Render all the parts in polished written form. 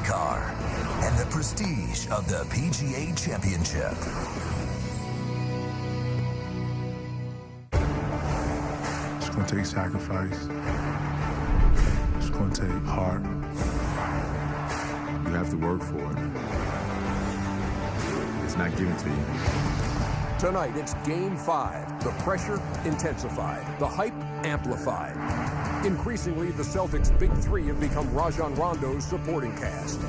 fast car, and the prestige of the PGA Championship. It's going to take sacrifice. It's going to take heart. You have to work for it. It's not given to you. Tonight, it's Game 5. The pressure intensified, the hype amplified. Increasingly, the Celtics' big three have become Rajon Rondo's supporting cast.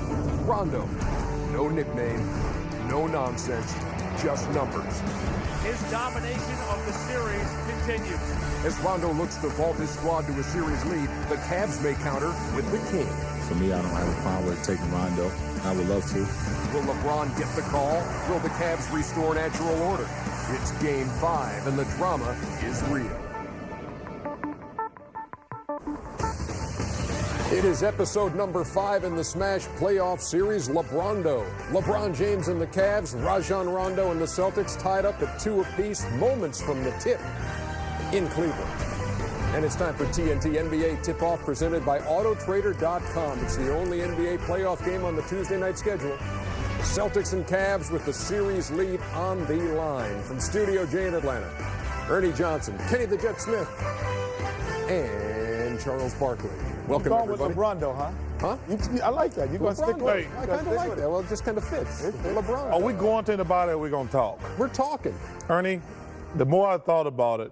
Rondo, no nickname, no nonsense, just numbers. His domination of the series continues. As Rondo looks to vault his squad to a series lead, the Cavs may counter with the king. For me, I don't have a problem with taking Rondo. I would love to. Will LeBron get the call? Will the Cavs restore natural order? It's Game 5, and the drama is real. It is episode number 5 in the Smash playoff series, LeBrondo. LeBron James and the Cavs, Rajon Rondo and the Celtics tied up at 2 apiece, moments from the tip in Cleveland. And it's time for TNT NBA Tip-Off presented by Autotrader.com. It's the only NBA playoff game on the Tuesday night schedule. Celtics and Cavs with the series lead on the line. From Studio J in Atlanta, Ernie Johnson, Kenny the Jet Smith, and Charles Barkley. Welcome, everybody. With LeBron, huh? Huh? I like that. You're going to stick with it. I kind of like that. Well, it just kind of fits. LeBron. Are we going to anybody or are we going to talk? We're talking. Ernie, the more I thought about it,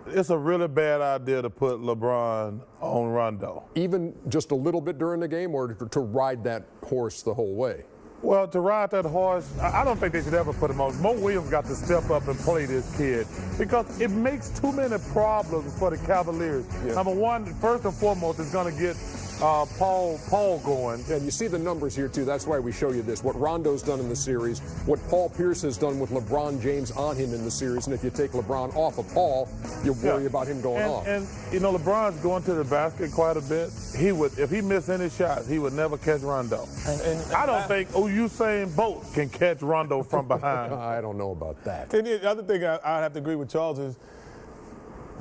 it's a really bad idea to put LeBron on Rondo. Even just a little bit during the game, or to ride that horse the whole way? Well, to ride that horse, I don't think they should ever put him on. Mo Williams got to step up and play this kid because it makes too many problems for the Cavaliers. Yeah. Number one, first and foremost, is going to get Paul going. And you see the numbers here, too. That's why we show you this. What Rondo's done in the series, what Paul Pierce has done with LeBron James on him in the series. And if you take LeBron off of Paul, you worry about him going off. And, you know, LeBron's going to the basket quite a bit. He would, if he missed any shots, he would never catch Rondo. And I don't think Usain Bolt can catch Rondo from behind. I don't know about that. And the other thing I have to agree with Charles is,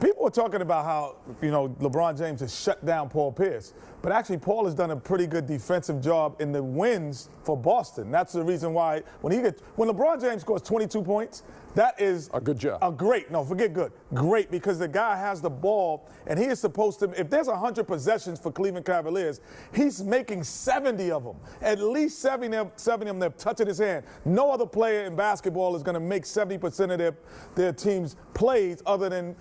people are talking about how, you know, LeBron James has shut down Paul Pierce. But actually, Paul has done a pretty good defensive job in the wins for Boston. That's the reason why when LeBron James scores 22 points, that is a good job. Great, because the guy has the ball, and he is supposed to, if there's 100 possessions for Cleveland Cavaliers, he's making 70 of them. At least 70 of them, they're touching his hand. No other player in basketball is going to make 70% of their team's plays other than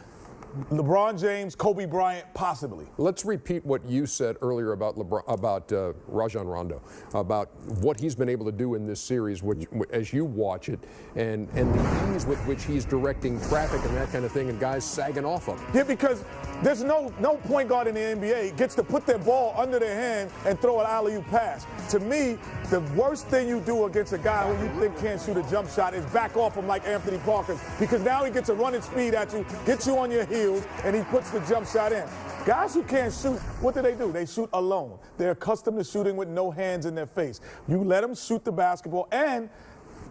LeBron James, Kobe Bryant, possibly. Let's repeat what you said earlier about Rajon Rondo, about what he's been able to do in this series, which, as you watch it, and the ease with which he's directing traffic and that kind of thing, and guys sagging off of him. Yeah, because there's no point guard in the NBA gets to put their ball under their hand and throw an alley-oop pass. To me, the worst thing you do against a guy who you think can't shoot a jump shot is back off him like Anthony Parker, because now he gets a running speed at you, gets you on your heels, and he puts the jump shot in. Guys who can't shoot, what do? They shoot alone. They're accustomed to shooting with no hands in their face. You let them shoot the basketball, and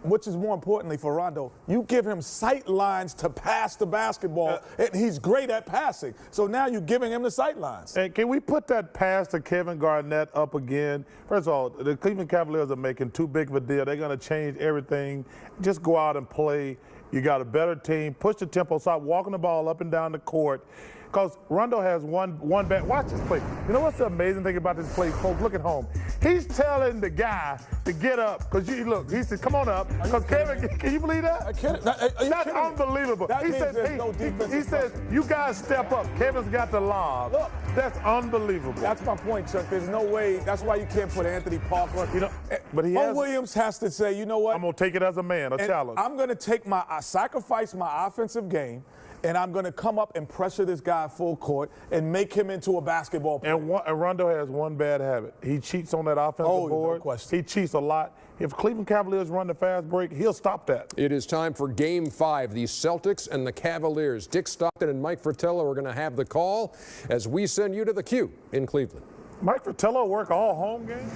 which is more importantly for Rondo, you give him sight lines to pass the basketball, and he's great at passing. So now you're giving him the sight lines. And can we put that pass to Kevin Garnett up again? First of all, the Cleveland Cavaliers are making too big of a deal. They're going to change everything. Just go out and play. You got a better team. Push the tempo. Stop walking the ball up and down the court. Because Rondo has one bad. Watch this play. You know what's the amazing thing about this play, folks? Look at home. He's telling the guy to get up. Because look, he said, come on up. Because Kevin, can you believe that? I can't. That's unbelievable. That he says, says, you guys step up. Kevin's got the lob. Look, that's unbelievable. That's my point, Chuck. There's no way. That's why you can't put Anthony Parker. You know, but Williams has to say, you know what? I'm going to take it as a man, a challenge. I'm going to take sacrifice my offensive game, and I'm going to come up and pressure this guy full court and make him into a basketball player. And Rondo has one bad habit. He cheats on that offensive board. No question. He cheats a lot. If Cleveland Cavaliers run the fast break, he'll stop that. It is time for Game 5, the Celtics and the Cavaliers. Dick Stockton and Mike Fratello are going to have the call as we send you to the Q in Cleveland. Mike Fratello work all home games?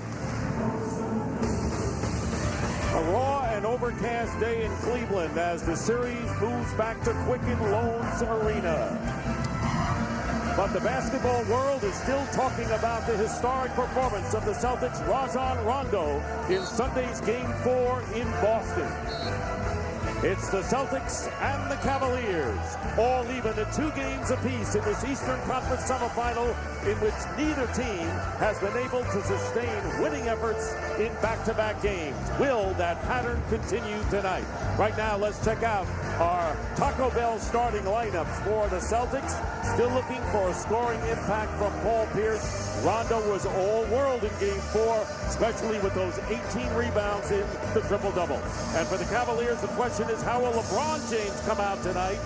A raw and overcast day in Cleveland as the series moves back to Quicken Loans Arena. But the basketball world is still talking about the historic performance of the Celtics' Rajon Rondo in Sunday's Game 4 in Boston. It's the Celtics and the Cavaliers, all even at 2 games apiece in this Eastern Conference semifinal, in which neither team has been able to sustain winning efforts in back-to-back games. Will that pattern continue tonight? Right now, let's check out our Taco Bell starting lineups for the Celtics. Still looking for a scoring impact from Paul Pierce. Rondo was all-world in Game 4, especially with those 18 rebounds in the triple-double. And for the Cavaliers, the question is, how will LeBron James come out tonight?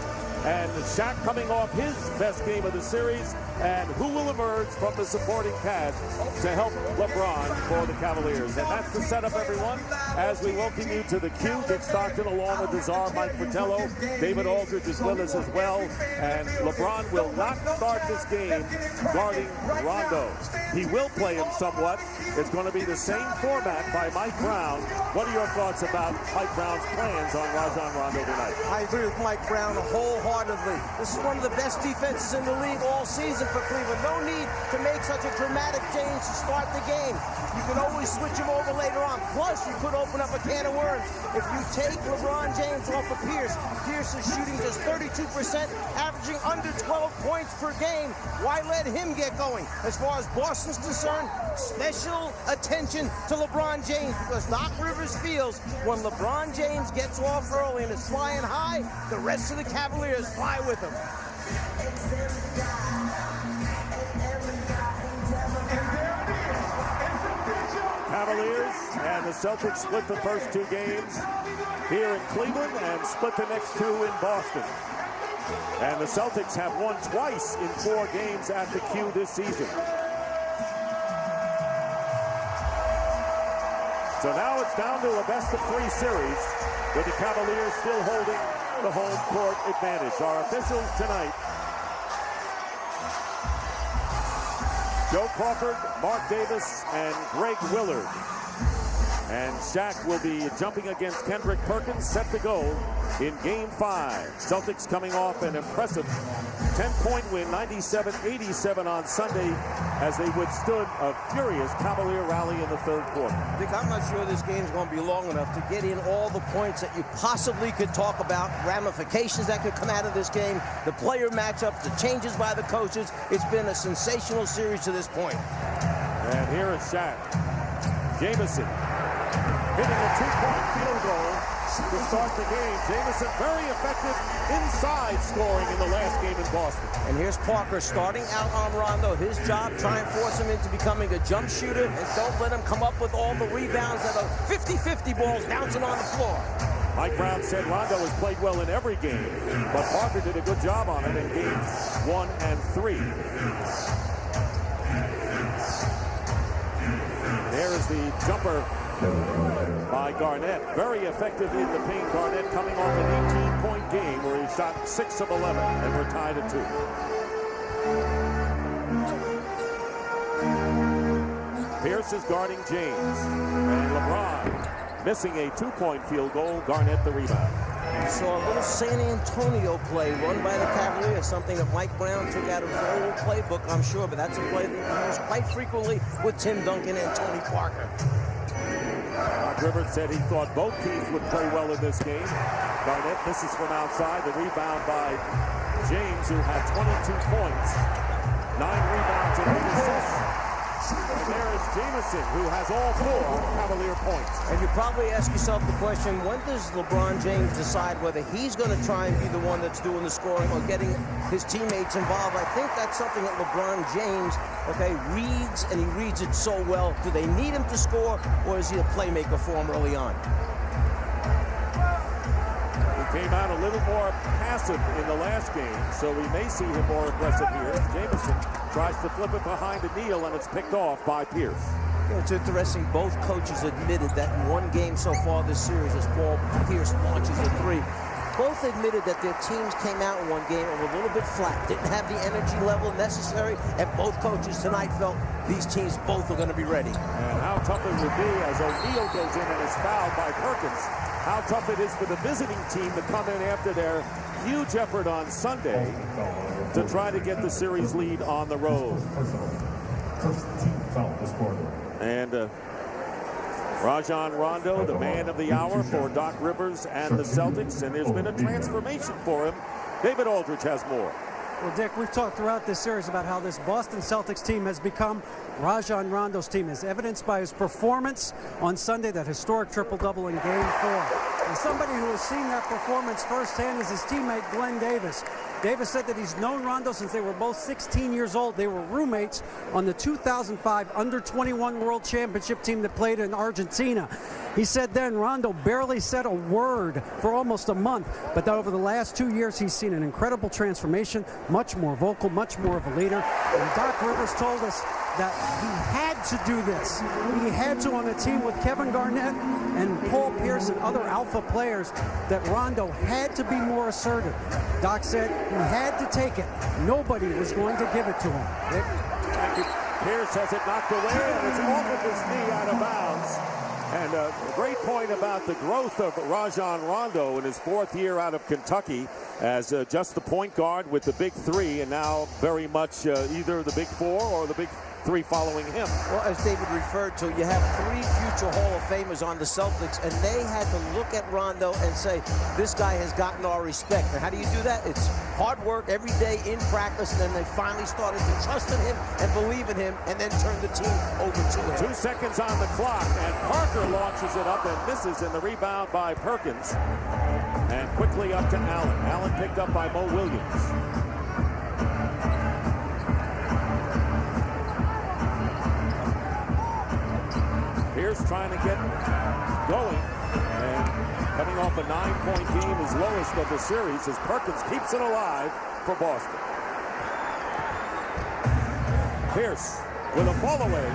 And Shaq coming off his best game of the series, and who will emerge from the supporting cast to help LeBron for the Cavaliers. And that's the setup, everyone, as we welcome you to the Q. Dick Stockton along with the czar, Mike Fratello. David Aldridge is with us as well. And LeBron will not start this game guarding Rondo. He will play him somewhat. It's going to be the same format by Mike Brown. What are your thoughts about Mike Brown's plans on Rajon Rondo tonight? I agree with Mike Brown wholeheartedly. This is one of the best defenses in the league all season for Cleveland. No need to make such a dramatic change to start the game. You can always switch him over later on. Plus, you could open up a can of worms. If you take LeBron James off of Pierce, Pierce is shooting just 32%, averaging under 12 points per game. Why let him get going? As far as Boston's concerned, special attention to LeBron James, because Doc Rivers feels when LeBron James gets off early and is flying high, the rest of the Cavaliers fly with him. Cavaliers and the Celtics split the first 2 games here in Cleveland and split the next 2 in Boston. And the Celtics have won twice in 4 games at the Q this season. So now it's down to a best-of-3 series, with the Cavaliers still holding the home court advantage. Our officials tonight: Joe Crawford, Mark Davis, and Greg Willard. And Shaq will be jumping against Kendrick Perkins, set to go in Game 5. Celtics coming off an impressive 10-point win, 97-87 on Sunday, as they withstood a furious Cavalier rally in the 3rd quarter. Dick, I'm not sure this game's going to be long enough to get in all the points that you possibly could talk about, ramifications that could come out of this game, the player matchups, the changes by the coaches. It's been a sensational series to this point. And here is Shaq. Jamison hitting a 2-point field goal to start the game. Jamison very effective inside scoring in the last game in Boston. And here's Parker starting out on Rondo. His job, try and force him into becoming a jump shooter, and don't let him come up with all the rebounds that are 50-50 balls bouncing on the floor. Mike Brown said Rondo has played well in every game, but Parker did a good job on it in games 1 and 3. There is the jumper by Garnett. Very effective in the paint. Garnett coming off an 18-point game where he shot 6 of 11, and we're tied at 2. Pierce is guarding James, and LeBron missing a 2-point field goal. Garnett the rebound. We saw a little San Antonio play run by the Cavaliers, something that Mike Brown took out of his old playbook, I'm sure, but that's a play that he used quite frequently with Tim Duncan and Tony Parker. Doc Rivers said he thought both teams would play well in this game. Garnett misses from outside. The rebound by James, who had 22 points, 9 rebounds and 8 assists. And there is Jamison, who has all 4 Cavalier points. And you probably ask yourself the question, when does LeBron James decide whether he's going to try and be the one that's doing the scoring or getting his teammates involved? I think that's something that LeBron James, reads, and he reads it so well. Do they need him to score, or is he a playmaker for him early on? He came out a little more passive in the last game, so we may see him more aggressive here. Jamison tries to flip it behind a kneel, and it's picked off by Pierce. It's interesting, both coaches admitted that in one game so far this series, as Paul Pierce launches a 3, both admitted that their teams came out in one game and were a little bit flat, didn't have the energy level necessary, and both coaches tonight felt these teams both are going to be ready. And how tough it would be as O'Neal goes in and is fouled by Perkins. How tough it is for the visiting team to come in after their huge effort on Sunday to try to get the series lead on the road. And Rajon Rondo, the man of the hour for Doc Rivers and the Celtics, and there's been a transformation for him. David Aldridge has more. Well, Dick, we've talked throughout this series about how this Boston Celtics team has become Rajon Rondo's team, as evidenced by his performance on Sunday, that historic triple-double in Game 4. And somebody who has seen that performance firsthand is his teammate Glenn Davis. Davis said that he's known Rondo since they were both 16 years old. They were roommates on the 2005 Under-21 World Championship team that played in Argentina. He said then Rondo barely said a word for almost a month, but that over the last 2 years he's seen an incredible transformation, much more vocal, much more of a leader. And Doc Rivers told us that he had to do this. He had to, on a team with Kevin Garnett and Paul Pierce and other alpha players, that Rondo had to be more assertive. Doc said he had to take it. Nobody was going to give it to him. Pierce has it knocked away, and it's off of his knee out of bounds. And a great point about the growth of Rajon Rondo in his 4th year out of Kentucky as just the point guard with the big 3, and now very much either the big 4 or the big 3 following him. Well, as David referred to, you have 3 future Hall of Famers on the Celtics, and they had to look at Rondo and say, this guy has gotten our respect. And how do you do that? It's hard work every day in practice, and then they finally started to trust in him and believe in him, and then turn the team over to him. 2 seconds on the clock, and Parker launches it up and misses, and the rebound by Perkins. And quickly up to Allen. Allen picked up by Mo Williams. Pierce trying to get going, and coming off a 9-point game, his lowest of the series, as Perkins keeps it alive for Boston. Pierce with a fall away,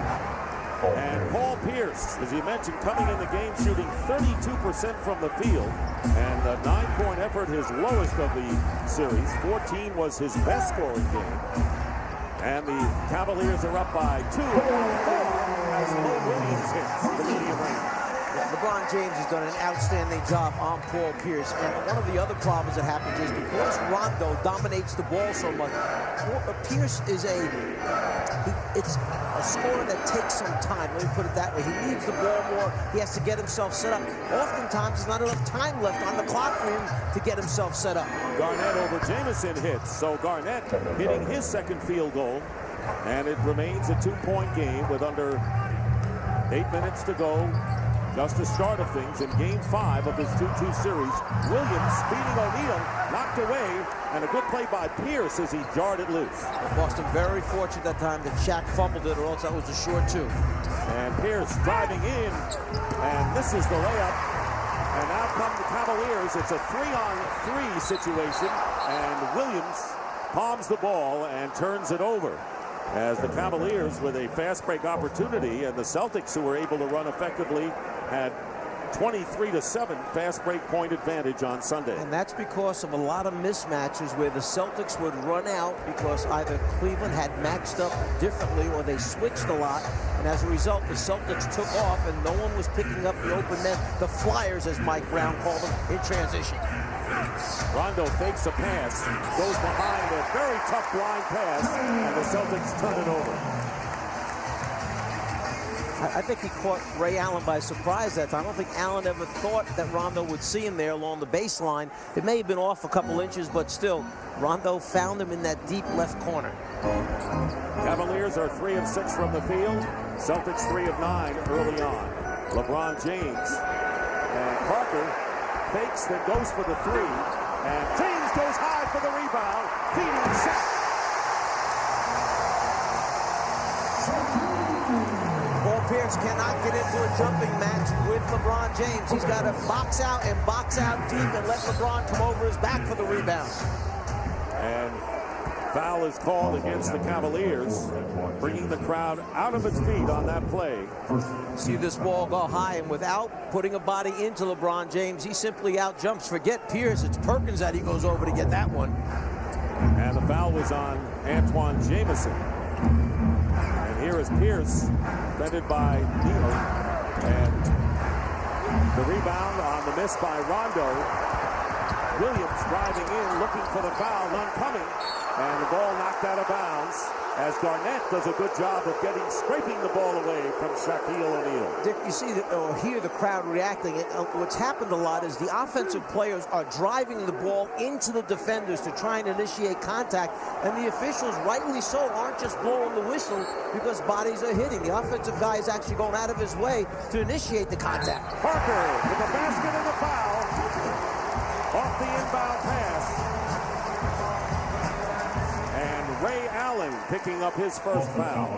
and Paul Pierce, as you mentioned, coming in the game shooting 32% from the field, and a 9-point effort, his lowest of the series. 14 was his best scoring game. And the Cavaliers are up by 2 as Mo Williams hits the medium range. LeBron James has done an outstanding job on Paul Pierce, and one of the other problems that happens is because Rondo dominates the ball so much, Pierce is it's a scorer that takes some time. Let me put it that way. He needs the ball more. He has to get himself set up. Oftentimes, there's not enough time left on the clock for him to get himself set up. Garnett over Jamison hits, so Garnett hitting his 2nd field goal, and it remains a 2-point game with under 8 minutes to go. Just the start of things in Game 5 of this 2-2 series. Williams feeding O'Neal, knocked away, and a good play by Pierce as he jarred it loose. Boston very fortunate that time that Shaq fumbled it, or else that was a short 2. And Pierce driving in, and misses the layup. And now come the Cavaliers. It's a 3-on-3 situation, and Williams palms the ball and turns it over, as the Cavaliers with a fast break opportunity, and the Celtics, who were able to run effectively, had 23-7 fast break point advantage on Sunday. And that's because of a lot of mismatches where the Celtics would run out because either Cleveland had matched up differently or they switched a lot, and as a result the Celtics took off and no one was picking up the open men, the flyers as Mike Brown called them, in transition. Rondo fakes a pass, goes behind a very tough blind pass, and the Celtics turn it over. I think he caught Ray Allen by surprise that time. I don't think Allen ever thought that Rondo would see him there along the baseline. It may have been off a couple inches, but still, Rondo found him in that deep left corner. Cavaliers are 3 of 6 from the field. Celtics 3 of 9 early on. LeBron James and Parker fakes, then goes for the 3, and James goes high for the rebound, feeding Shaq. Pierce cannot get into a jumping match with LeBron James. He's got to box out and box out deep and let LeBron come over his back for the rebound. And foul is called against the Cavaliers, bringing the crowd out of its feet on that play. See this ball go high, and without putting a body into LeBron James, he simply out jumps. Forget Pierce, it's Perkins that he goes over to get that one. And the foul was on Antoine Jamison. Here is Pierce, defended by Neal, and the rebound on the miss by Rondo. Williams driving in, looking for the foul, none coming, And the ball knocked out of bounds as Garnett does a good job of scraping the ball away from Shaquille O'Neal. Dick, you see hear the crowd reacting. What's happened a lot is the offensive players are driving the ball into the defenders to try and initiate contact, and the officials, rightly so, aren't just blowing the whistle because bodies are hitting. The offensive guy is actually going out of his way to initiate the contact. Parker with the basket and the foul off the inbound pass. Ray Allen picking up his first foul.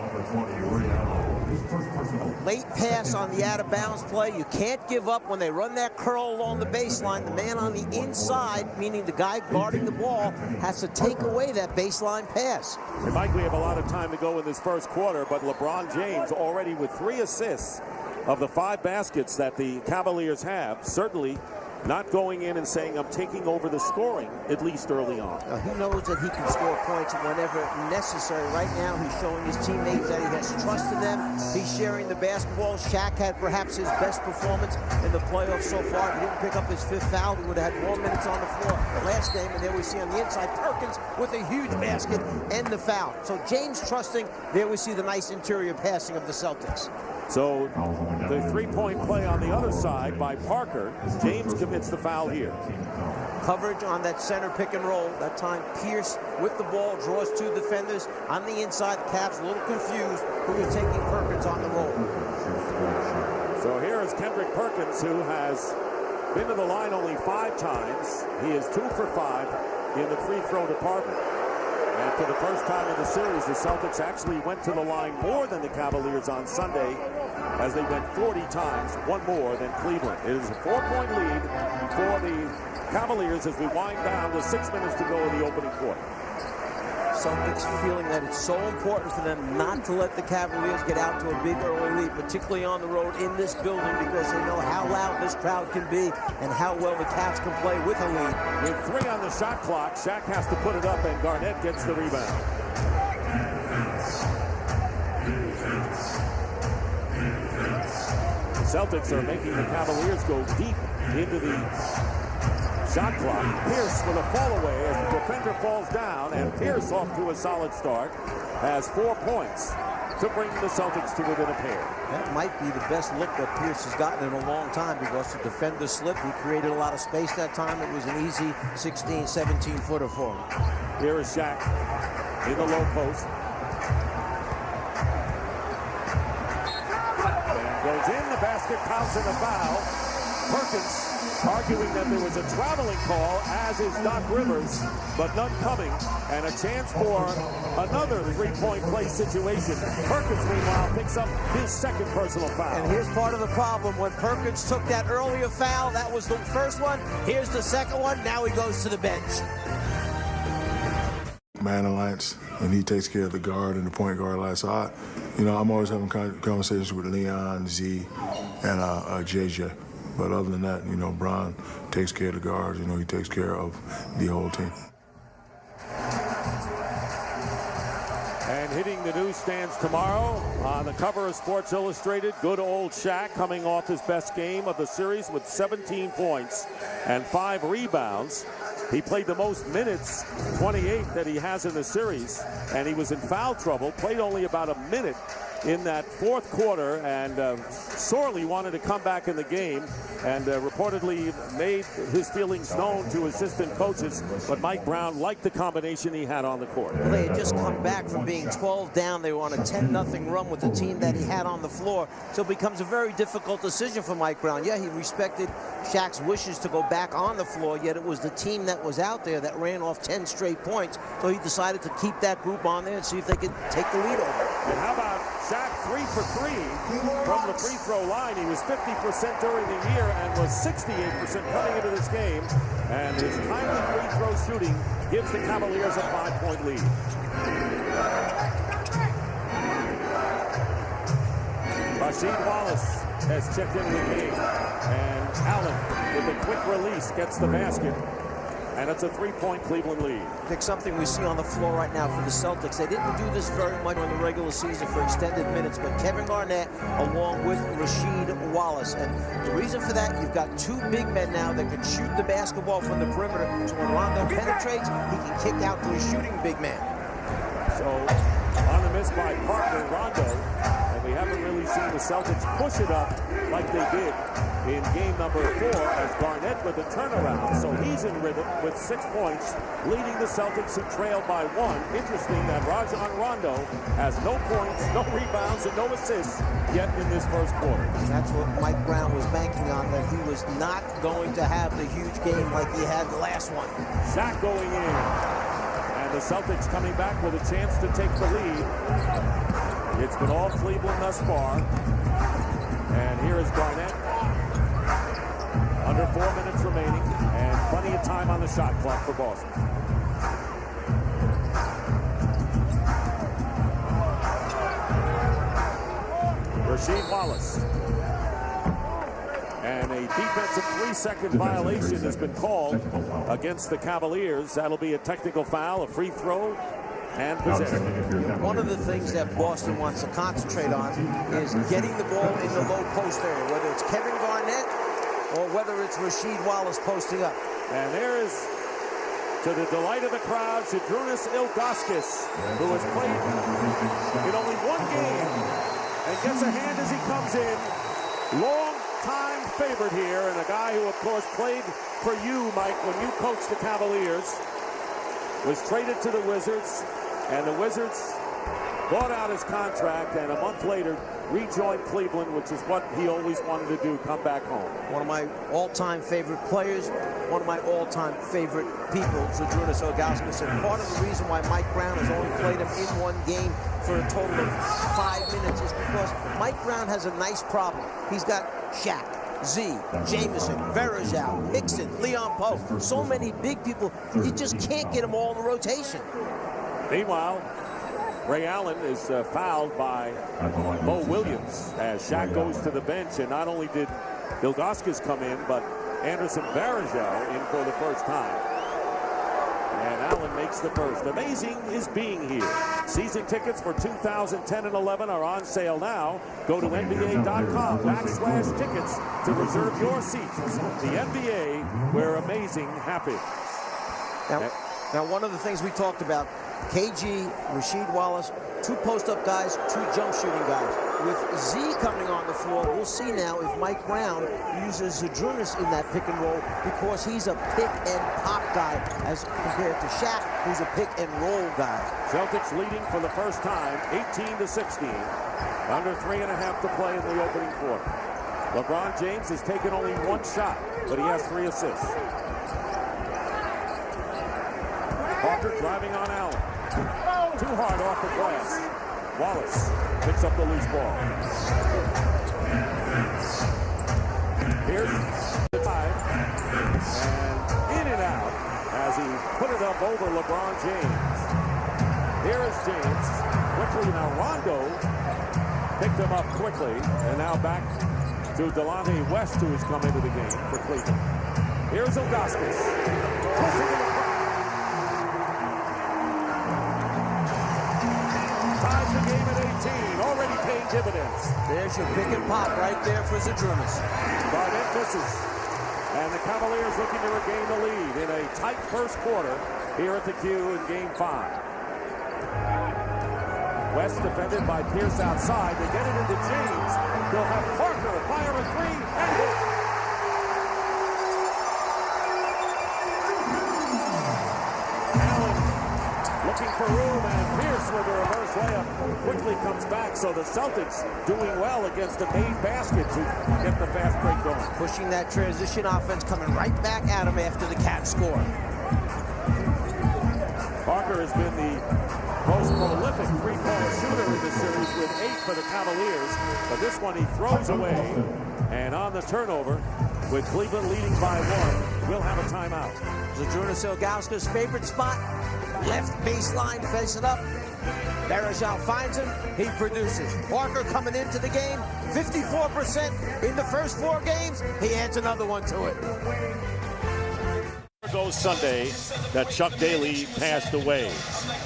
Late pass on the out-of-bounds play. You can't give up when they run that curl along the baseline. The man on the inside, meaning the guy guarding the ball, has to take away that baseline pass. Mike, we have a lot of time to go in this first quarter, but LeBron James already with 3 assists of the 5 baskets that the Cavaliers have, certainly not going in and saying, I'm taking over the scoring, at least early on. He knows that he can score points whenever necessary. Right now, he's showing his teammates that he has trust in them. He's sharing the basketball. Shaq had perhaps his best performance in the playoffs so far. He didn't pick up his 5th foul. He would have had more minutes on the floor last game. And there we see on the inside, Perkins with a huge basket and the foul. So James trusting. There we see the nice interior passing of the Celtics. So the 3-point play on the other side by Parker. James commits the foul here. Coverage on that center pick and roll. That time Pierce with the ball draws 2 defenders. On the inside, the Cavs a little confused who is taking Perkins on the roll. So here is Kendrick Perkins, who has been to the line only 5 times. He is 2 for 5 in the free throw department. And for the first time in the series, the Celtics actually went to the line more than the Cavaliers on Sunday, as they went 40 times, 1 more than Cleveland. It is a 4-point lead for the Cavaliers as we wind down to 6 minutes to go in the opening quarter. Celtics feeling that it's so important for them not to let the Cavaliers get out to a big early lead, particularly on the road in this building, because they know how loud this crowd can be and how well the Cavs can play with a lead. With 3 on the shot clock, Shaq has to put it up, and Garnett gets the rebound. The Celtics are making the Cavaliers go deep into the shot clock. Pierce with a fall away as the defender falls down, and Pierce off to a solid start has 4 points to bring the Celtics to within a pair. That might be the best look that Pierce has gotten in a long time because the defender slipped. He created a lot of space that time. It was an easy 16, 17 footer for him. Here is Shaq in the low post. And goes in, the basket counts, and the foul. Perkins arguing that there was a traveling call, as is Doc Rivers, but none coming, and a chance for another 3-point play situation. Perkins, meanwhile, picks up his 2nd personal foul. And here's part of the problem. When Perkins took that earlier foul, that was the first one. Here's the 2nd one. Now he goes to the bench. Man alliance, and he takes care of the guard and the point guard alliance. So I'm always having conversations with Leon, Z, and JJ. But other than that, Bron takes care of the guards. He takes care of the whole team. And hitting the newsstands tomorrow on the cover of Sports Illustrated, good old Shaq coming off his best game of the series with 17 points and 5 rebounds. He played the most minutes, 28, that he has in the series, and he was in foul trouble, played only about a minute in that 4th quarter, and sorely wanted to come back in the game, and reportedly made his feelings known to assistant coaches, but Mike Brown liked the combination he had on the court. Well, they had just come back from being 12 down. They were on a 10-0 run with the team that he had on the floor, so it becomes a very difficult decision for Mike Brown. Yeah, he respected Shaq's wishes to go back on the floor, yet it was the team that was out there that ran off 10 straight points, so he decided to keep that group on there and see if they could take the lead over. And how about Shaq 3 for 3 from the free throw line? He was 50% during the year and was 68% coming into this game. And his timely free throw shooting gives the Cavaliers a 5-point lead. Rasheed Wallace has checked into the game. And Allen, with a quick release, gets the basket. and it's a 3-point Cleveland lead. Pick something we see on the floor right now for the Celtics. They didn't do this very much in the regular season for extended minutes, but Kevin Garnett along with Rasheed Wallace. And the reason for that, you've got two big men now that can shoot the basketball from the perimeter. So when Rondo penetrates, he can kick out to a shooting big man. So on the miss by Parker, Rondo, and we haven't really seen the Celtics push it up like they did in game number 4 as Garnett with a turnaround. So he's in rhythm with 6 points, leading the Celtics who trail by 1. Interesting that Rajon Rondo has no points, no rebounds, and no assists yet in this first quarter. That's what Mike Brown was banking on, that he was not going to have the huge game like he had the last one. Shaq going in, and the Celtics coming back with a chance to take the lead. It's been all Cleveland thus far. And here is Garnett. Under 4 minutes remaining, and plenty of time on the shot clock for Boston. Rasheed Wallace. And a defensive 3-second violation has been called against the Cavaliers. That'll be a technical foul, a free throw, and possession. One of the things that Boston wants to concentrate on is getting the ball in the low post area, whether it's Kevin Garnett or whether it's Rasheed Wallace posting up. And there is, to the delight of the crowd, Zydrunas Ilgauskas, who has played in only 1 game and gets a hand as he comes in. Long-time favorite here, and a guy who, of course, played for you, Mike, when you coached the Cavaliers, was traded to the Wizards, and the Wizards bought out his contract, and a month later rejoined Cleveland, which is what he always wanted to do, come back home. One of my all-time favorite players, one of my all-time favorite people, Zydrunas Ilgauskas. And part of the reason why Mike Brown has only played him in 1 game for a total of 5 minutes is because Mike Brown has a nice problem. He's got Shaq, Z, Jameson, Verajao, Hickson, Leon Poe. So many big people, you just can't get them all in the rotation. Meanwhile, Ray Allen is fouled by Mo Williams as Shaq goes to the bench, and not only did Ilgauskas come in, but Anderson Varejao in for the first time. And Allen makes the first. Amazing is being here. Season tickets for 2010 and 11 are on sale now. Go to NBA.com/tickets to reserve your seats. The NBA, where amazing happens. Now, one of the things we talked about, KG, Rasheed Wallace, 2 post-up guys, 2 jump shooting guys. With Z coming on the floor, we'll see now if Mike Brown uses Zydrunas in that pick and roll, because he's a pick and pop guy as compared to Shaq, who's a pick and roll guy. Celtics leading for the first time, 18-16. Under 3.5 to play in the opening quarter. LeBron James has taken only 1 shot, but he has 3 assists. Parker driving on Allen. Too hard off the glass. Wallace picks up the loose ball. Here's the time. And in and out as he put it up over LeBron James. Here is James. Quickly now Rondo picked him up quickly. And now back to Delonte West, who has come into the game for Cleveland. Here's Ilgauskas. Ties the game at 18, already paying dividends. There's your pick and pop right there for Zydrunas. Garnett misses. And the Cavaliers looking to regain the lead in a tight first quarter here at the Q in Game 5. West defended by Pierce outside. They get it into James. They'll have Parker fire a 3 and hit. Allen looking for room, and Pierce with a reverse layup quickly comes back. So the Celtics doing well against the made baskets who get the fast break going. Pushing that transition offense, coming right back at him after the Cavs score. Parker has been the most prolific three-point shooter in this series with 8 for the Cavaliers. But this one he throws away. And on the turnover, with Cleveland leading by 1, we'll have a timeout. Zydrunas Ilgauskas' favorite spot, left baseline, face it up. Varejao finds him, he produces. Parker coming into the game, 54% in the first 4 games. He adds another one to it. Ago Sunday that Chuck Daly passed away,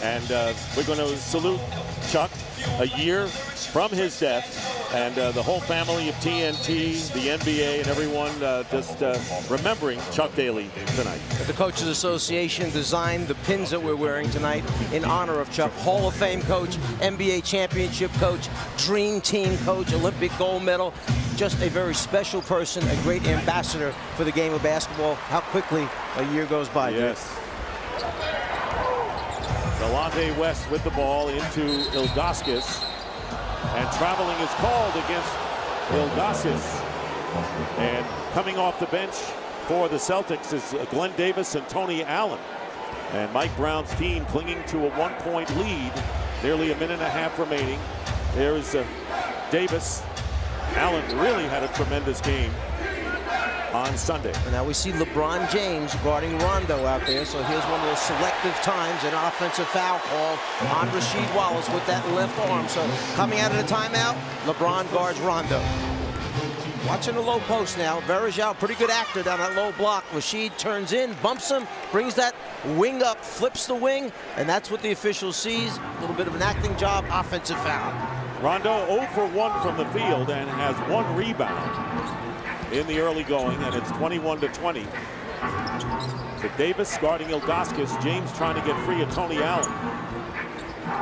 and we're going to salute Chuck a year from his death, and the whole family of TNT, the NBA, and everyone just remembering Chuck Daly tonight. The Coaches Association designed the pins that we're wearing tonight in honor of Chuck. Hall of Fame coach, NBA championship coach, Dream Team coach, Olympic gold medal. Just a very special person, a great ambassador for the game of basketball. How quickly a year goes by. Yes. Delonte West with the ball into Ilgauskas, and traveling is called against Ilgauskas. And coming off the bench for the Celtics is Glenn Davis and Tony Allen. And Mike Brown's team clinging to a 1-point lead, nearly a minute and a half remaining. There's Davis. Allen really had a tremendous game on Sunday. And now we see LeBron James guarding Rondo out there. So here's one of those selective times, an offensive foul call on Rasheed Wallace with that left arm. So coming out of the timeout, LeBron guards Rondo. Watching the low post now. Verajao, pretty good actor down that low block. Rasheed turns in, bumps him, brings that wing up, flips the wing, and that's what the official sees. A little bit of an acting job, offensive foul. Rondo 0 for 1 from the field and has 1 rebound in the early going, and it's 21-20. So Davis guarding Ilgauskas. James trying to get free of Tony Allen,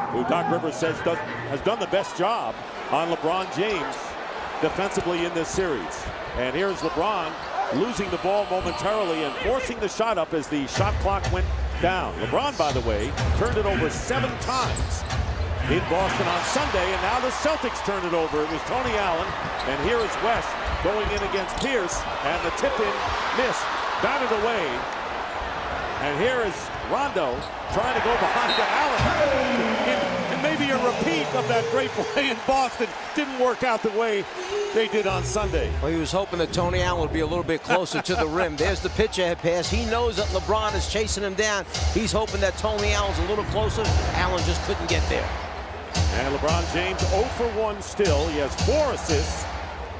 who Doc Rivers says has done the best job on LeBron James defensively in this series. And here's LeBron losing the ball momentarily and forcing the shot up as the shot clock went down. LeBron, by the way, turned it over 7 times in Boston on Sunday, and now the Celtics turn it over. It was Tony Allen, and here is West going in against Pierce, and the tip-in missed, batted away. And here is Rondo trying to go behind to Allen. And maybe a repeat of that great play in Boston. Didn't work out the way they did on Sunday. Well, he was hoping that Tony Allen would be a little bit closer to the rim. There's the pitch ahead pass. He knows that LeBron is chasing him down. He's hoping that Tony Allen's a little closer. Allen just couldn't get there. And LeBron James 0 for 1 still. He has 4 assists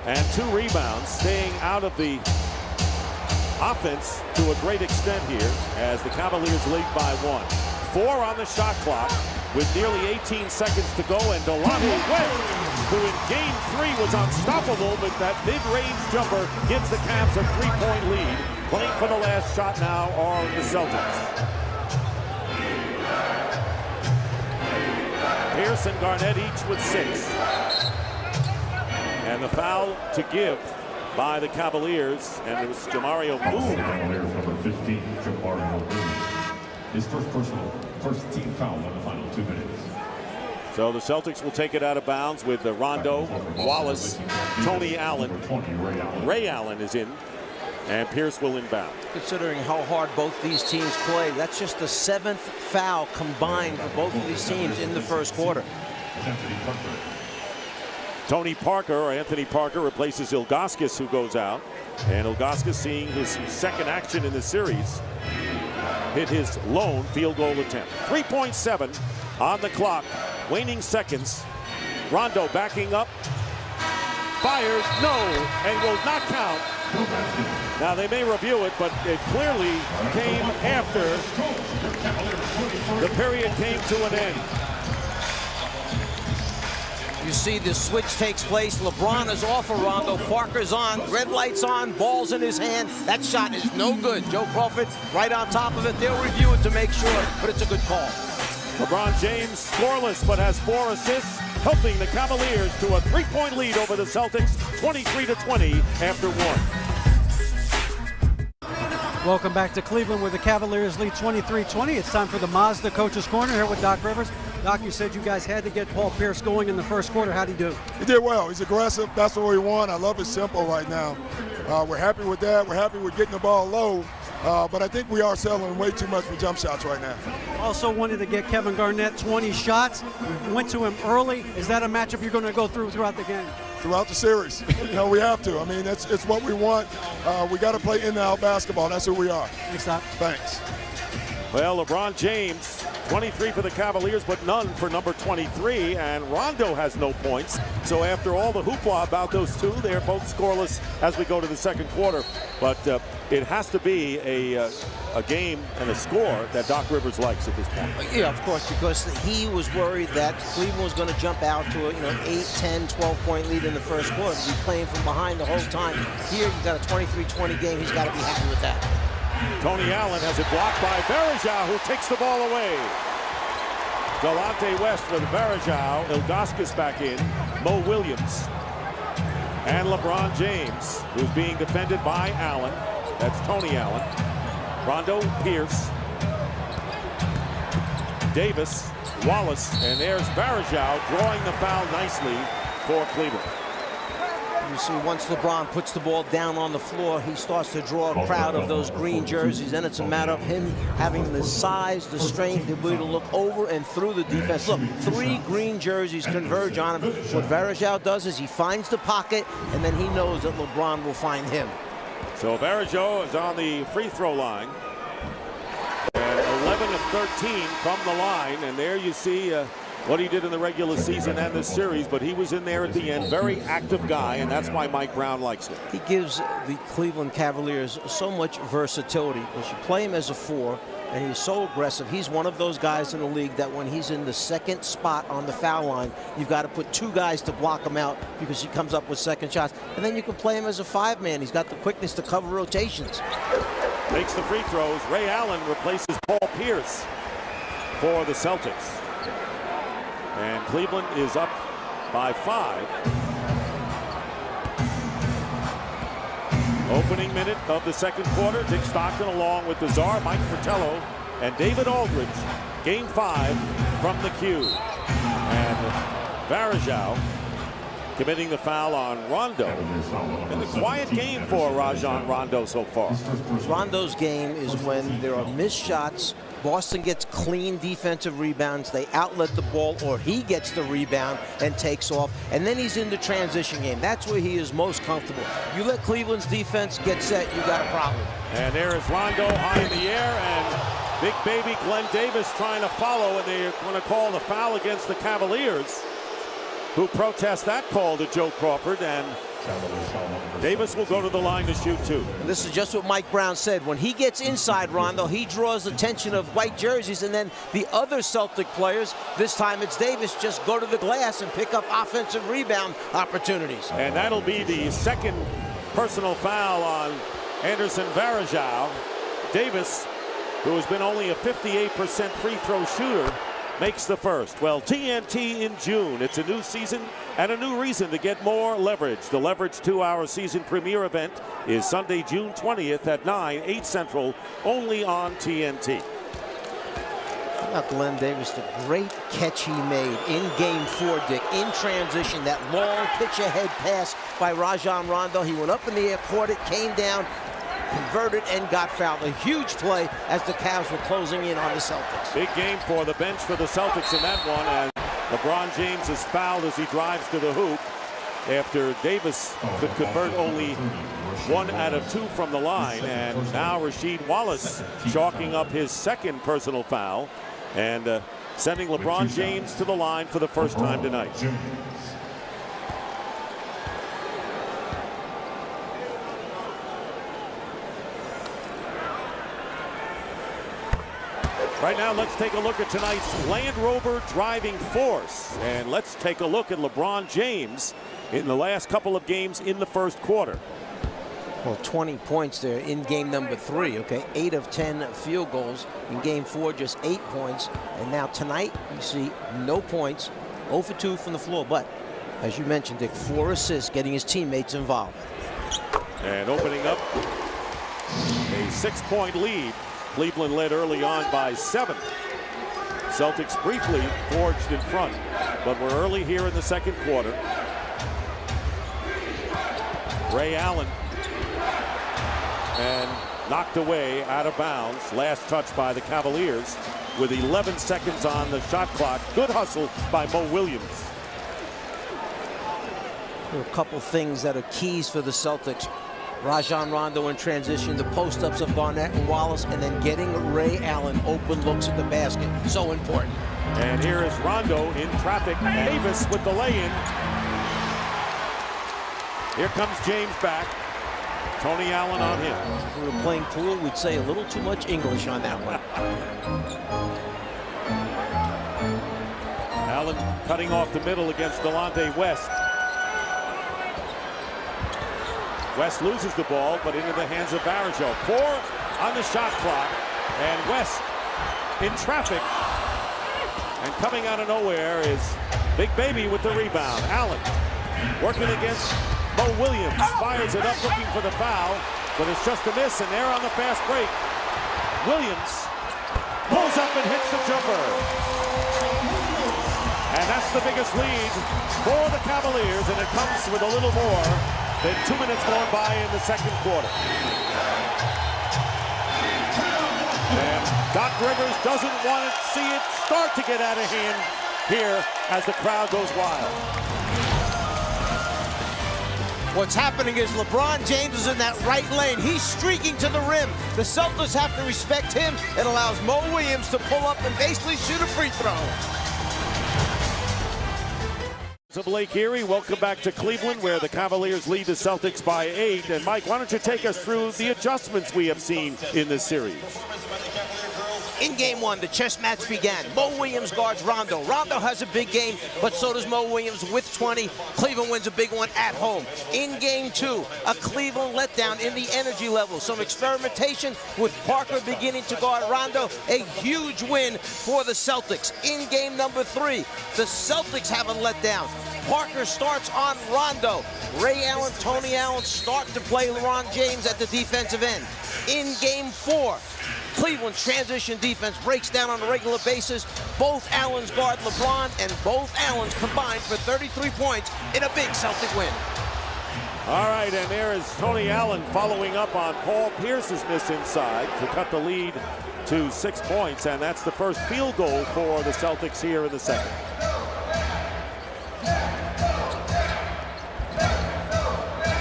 and 2 rebounds, staying out of the offense to a great extent here as the Cavaliers lead by 1. 4 on the shot clock with nearly 18 seconds to go, and Delonte West, who in game 3 was unstoppable, but that mid-range jumper gives the Cavs a 3-point lead. Playing for the last shot now are the Celtics. Pierce and Garnett each with 6. And the foul to give by the Cavaliers, and it was Jamario Boone. Cavaliers number 15, Jamario Boone. His first team foul in the final 2 minutes. So the Celtics will take it out of bounds with Rondo, Wallace, Tony Allen. Ray Allen is in, and Pierce will inbound. Considering how hard both these teams play, that's just the 7th foul combined for both of these teams in the first quarter. Tony Parker, or Anthony Parker, replaces Ilgauskas, who goes out. And Ilgauskas, seeing his second action in the series, hit his lone field goal attempt. 3.7 on the clock, waning seconds. Rondo backing up, fires, no, and will not count. Now they may review it, but it clearly came after the period came to an end. You see the switch takes place. LeBron is off of Rondo. Parker's on. Red light's on. Ball's in his hand. That shot is no good. Joe Crawford right on top of it. They'll review it to make sure, but it's a good call. LeBron James scoreless, but has 4 assists, helping the Cavaliers to a 3-point lead over the Celtics, 23-20 after 1. Welcome back to Cleveland, where the Cavaliers lead 23-20. It's time for the Mazda Coach's Corner here with Doc Rivers. Doc, you said you guys had to get Paul Pierce going in the first quarter. How'd he do? He did well. He's aggressive. That's what we want. I love his tempo right now. We're happy with that. We're happy with getting the ball low. But I think we are settling way too much for jump shots right now. Also wanted to get Kevin Garnett 20 shots. Went to him early. Is that a matchup you're going to go throughout the game? Throughout the series. You know, we have to. I mean, it's what we want. We got to play in and out basketball. That's who we are. Thanks, Doc. Thanks. Well, LeBron James 23 for the Cavaliers, but none for number 23, and Rondo has no points. So after all the hoopla about those two, they're both scoreless as we go to the second quarter. But it has to be a game and a score that Doc Rivers likes at this point. Yeah, of course, because he was worried that Cleveland was going to jump out to a 8, 10, 12-point lead in the first quarter. He's playing from behind the whole time. Here, you've got a 23-20 game. He's got to be happy with that. Tony Allen has it blocked by Varejao, who takes the ball away. Delonte West with Varejao. Ilgauskas back in. Mo Williams. And LeBron James, who's being defended by Allen. That's Tony Allen. Rondo, Pierce. Davis, Wallace, and there's Varejao drawing the foul nicely for Cleveland. You see, once LeBron puts the ball down on the floor, he starts to draw a crowd of those green jerseys. Then it's a matter of him having the size, the strength, the ability to look over and through the defense. Look, 3 green jerseys converge on him. What Varejao does is he finds the pocket, and then he knows that LeBron will find him. So Varejao is on the free throw line. And 11 of 13 from the line. And there you see what he did in the regular season and this series, but he was in there at the end. Very active guy, and that's why Mike Brown likes him. He gives the Cleveland Cavaliers so much versatility. Because you play him as a 4, and he's so aggressive. He's one of those guys in the league that when he's in the second spot on the foul line, you've got to put 2 guys to block him out because he comes up with second shots. And then you can play him as a 5-man. He's got the quickness to cover rotations. Makes the free throws. Ray Allen replaces Paul Pierce for the Celtics. And Cleveland is up by 5. Opening minute of the second quarter. Dick Stockton along with the Czar, Mike Fratello, and David Aldridge. Game 5 from the cue. And Varejao committing the foul on Rondo. And a quiet game for Rajon Rondo so far. Rondo's game is when there are missed shots. Boston gets clean defensive rebounds. They outlet the ball, or he gets the rebound and takes off. And then he's in the transition game. That's where he is most comfortable. You let Cleveland's defense get set, you got a problem. And there is Rondo high in the air, and big baby Glenn Davis trying to follow, and they're going to call the foul against the Cavaliers, who protest that call to Joe Crawford, and Davis will go to the line to shoot 2. And this is just what Mike Brown said. When he gets inside Rondo, he draws attention of white jerseys, and then the other Celtic players, this time it's Davis, just go to the glass and pick up offensive rebound opportunities. And that'll be the second personal foul on Anderson Varejao. Davis, who has been only a 58% free throw shooter, makes the first. Well, TNT in June. It's a new season and a new reason to get more leverage. The Leverage 2-hour season premiere event is Sunday, June 20th at 9, 8 Central, only on TNT. How about Glenn Davis, the great catch he made in Game 4, Dick, in transition, that long pitch-ahead pass by Rajon Rondo. He went up in the air, caught it, came down, converted, and got fouled. A huge play as the Cavs were closing in on the Celtics. Big game for the bench for the Celtics in that one, and LeBron James is fouled as he drives to the hoop after Davis could convert only 1 out of 2 from the line. And now Rasheed Wallace chalking up his second personal foul and sending LeBron James to the line for the first time tonight. Right now, let's take a look at tonight's Land Rover driving force. And let's take a look at LeBron James in the last couple of games in the first quarter. Well, 20 points there in game number 3, okay? 8 of 10 field goals. In game 4, just 8 points. And now tonight, you see no points, 0 for 2 from the floor. But, as you mentioned, Dick, 4 assists, getting his teammates involved. And opening up a 6-point lead. Cleveland led early on by 7. Celtics briefly forged in front, but we're early here in the second quarter. Ray Allen, and knocked away out of bounds. Last touch by the Cavaliers with 11 seconds on the shot clock. Good hustle by Mo Williams. There are a couple things that are keys for the Celtics. Rajon Rondo in transition, the post-ups of Garnett and Wallace, and then getting Ray Allen open looks at the basket. So important. And here is Rondo in traffic. Davis with the lay-in. Here comes James back. Tony Allen on him. If we were playing pool, we'd say a little too much English on that one. Allen cutting off the middle against Delonte West. West loses the ball, but into the hands of Varejao. 4 on the shot clock, and West in traffic. And coming out of nowhere is Big Baby with the rebound. Allen working against Mo Williams, fires it up looking for the foul, but it's just a miss, and they're on the fast break. Williams pulls up and hits the jumper. And that's the biggest lead for the Cavaliers, and it comes with a little more than 2 minutes going by in the second quarter. And Doc Rivers doesn't want to see it start to get out of hand here as the crowd goes wild. What's happening is LeBron James is in that right lane. He's streaking to the rim. The Celtics have to respect him. It allows Mo Williams to pull up and basically shoot a free throw. So Blake Erie, welcome back to Cleveland, where the Cavaliers lead the Celtics by 8. And Mike, why don't you take us through the adjustments we have seen in this series? In game 1, the chess match began. Mo Williams guards Rondo. Rondo has a big game, but so does Mo Williams with 20. Cleveland wins a big one at home. In game 2, a Cleveland letdown in the energy level. Some experimentation with Parker beginning to guard Rondo. A huge win for the Celtics. In game number 3, the Celtics have a letdown. Parker starts on Rondo. Ray Allen, Tony Allen start to play LeBron James at the defensive end. In game 4, Cleveland's transition defense breaks down on a regular basis. Both Allens guard LeBron, and both Allens combined for 33 points in a big Celtic win. All right, and there is Tony Allen following up on Paul Pierce's miss inside to cut the lead to 6 points, and that's the first field goal for the Celtics here in the second.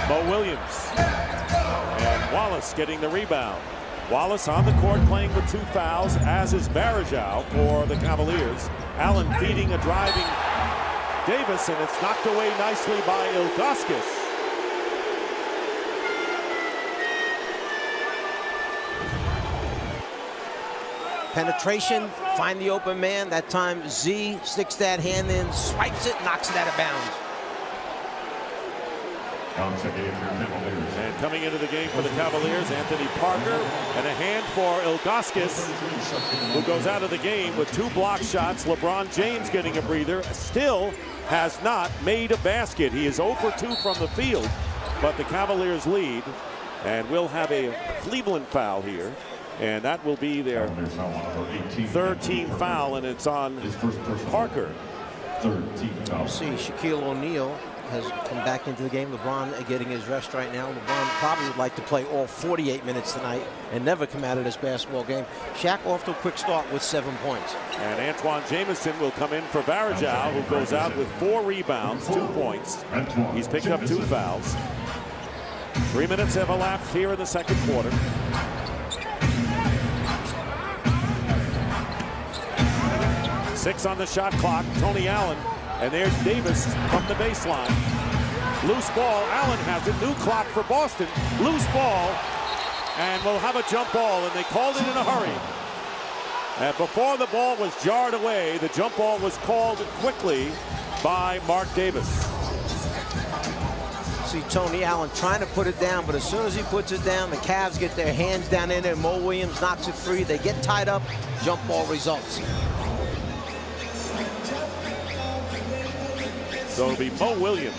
Mo Williams and Wallace getting the rebound. Wallace on the court playing with 2 fouls, as is Varejao for the Cavaliers. Allen feeding a driving Davis, and it's knocked away nicely by Ilgauskas. Penetration, find the open man. That time Z sticks that hand in, swipes it, knocks it out of bounds. And coming into the game for the Cavaliers, Anthony Parker, and a hand for Ilgauskas, who goes out of the game with 2 block shots. LeBron James getting a breather, still has not made a basket. He is 0 for 2 from the field, but the Cavaliers lead, and we'll have a Cleveland foul here, and that will be their 3rd team foul, and it's on Parker. 3rd team foul. See, Shaquille O'Neal has come back into the game. LeBron getting his rest right now. LeBron probably would like to play all 48 minutes tonight and never come out of this basketball game. Shaq off to a quick start with 7 points. And Antoine Jameson will come in for Varejao, who goes out with 4 rebounds, 2 points. He's picked up 2 fouls. 3 minutes have elapsed here in the second quarter. Six on the shot clock. Tony Allen. And there's Davis from the baseline. Loose ball. Allen has it. New clock for Boston. Loose ball. And we'll have a jump ball. And they called it in a hurry. And before the ball was jarred away, the jump ball was called quickly by Mark Davis. See Tony Allen trying to put it down, but as soon as he puts it down, the Cavs get their hands down in there. Mo Williams knocks it free. They get tied up. Jump ball results. So it'll be Mo Williams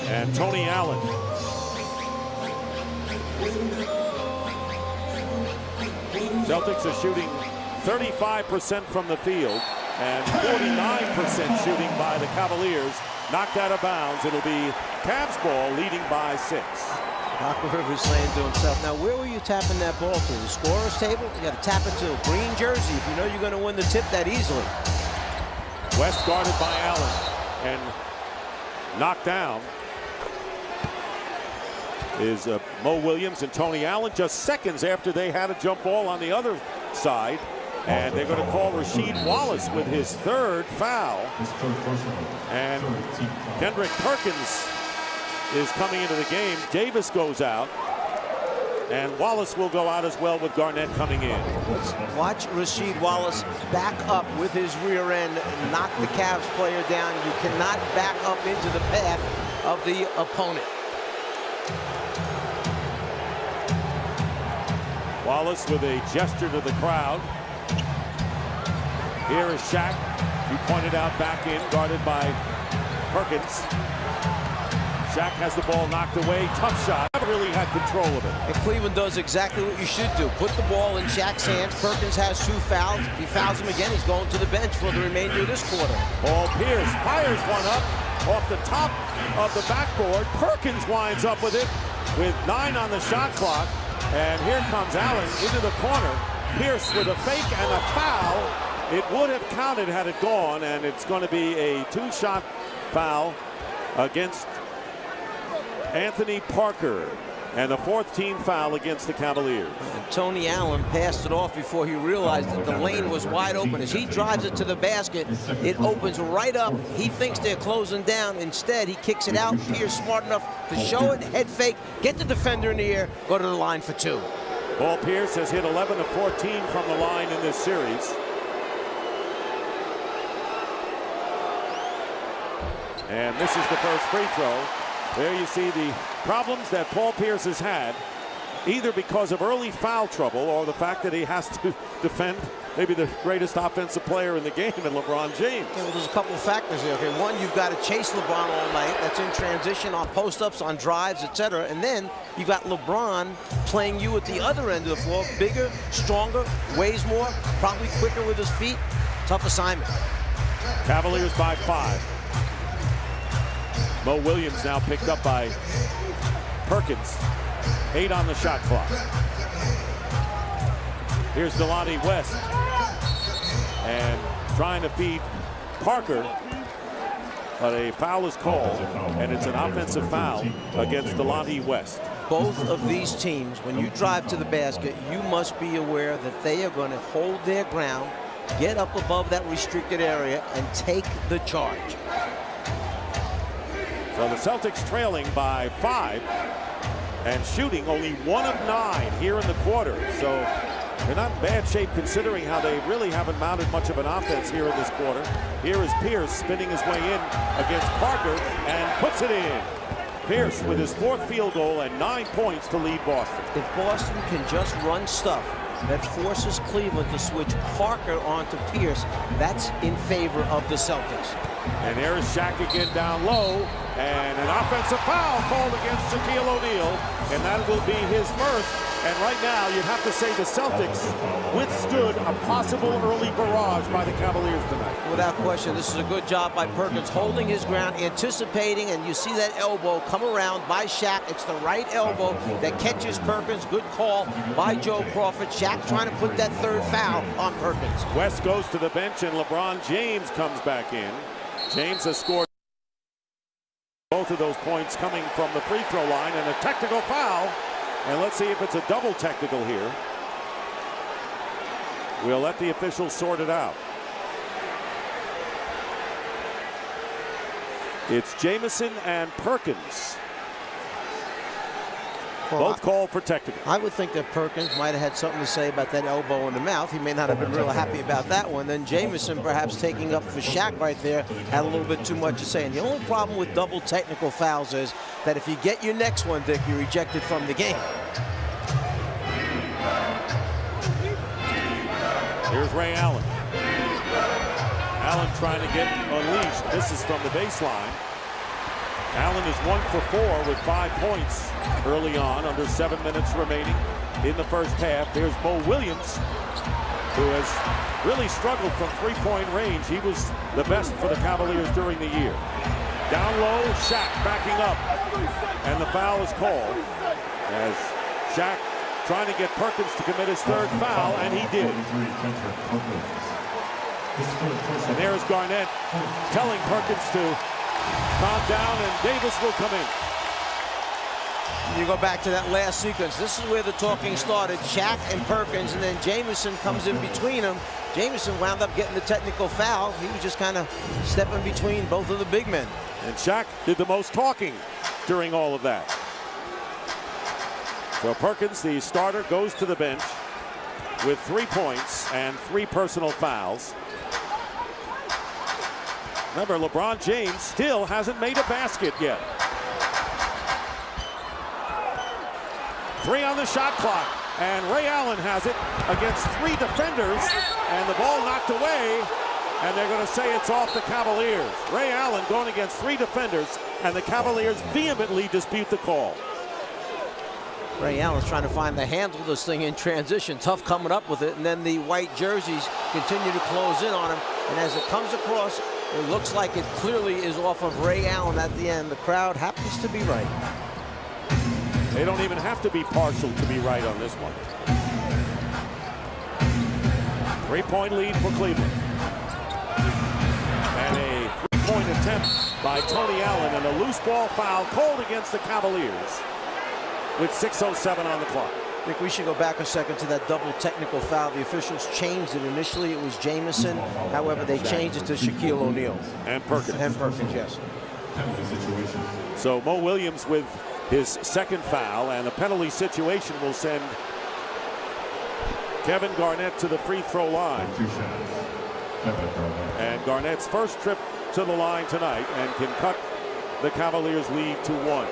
and Tony Allen. Celtics are shooting 35% from the field and 49% shooting by the Cavaliers. Knocked out of bounds. It'll be Cavs ball leading by 6. Doc Rivers saying to himself, now where were you tapping that ball to? The scorer's table? You got to tap it to a green jersey if you know you're going to win the tip that easily. West guarded by Allen and knocked down. is Mo Williams and Tony Allen, just seconds after they had a jump ball on the other side. And they're going to call Rasheed Wallace with his third foul. And Kendrick Perkins is coming into the game. Davis goes out. And Wallace will go out as well with Garnett coming in. Watch Rasheed Wallace back up with his rear end, knock the Cavs player down. You cannot back up into the path of the opponent. Wallace with a gesture to the crowd. Here is Shaq. You pointed out back in, guarded by Perkins. Shaq has the ball knocked away. Tough shot. Never really had control of it. And Cleveland does exactly what you should do. Put the ball in Shaq's hands. Perkins has 2 fouls. If he fouls him again, he's going to the bench for the remainder of this quarter. Paul Pierce fires one up off the top of the backboard. Perkins winds up with it with 9 on the shot clock. And here comes Allen into the corner. Pierce with a fake and a foul. It would have counted had it gone, and it's going to be a 2-shot foul against Anthony Parker, and the 4th team foul against the Cavaliers. And Tony Allen passed it off before he realized that the lane was wide open. As he drives it to the basket, it opens right up. He thinks they're closing down. Instead, he kicks it out. Pierce smart enough to show it, head fake, get the defender in the air, go to the line for 2. Paul Pierce has hit 11 of 14 from the line in this series. And this is the first free throw. There you see the problems that Paul Pierce has had, either because of early foul trouble or the fact that he has to defend maybe the greatest offensive player in the game in LeBron James. Yeah, well, there's a couple of factors here. Okay, one, you've got to chase LeBron all night. That's in transition, on post-ups, on drives, etc. And then you've got LeBron playing you at the other end of the floor, bigger, stronger, weighs more, probably quicker with his feet. Tough assignment. Cavaliers by 5. Mo Williams now picked up by Perkins. 8 on the shot clock. Here's Delonte West. And trying to feed Parker. But a foul is called, and it's an offensive foul against Delonte West. Both of these teams, when you drive to the basket, you must be aware that they are going to hold their ground, get up above that restricted area, and take the charge. So the Celtics trailing by 5 and shooting only 1 of 9 here in the quarter. So they're not in bad shape considering how they really haven't mounted much of an offense here in this quarter. Here is Pierce spinning his way in against Parker and puts it in. Pierce with his 4th field goal and 9 points to lead Boston. If Boston can just run stuff that forces Cleveland to switch Parker onto Pierce, that's in favor of the Celtics. And there is Shaq again down low, and an offensive foul called against Shaquille O'Neal, and that will be his first. And right now, you'd have to say the Celtics withstood a possible early barrage by the Cavaliers tonight. Without question, this is a good job by Perkins, holding his ground, anticipating, and you see that elbow come around by Shaq. It's the right elbow that catches Perkins. Good call by Joe Crawford. Shaq trying to put that 3rd foul on Perkins. West goes to the bench, and LeBron James comes back in. James has scored both of those points coming from the free throw line, and a technical foul. And let's see if it's a double technical here. We'll let the officials sort it out. It's Jamison and Perkins. Well, both called for technical. I would think that Perkins might have had something to say about that elbow in the mouth. He may not have been real happy about that one. Then Jamison, perhaps taking up for Shaq right there, had a little bit too much to say. And the only problem with double technical fouls is that if you get your next one, Dick, you're ejected from the game. Here's Ray Allen. Allen trying to get unleashed. This is from the baseline. Allen is 1 for 4 with 5 points early on, under 7 minutes remaining in the first half. There's Mo Williams, who has really struggled from 3-point range. He was the best for the Cavaliers during the year. Down low, Shaq backing up, and the foul is called as Shaq trying to get Perkins to commit his 3rd foul, and he did. And there's Garnett telling Perkins to calm down, and Davis will come in. You go back to that last sequence. This is where the talking started. Shaq and Perkins, and then Jamison comes in between them. Jamison wound up getting the technical foul. He was just kind of stepping between both of the big men. And Shaq did the most talking during all of that. So Perkins, the starter, goes to the bench with 3 points and 3 personal fouls. Remember, LeBron James still hasn't made a basket yet. 3 on the shot clock, and Ray Allen has it against 3 defenders, and the ball knocked away, and they're going to say it's off the Cavaliers. Ray Allen going against 3 defenders, and the Cavaliers vehemently dispute the call. Ray Allen's trying to find the handle of this thing in transition. Tough coming up with it, and then the white jerseys continue to close in on him, and as it comes across, it looks like it clearly is off of Ray Allen at the end. The crowd happens to be right. They don't even have to be partial to be right on this one. 3-point lead for Cleveland. And a 3-point attempt by Tony Allen, and a loose ball foul called against the Cavaliers with 6:07 on the clock. I think we should go back a second to that double technical foul. The officials changed it. Initially it was Jamison. However, they changed it to Shaquille O'Neal. And Perkins. And Perkins, yes. So Mo Williams with his second foul, and a penalty situation will send Kevin Garnett to the free throw line. And Garnett's first trip to the line tonight, and can cut the Cavaliers' lead to 1.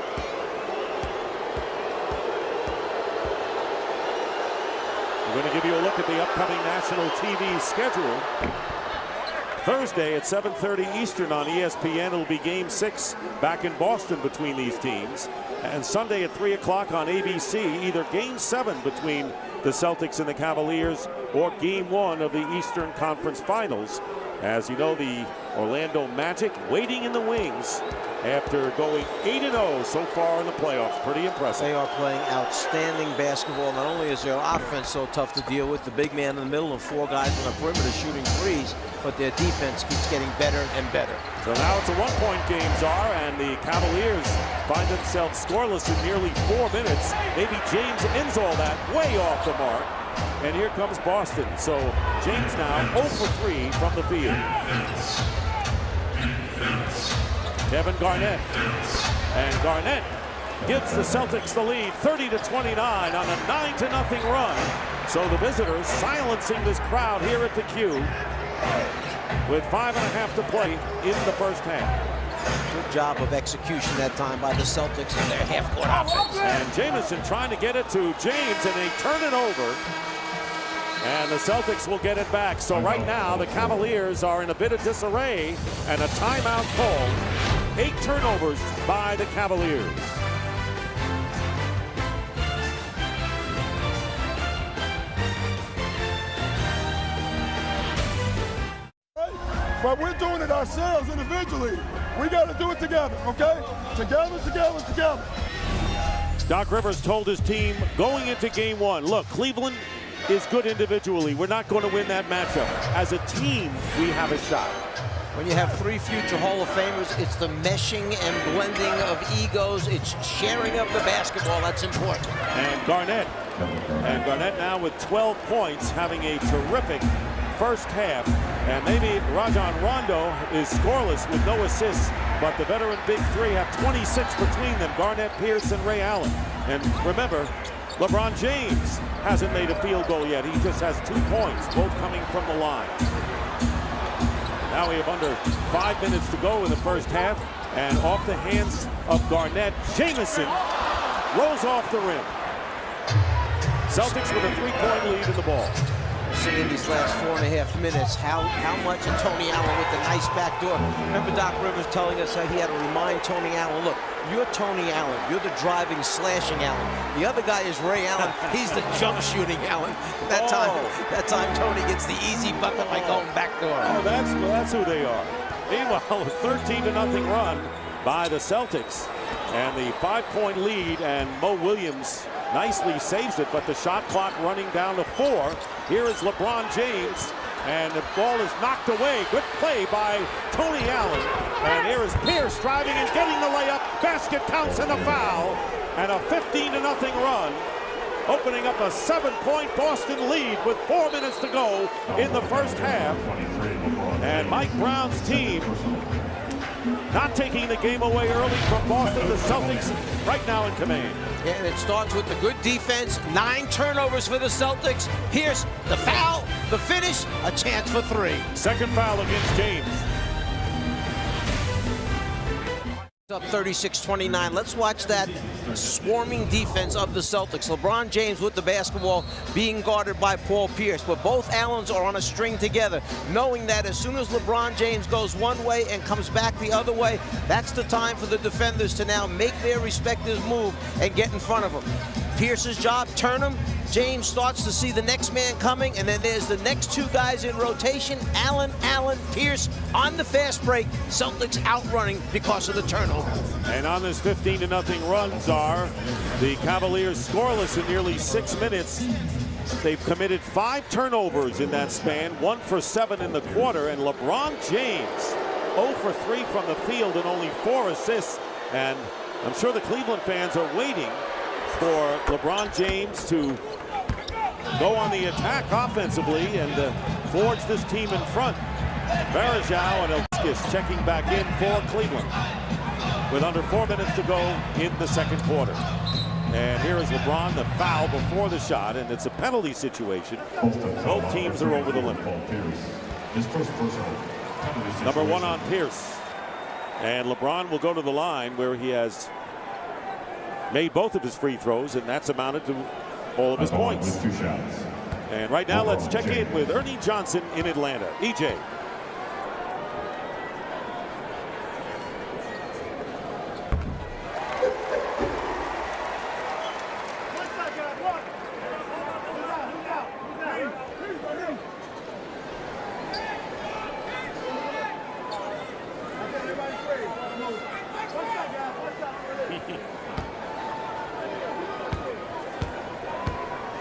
We're going to give you a look at the upcoming national TV schedule. Thursday at 7:30 Eastern on ESPN, it'll be Game 6 back in Boston between these teams. And Sunday at 3 o'clock on ABC, either Game 7 between the Celtics and the Cavaliers, or Game 1 of the Eastern Conference Finals. As you know, the Orlando Magic waiting in the wings after going 8-0 so far in the playoffs. Pretty impressive. They are playing outstanding basketball. Not only is their offense so tough to deal with, the big man in the middle and 4 guys on the perimeter shooting threes, but their defense keeps getting better and better. So now it's a 1-point game, Czar, and the Cavaliers find themselves scoreless in nearly 4 minutes. Maybe James ends all that way off the mark. And here comes Boston. So James now 0 for 3 from the field. Kevin Garnett. And Garnett gives the Celtics the lead 30-29 on a 9-0 run. So the visitors silencing this crowd here at the Q with 5.5 to play in the first half. Good job of execution that time by the Celtics in their half-court offense. And Jamison trying to get it to James, and they turn it over. And the Celtics will get it back. So right now, the Cavaliers are in a bit of disarray, and a timeout called. 8 turnovers by the Cavaliers. But we're doing it ourselves individually. We got to do it together, okay? Together, together, together. Doc Rivers told his team going into Game 1, look, Cleveland is good individually. We're not going to win that matchup. As a team, we have a shot. When you have 3 future Hall of Famers, it's the meshing and blending of egos. It's sharing of the basketball that's important. And Garnett now with 12 points, having a terrific first half. And maybe Rajon Rondo is scoreless with no assists, but the veteran big 3 have 26 between them, Garnett, Pierce, and Ray Allen. And remember, LeBron James hasn't made a field goal yet. He just has 2 points, both coming from the line. Now we have under 5 minutes to go in the first half, and off the hands of Garnett, Jamison rolls off the rim. Celtics with a 3-point lead in the ball. In these last 4.5 minutes, how much of Tony Allen with the nice back door. Remember Doc Rivers telling us how he had to remind Tony Allen, look, you're Tony Allen. You're the driving, slashing Allen. The other guy is Ray Allen. He's the jump shooting Allen. That time Tony gets the easy bucket by going back door. Oh, that's who they are. Meanwhile, a 13-0 run by the Celtics. And the 5-point lead, and Mo Williams nicely saves it, but the shot clock running down to 4. Here is LeBron James And the ball is knocked away. Good play by Tony Allen. And here is Pierce driving and getting the layup. Basket counts and a foul. And a 15-0 run. Opening up a 7-point Boston lead with 4 minutes to go in the first half. And Mike Brown's team not taking the game away early from Boston. The Celtics right now in command. Yeah, and it starts with the good defense. 9 turnovers for the Celtics. Pierce, the foul, the finish, a chance for 3. Second foul against James. Up 36-29. Let's watch that swarming defense of the Celtics. LeBron James with the basketball being guarded by Paul Pierce. But both Allens are on a string together, knowing that as soon as LeBron James goes one way and comes back the other way, that's the time for the defenders to now make their respective move and get in front of him. Pierce's job, turn him. James starts to see the next man coming, and then there's the next 2 guys in rotation. Allen, Pierce on the fast break. Celtics outrunning because of the turnover. And on this 15-0 run, Czar, the Cavaliers scoreless in nearly 6 minutes. They've committed 5 turnovers in that span, 1 for 7 in the quarter, and LeBron James 0 for 3 from the field and only 4 assists. And I'm sure the Cleveland fans are waiting for LeBron James to go on the attack offensively and forge this team in front. Varejao and Elskis checking back in for Cleveland with under 4 minutes to go in the second quarter. And here is LeBron, the foul before the shot, and it's a penalty situation. Both teams are over the limit. Number 1 on Pierce. And LeBron will go to the line where he has made both of his free throws, and that's amounted to all of his points. And right now, let's check in with Ernie Johnson in Atlanta. EJ.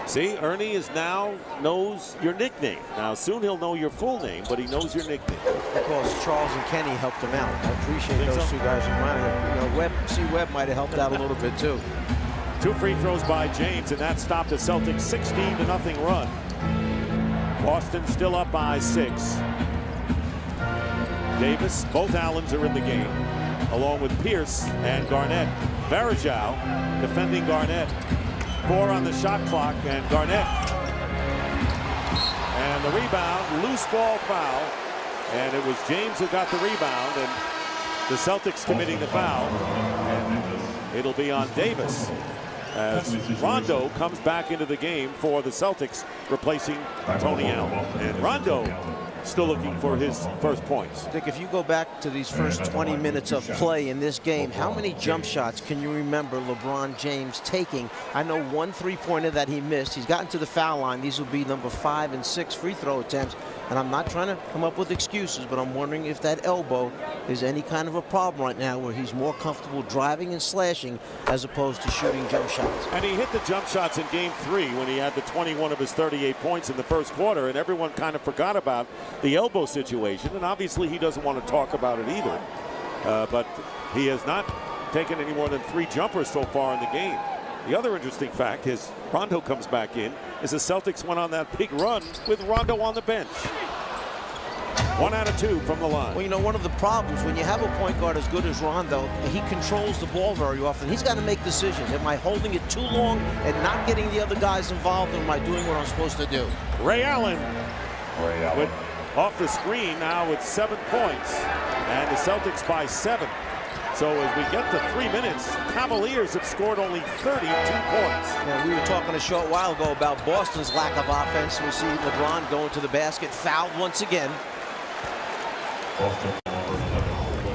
See, Ernie is now knows your nickname. Now, soon he'll know your full name, but he knows your nickname. Because Charles and Kenny helped him out. I appreciate those 2 guys around him. Webb might have helped out a little bit, too. 2 free throws by James, and that stopped the Celtics' 16-0 run. Boston still up by 6. Davis, both Allens are in the game, along with Pierce and Garnett. Varejao defending Garnett. 4 on the shot clock, and Garnett. And the rebound, loose ball foul. And it was James who got the rebound, and the Celtics committing the foul. And it'll be on Davis as Rondo comes back into the game for the Celtics, replacing Tony Allen. And Rondo still looking for his first points. Dick, if you go back to these first 20 minutes of play in this game, how many jump shots can you remember LeBron James taking? I know 1 3-pointer that he missed. He's gotten to the foul line. These will be number 5 and 6 free throw attempts. And I'm not trying to come up with excuses, but I'm wondering if that elbow is any kind of a problem right now where he's more comfortable driving and slashing as opposed to shooting jump shots. And he hit the jump shots in game 3 when he had the 21 of his 38 points in the first quarter, and everyone kind of forgot about the elbow situation, and obviously he doesn't want to talk about it either. But he has not taken any more than 3 jumpers so far in the game. The other interesting fact is Rondo comes back in as the Celtics went on that big run with Rondo on the bench. 1 out of 2 from the line. Well, you know, one of the problems when you have a point guard as good as Rondo, he controls the ball very often. He's got to make decisions. Am I holding it too long and not getting the other guys involved, or am I doing what I'm supposed to do? Ray Allen with off the screen now with 7 points, and the Celtics by 7. So as we get to 3 minutes, Cavaliers have scored only 32 points. Yeah, we were talking a short while ago about Boston's lack of offense. We see LeBron going to the basket, fouled once again.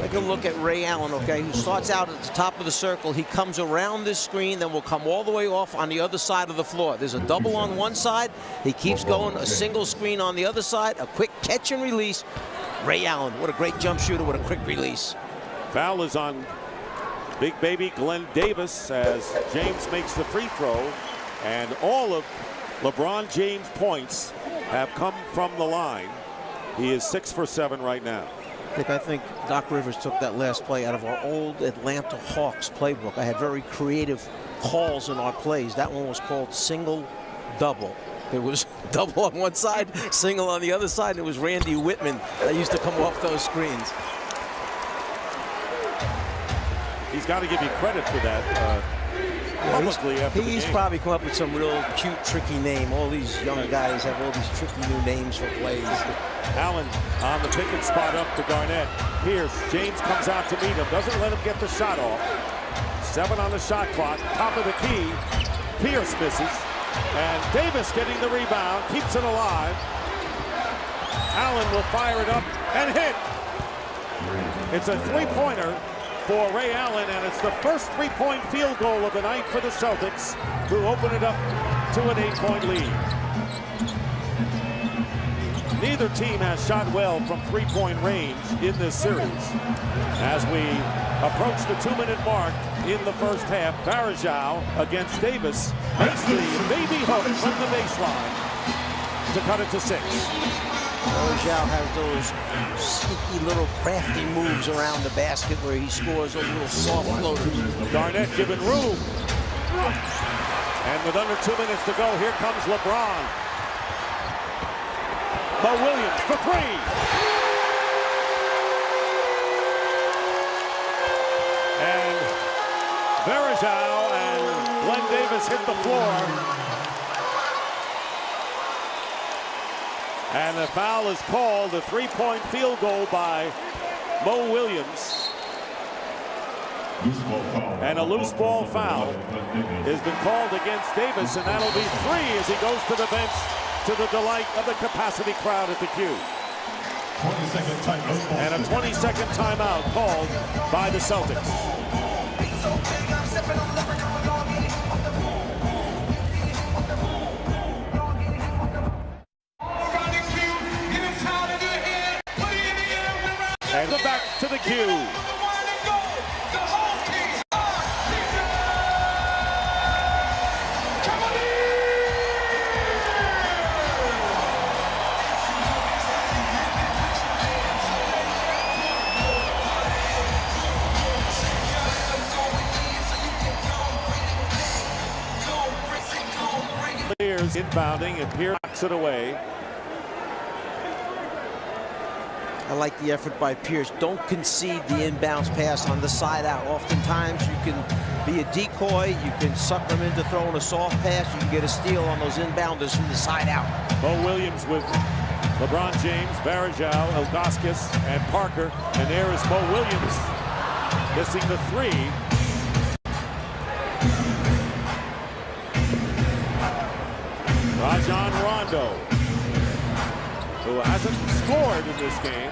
Take a look at Ray Allen, okay, who starts out at the top of the circle. He comes around this screen, then will come all the way off on the other side of the floor. There's a double on one side. He keeps going, a single screen on the other side, a quick catch and release. Ray Allen, what a great jump shooter, what a quick release. Foul is on big baby Glenn Davis as James makes the free throw, and all of LeBron James' points have come from the line. He is 6 for 7 right now. I think Doc Rivers took that last play out of our old Atlanta Hawks playbook. I had very creative calls in our plays. That one was called single double. It was double on one side, single on the other side, and it was Randy Whitman that used to come off those screens. He's got to give you credit for that publicly after the He's game. probably come up with some real cute, tricky name. All these young guys have all these tricky new names for plays. Allen on the pick and spot up to Garnett. Pierce, James comes out to meet him, doesn't let him get the shot off. 7 on the shot clock, top of the key. Pierce misses, and Davis getting the rebound, keeps it alive. Allen will fire it up and hit. It's a three-pointer for Ray Allen, and it's the first three-point field goal of the night for the Celtics, who open it up to an 8-point lead. Neither team has shot well from three-point range in this series. As we approach the 2-minute mark in the first half, Varejao against Davis makes the baby hook from the baseline to cut it to 6. Varejao has those sneaky little crafty moves around the basket where he scores those little soft floaters. Garnett given room. And with under 2 minutes to go, here comes LeBron. Mo Williams for 3. And Varejao and Glenn Davis hit the floor. And the foul is called, a three-point field goal by Mo Williams. And a loose ball foul has been called against Davis, and that'll be 3 as he goes to the bench, to the delight of the capacity crowd at the Q. And a 20-second timeout called by the Celtics. And back to the Q. Inbounding, and Pierce knocks it away. I like the effort by Pierce. Don't concede the inbounds pass on the side out. Oftentimes you can be a decoy, you can sucker them into throwing a soft pass, you can get a steal on those inbounders from the side out. Mo Williams with LeBron James, Varejao, Ilgauskas, and Parker. And there is Mo Williams missing the 3. Rajon Rondo, who hasn't scored in this game.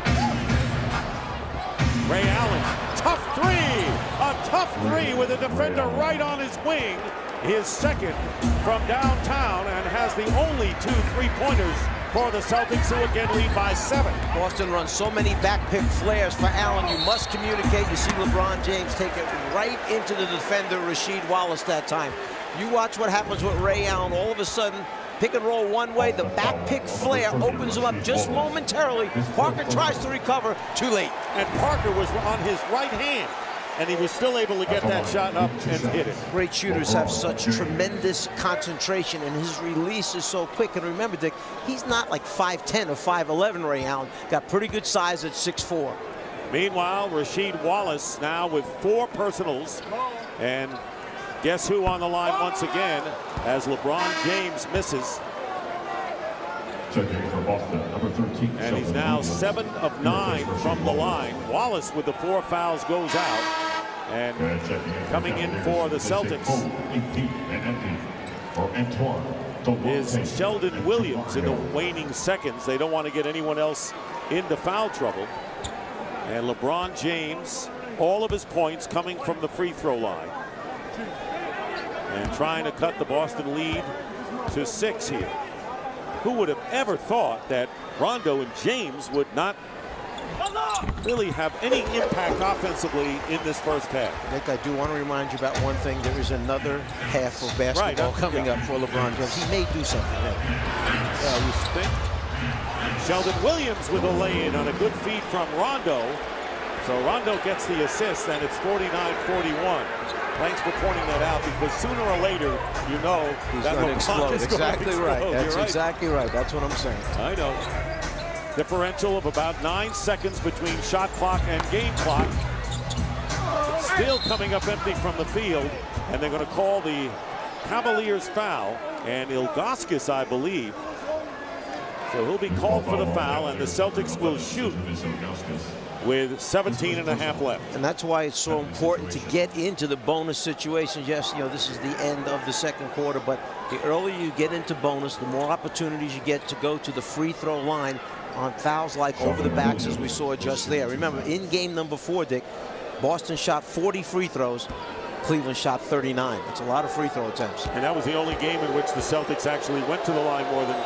Ray Allen, tough 3, a tough 3 with a defender right on his wing. His second from downtown, and has the only 2 3-pointers for the Celtics, who again lead by 7. Boston runs so many back pick flares for Allen. You must communicate. You see LeBron James take it right into the defender, Rasheed Wallace, that time. You watch what happens with Ray Allen. All of a sudden, pick and roll one way, the back pick flare opens him up just momentarily. Parker tries to recover, too late. And Parker was on his right hand, and he was still able to get that shot up and hit it. Great shooters have such tremendous concentration, and his release is so quick. And remember, Dick, he's not like 5'10 or 5'11, Ray Allen. Got pretty good size at 6'4. Meanwhile, Rasheed Wallace now with 4 personals, and guess who on the line once again as LeBron James misses. Checking for Boston, number 13. And he's now 7 of 9 from the line. Wallace with the 4 fouls goes out. And coming in for the Celtics is Sheldon Williams in the waning seconds. They don't want to get anyone else into foul trouble. And LeBron James, all of his points coming from the free throw line. And trying to cut the Boston lead to 6 here. Who would have ever thought that Rondo and James would not really have any impact offensively in this first half. Nick, I do want to remind you about one thing. There is another half of basketball coming up for LeBron James. He may do something there. You think? Sheldon Williams with a lay-in on a good feed from Rondo. So Rondo gets the assist, and it's 49-41. Thanks for pointing that out, because sooner or later, you know, he's that going to explode. Exactly right. That's exactly right. That's what I'm saying. I know. Differential of about 9 seconds between shot clock and game clock. Still coming up empty from the field, and they're going to call the Cavaliers foul, and Ilgauskas, I believe. So he'll be called for the foul, and the Celtics will shoot with 17.5 left. And that's why it's so important to get into the bonus situations. Yes, you know, this is the end of the second quarter, but the earlier you get into bonus, the more opportunities you get to go to the free throw line on fouls like over the backs, as we saw just there. Remember, in game number 4, Dick, Boston shot 40 free throws. Cleveland shot 39. That's a lot of free throw attempts. And that was the only game in which the Celtics actually went to the line more than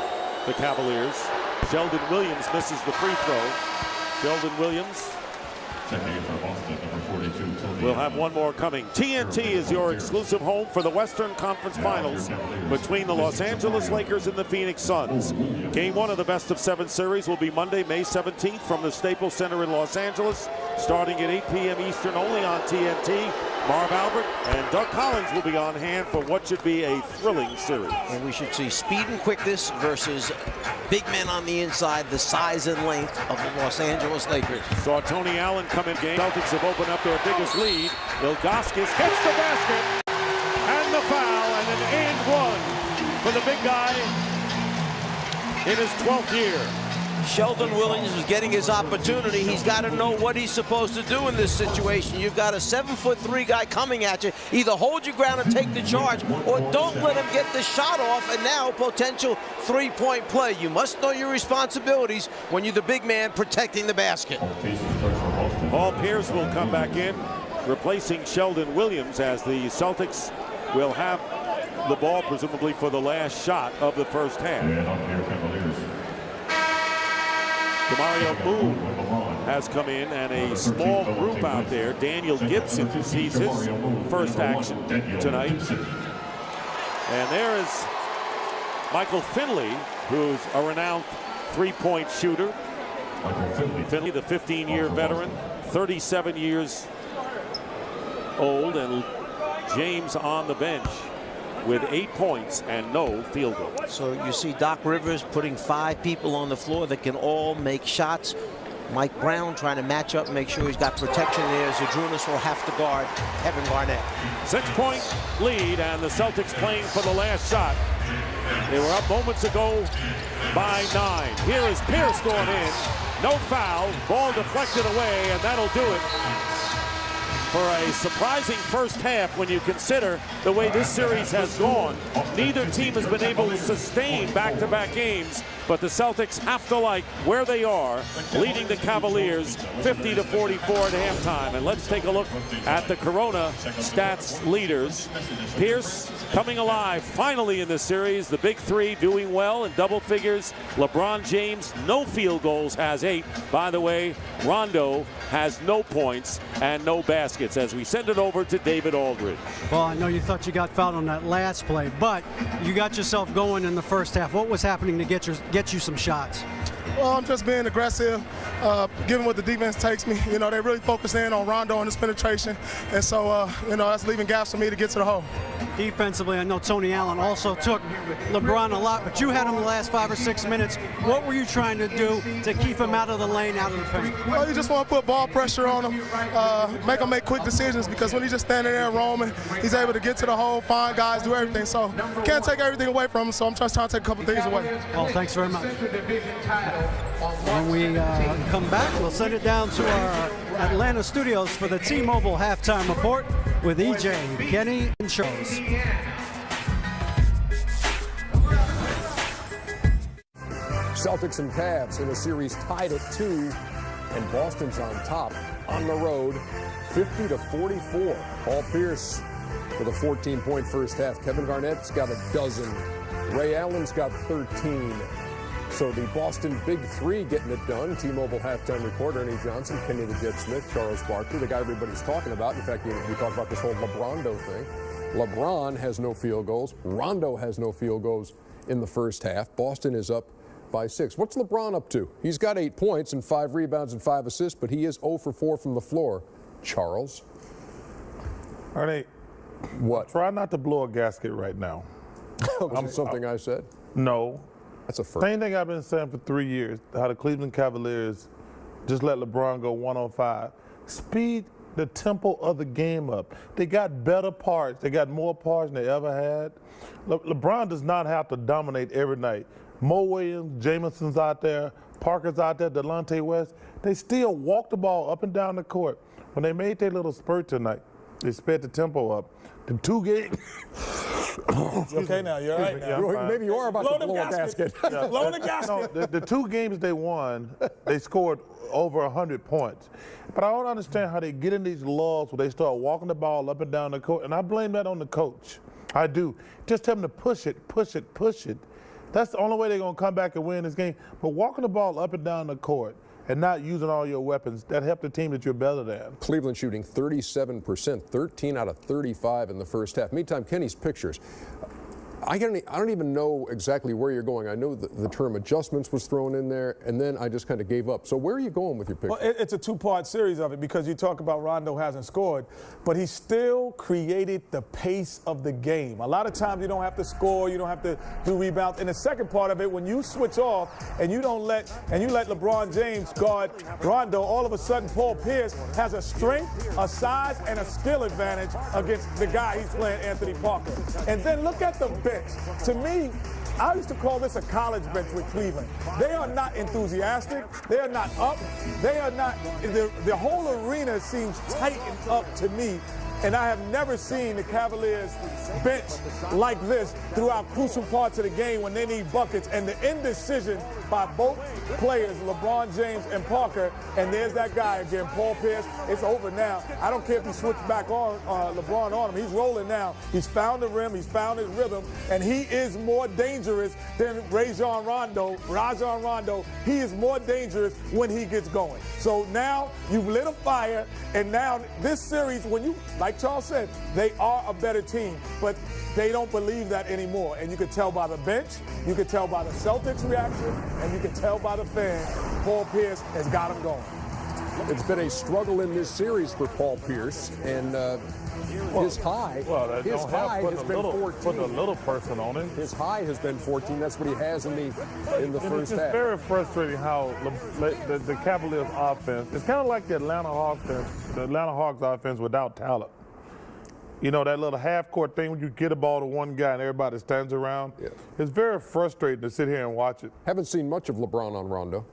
the Cavaliers. Sheldon Williams misses the free throw. Sheldon Williams will have one more coming. TNT is your exclusive home for the Western Conference Finals between the Los Angeles Lakers and the Phoenix Suns. Game 1 of the best-of-7 series will be Monday, May 17th from the Staples Center in Los Angeles, starting at 8 p.m. Eastern only on TNT. Marv Albert and Doug Collins will be on hand for what should be a thrilling series. And we should see speed and quickness versus big men on the inside, the size and length of the Los Angeles Lakers. Saw Tony Allen come in game. Celtics have opened up their biggest lead. Ilgauskas hits the basket and the foul, and an and one for the big guy in his 12th year. Sheldon Williams is getting his opportunity. He's got to know what he's supposed to do in this situation. You've got a 7'3" guy coming at you. Either hold your ground and take the charge, or don't let him get the shot off, and now potential three-point play. You must know your responsibilities when you're the big man protecting the basket. Paul Pierce will come back in, replacing Sheldon Williams, as the Celtics will have the ball presumably for the last shot of the first half. Demario Moon has come in, and a small group out there. Daniel Gibson sees his first action tonight. And there is Michael Finley, who's a renowned three-point shooter. Finley, the 15-year veteran, 37 years old, and James on the bench with 8 points and no field goal. So you see Doc Rivers putting 5 people on the floor that can all make shots. Mike Brown trying to match up and make sure he's got protection there. Zydrunas will have to guard Kevin Garnett. 6-point lead, and the Celtics playing for the last shot. They were up moments ago by 9. Here is Pierce going in. No foul. Ball deflected away, and that'll do it for a surprising first half when you consider the way this series has gone. Neither team has been able to sustain back-to-back games, but the Celtics have to like where they are, leading the Cavaliers 50-44 at halftime. And let's take a look at the Corona stats leaders. Pierce coming alive finally in this series. The big three doing well in double figures. LeBron James, no field goals, has 8. By the way, Rondo has no points and no baskets, as we send it over to David Aldridge. Well, I know you thought you got fouled on that last play, but you got yourself going in the first half. What was happening to get you some shots? Well, I'm just being aggressive, given what the defense takes me. You know, they really focus in on Rondo and his penetration, and so, you know, that's leaving gaps for me to get to the hole. Defensively, I know Tony Allen also took LeBron a lot, but you had him the last 5 or 6 minutes. What were you trying to do to keep him out of the lane, out of the paint? Well, you just want to put ball pressure on him, make him make quick decisions, because when he's just standing there roaming, he's able to get to the hole, find guys, do everything. So can't take everything away from him, so I'm just trying to take a couple things away. Well, thanks very much. When we come back, we'll send it down to our Atlanta studios for the T-Mobile halftime report with EJ, Kenny, and Charles. Celtics and Cavs in a series tied at 2, and Boston's on top on the road, 50-44. Paul Pierce with a 14-point first half. Kevin Garnett's got a dozen. Ray Allen's got 13. So the Boston Big Three getting it done. T-Mobile halftime reporter Ernie Johnson, Kenny the Jet Smith, Charles Barkley, the guy everybody's talking about. In fact, we talked about this whole LeBrondo thing. LeBron has no field goals. Rondo has no field goals in the first half. Boston is up by 6. What's LeBron up to? He's got 8 points and 5 rebounds and 5 assists, but he is 0 for 4 from the floor. Charles? Ernie, what? Try not to blow a gasket right now. Something I said? No. That's a first. Same thing I've been saying for 3 years, how the Cleveland Cavaliers just let LeBron go 105. Speed the tempo of the game up. They got better parts. They got more parts than they ever had. LeBron does not have to dominate every night. Mo Williams, Jameson's out there, Parker's out there, Delonte West. They still walk the ball up and down the court. When they made their little spurt tonight, they sped the tempo up. The 2 games. Okay, now you're all right. Yeah, maybe you are about to blow a gasket. Yeah. Blow the gasket. No, the 2 games they won, they scored over 100 points. But I don't understand how they get in these lulls where they start walking the ball up and down the court, and I blame that on the coach. I do. Just tell them to push it, push it, push it. That's the only way they're going to come back and win this game. But walking the ball up and down the court and not using all your weapons, that helped the team that you're better than. Cleveland shooting 37%, 13 out of 35 in the first half. Meantime, Kenny's pictures. I don't even know exactly where you're going. I know the term adjustments was thrown in there, and then I just kind of gave up. So where are you going with your picture? Well, it's a 2-part series of it because you talk about Rondo hasn't scored, but he still created the pace of the game. A lot of times you don't have to score, you don't have to do rebounds. And the second part of it, when you switch off and you let LeBron James guard Rondo, all of a sudden Paul Pierce has a strength, a size, and a skill advantage against the guy he's playing, Anthony Parker. And then look at the bench. To me, I used to call this a college bench with Cleveland. They are not enthusiastic. They are not up. They are not. The whole arena seems tightened up to me. And I have never seen the Cavaliers bench like this throughout crucial parts of the game when they need buckets. And the indecision by both players, LeBron James and Parker, and there's that guy again, Paul Pierce. It's over now. I don't care if he switched back on LeBron on him. He's rolling now. He's found the rim. He's found his rhythm. And he is more dangerous than Rajon Rondo. He is more dangerous when he gets going. So now you've lit a fire, and now this series, when you, like Charles said, they are a better team, but they don't believe that anymore. And you could tell by the bench, you could tell by the Celtics reaction, and you can tell by the fans, Paul Pierce has got him going. It's been a struggle in this series for Paul Pierce, and his high has been 14. Put a little person on him. His high has been 14. That's what he has in the first half. It's very frustrating how the Cavaliers offense, it's kind of like the Atlanta Hawks offense without talent. You know, that little half-court thing when you get a ball to one guy and everybody stands around. Yeah. It's very frustrating to sit here and watch it. Haven't seen much of LeBron on Rondo.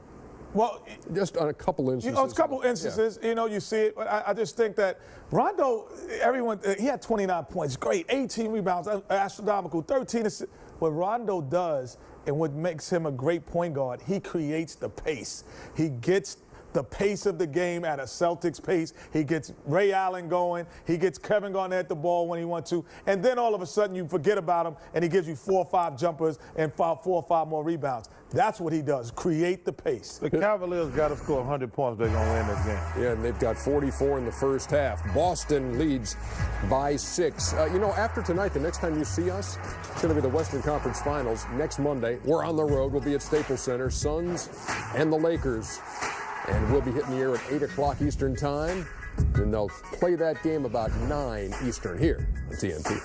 Well, just on a couple instances. A couple instances, yeah. You see it. But I just think that Rondo, he had 29 points, great, 18 rebounds, astronomical, 13 assists. What Rondo does and what makes him a great point guard, he creates the pace. He gets the pace of the game at a Celtics pace. He gets Ray Allen going. He gets Kevin Garnett the ball when he wants to. And then all of a sudden you forget about him and he gives you 4 or 5 jumpers and 4 or 5 more rebounds. That's what he does, create the pace. The Cavaliers got to score 100 points. They're going to win this game. Yeah, and they've got 44 in the first half. Boston leads by 6. After tonight, the next time you see us, it's going to be the Western Conference Finals next Monday. We're on the road. We'll be at Staples Center, Suns and the Lakers. And we'll be hitting the air at 8 o'clock Eastern time. And they'll play that game about 9 Eastern here on TNT.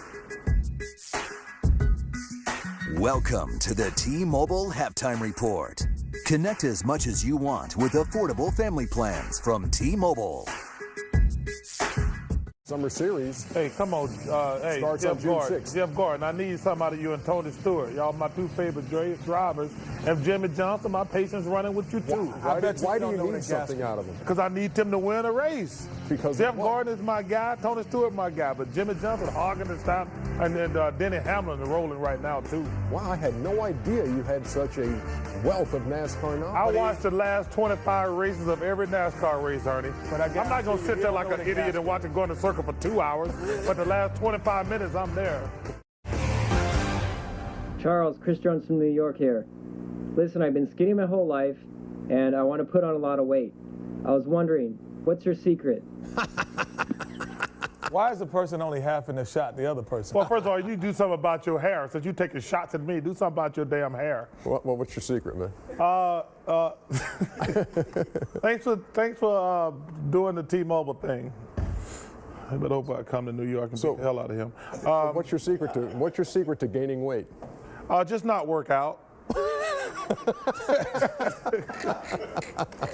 Welcome to the T-Mobile Halftime Report. Connect as much as you want with affordable family plans from T-Mobile. Summer series. Hey, come on. Starts on June 6th. Jeff Gordon, I need something out of you and Tony Stewart. Y'all my 2 favorite drivers. And Jimmy Johnson, my patience running with you, too. Why do you need something out of him? Because I need them to win a race. Because Jeff Gordon is my guy, Tony Stewart my guy, but Jimmy Johnson hogging the stop, and then Denny Hamlin is rolling right now, too. Wow, I had no idea you had such a wealth of NASCAR knowledge. I watched the last 25 races of every NASCAR race, Ernie. But I'm not going to sit there like an idiot and watch it go in a circle for 2 hours, but the last 25 minutes, I'm there. Charles, Chris Jones from New York here. Listen, I've been skinny my whole life, and I want to put on a lot of weight. I was wondering, what's your secret? Why is the person only half in the shot the other person? Well, first of all, you do something about your hair. Since you're taking shots at me, do something about your damn hair. Well, what's your secret, man? Thanks for doing the T-Mobile thing. I better hope I come to New York and beat the hell out of him. What's your secret to gaining weight? Just not work out.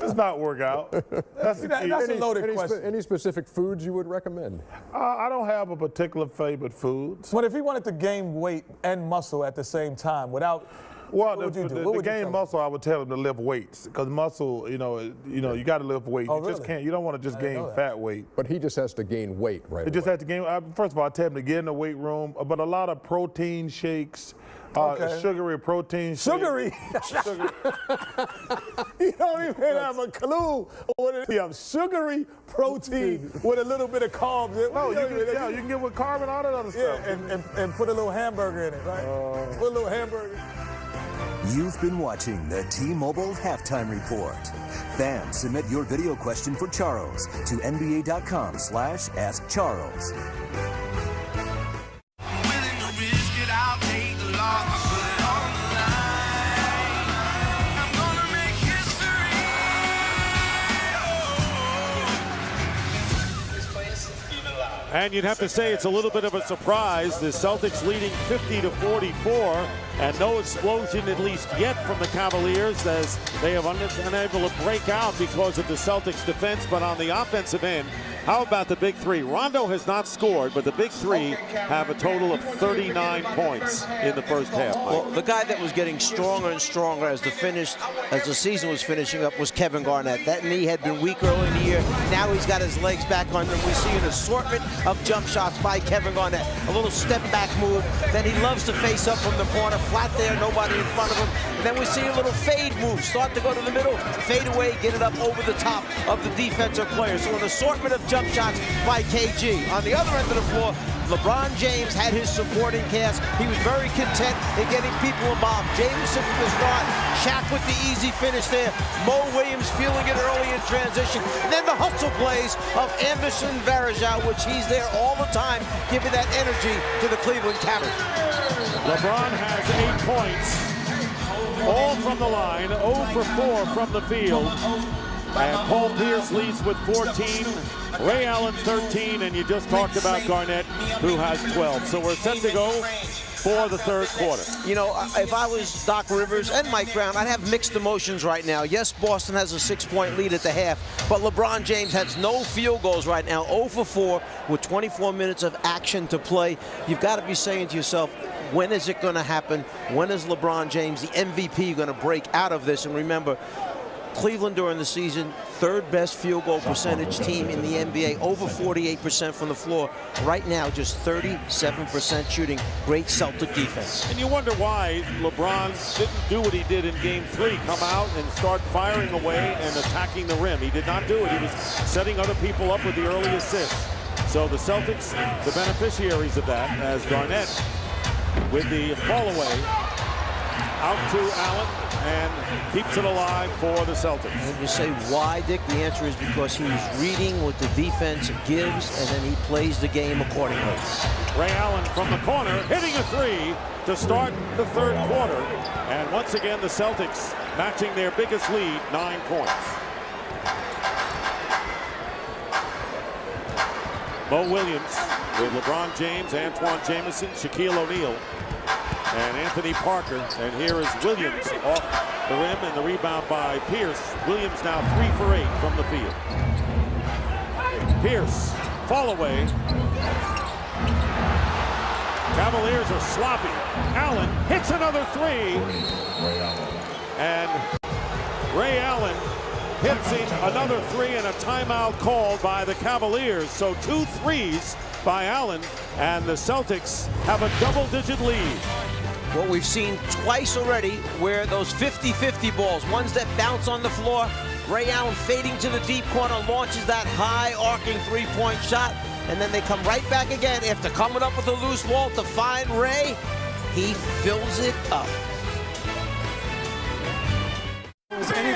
Just not work out. That's a loaded question. Any specific foods you would recommend? I don't have a particular favorite food. But if he wanted to gain weight and muscle at the same time without, what would you do? To gain muscle, I would tell him to lift weights, because muscle, you got to lift weight. Oh, You just can't. You don't want to just gain fat weight. But he just has to gain weight, right? He just has to gain. First of all, I tell him to get in the weight room, but a lot of protein shakes. Sugary protein shakes. Sugary? You don't even have a clue what it is. Sugary protein with a little bit of carbs. No, you can get with carb and all that other stuff. And put a little hamburger in it, right? Put a little hamburger. You've been watching the T-Mobile Halftime Report. Fans, submit your video question for Charles to NBA.com/AskCharles. And you'd have to say it's a little bit of a surprise. The Celtics leading 50-44, and no explosion, at least yet, from the Cavaliers, as they have been able to break out because of the Celtics' defense. But on the offensive end, how about the big three? Rondo has not scored, but the big three have a total of 39 points in the first half. Well, the guy that was getting stronger and stronger as the season was finishing up was Kevin Garnett. That knee had been weak early in the year. Now he's got his legs back under him. We see an assortment of jump shots by Kevin Garnett. A little step back move. Then he loves to face up from the corner, flat there, nobody in front of him. And then we see a little fade move. Start to go to the middle, fade away, get it up over the top of the defensive player. So an assortment of jump shots by KG. On the other end of the floor, LeBron James had his supporting cast. He was very content in getting people involved. Jameson from the start, Shaq with the easy finish there. Mo Williams feeling it early in transition. And then the hustle plays of Anderson Varejao, which he's there all the time, giving that energy to the Cleveland Cavaliers. LeBron has 8 points, all from the line, 0 for 4 from the field. And Paul Pierce leads with 14, Ray Allen 13, and you just talked about Garnett, who has 12. So we're set to go for the third quarter. You know, if I was Doc Rivers and Mike Brown, I'd have mixed emotions right now. Yes, Boston has a 6-point lead at the half, but LeBron James has no field goals right now, 0 for 4 with 24 minutes of action to play. You've got to be saying to yourself, when is it going to happen? When is LeBron James, the MVP, going to break out of this? And remember, Cleveland during the season, third best field goal percentage team in the NBA, over 48% from the floor. Right now, just 37% shooting. Great Celtic defense. And you wonder why LeBron didn't do what he did in Game 3, come out and start firing away and attacking the rim. He did not do it. He was setting other people up with the early assists. So the Celtics, the beneficiaries of that, as Garnett with the fall away out to Allen and keeps it alive for the Celtics. And you say why, Dick? The answer is because he's reading what the defense gives, and then he plays the game accordingly. Ray Allen from the corner, hitting a three to start the third quarter. And once again, the Celtics matching their biggest lead, 9 points. Mo Williams with LeBron James, Antoine Jameson, Shaquille O'Neal, and Anthony Parker. And here is Williams off the rim, and the rebound by Pierce. Williams now 3 for 8 from the field. Pierce, fall away. Cavaliers are sloppy. Allen hits another three. And Ray Allen hits another three, and a timeout called by the Cavaliers. So 2 threes by Allen, and the Celtics have a double-digit lead. What we've seen twice already, where those 50-50 balls, ones that bounce on the floor, Ray Allen fading to the deep corner, launches that high arcing three-point shot, and then they come right back again after coming up with a loose ball to find Ray. He fills it up.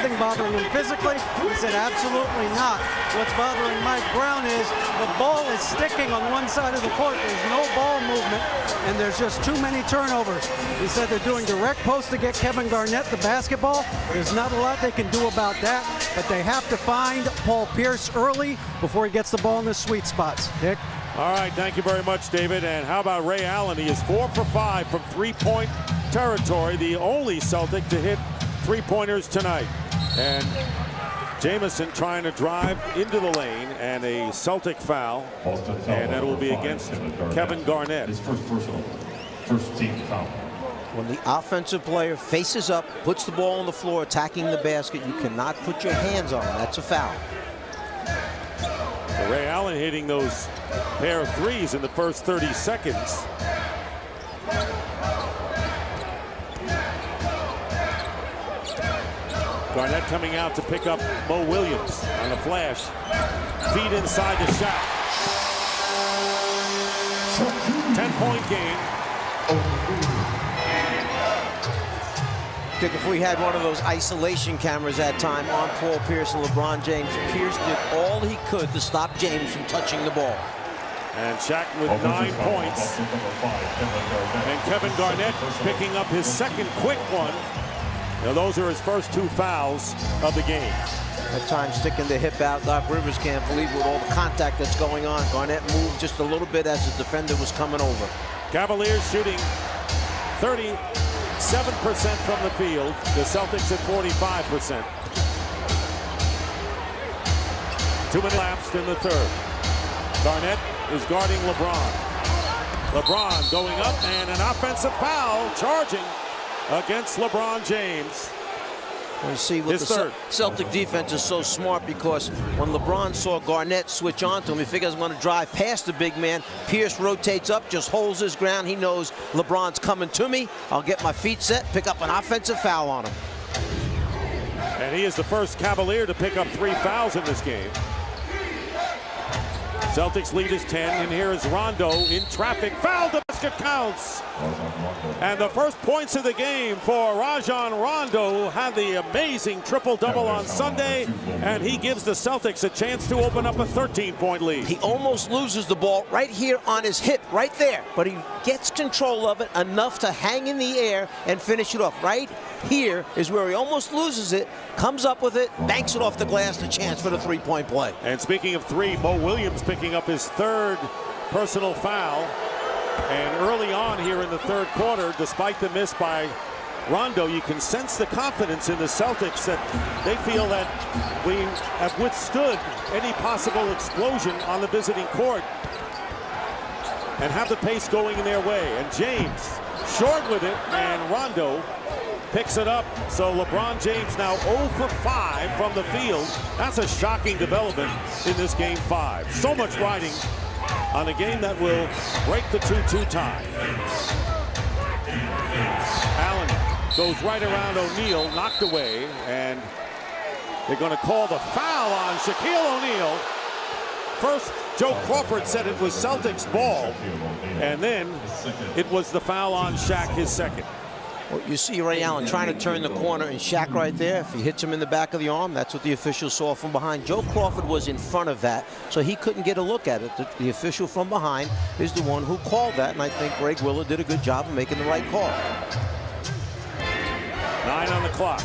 anything bothering him physically? He said, absolutely not. What's bothering Mike Brown is the ball is sticking on one side of the court. There's no ball movement, and there's just too many turnovers. He said they're doing direct post to get Kevin Garnett the basketball. There's not a lot they can do about that, but they have to find Paul Pierce early before he gets the ball in the sweet spots. Dick? All right, thank you very much, David. And how about Ray Allen? He is 4 for 5 from three-point territory, the only Celtic to hit three-pointers tonight. And Jamison trying to drive into the lane, and a Celtic foul, and that will be against Kevin Garnett. His first team foul. When the offensive player faces up, puts the ball on the floor, attacking the basket, you cannot put your hands on him. That's a foul. So Ray Allen hitting those pair of threes in the first 30 seconds. Garnett coming out to pick up Mo Williams on a flash. Feed inside the shot. 10-point game. I think if we had one of those isolation cameras that time on Paul Pierce and LeBron James, Pierce did all he could to stop James from touching the ball. And Shaq with 9 points. And Kevin Garnett picking up his second quick one. Now those are his first 2 fouls of the game. At times sticking the hip out. Doc Rivers can't believe with all the contact that's going on. Garnett moved just a little bit as the defender was coming over. Cavaliers shooting 37% from the field. The Celtics at 45%. 2 minutes elapsed in the third. Garnett is guarding LeBron. LeBron going up, and an offensive foul charging against LeBron James. You see what the Celtic defense is so smart, because when LeBron saw Garnett switch on to him, he figures I'm going to drive past the big man. Pierce rotates up, just holds his ground. He knows LeBron's coming to me. I'll get my feet set, pick up an offensive foul on him. And he is the first Cavalier to pick up 3 fouls in this game. Celtics lead is 10, and here is Rondo in traffic. Foul, the basket counts. And the first points of the game for Rajon Rondo, had the amazing triple-double on Sunday, and he gives the Celtics a chance to open up a 13-point lead. He almost loses the ball right here on his hip, right there, but he gets control of it enough to hang in the air and finish it off. Right here is where he almost loses it, comes up with it, banks it off the glass, the chance for the three-point play. And speaking of 3, Mo Williams picking up his 3rd personal foul. And early on here in the third quarter, despite the miss by Rondo, you can sense the confidence in the Celtics that they feel that we have withstood any possible explosion on the visiting court and have the pace going in their way. And James short with it, and Rondo picks it up. So LeBron James now 0 for 5 from the field. That's a shocking development in this game 5. So much riding on a game that will break the 2-2 tie. Allen goes right around O'Neal, knocked away, and they're going to call the foul on Shaquille O'Neal. First, Joe Crawford said it was Celtics ball, and then it was the foul on Shaq, his second. Well, you see Ray Allen trying to turn the corner, and Shaq right there, if he hits him in the back of the arm, that's what the official saw from behind. Joe Crawford was in front of that, so he couldn't get a look at it. The official from behind is the one who called that, and I think Greg Willard did a good job of making the right call. 9 on the clock.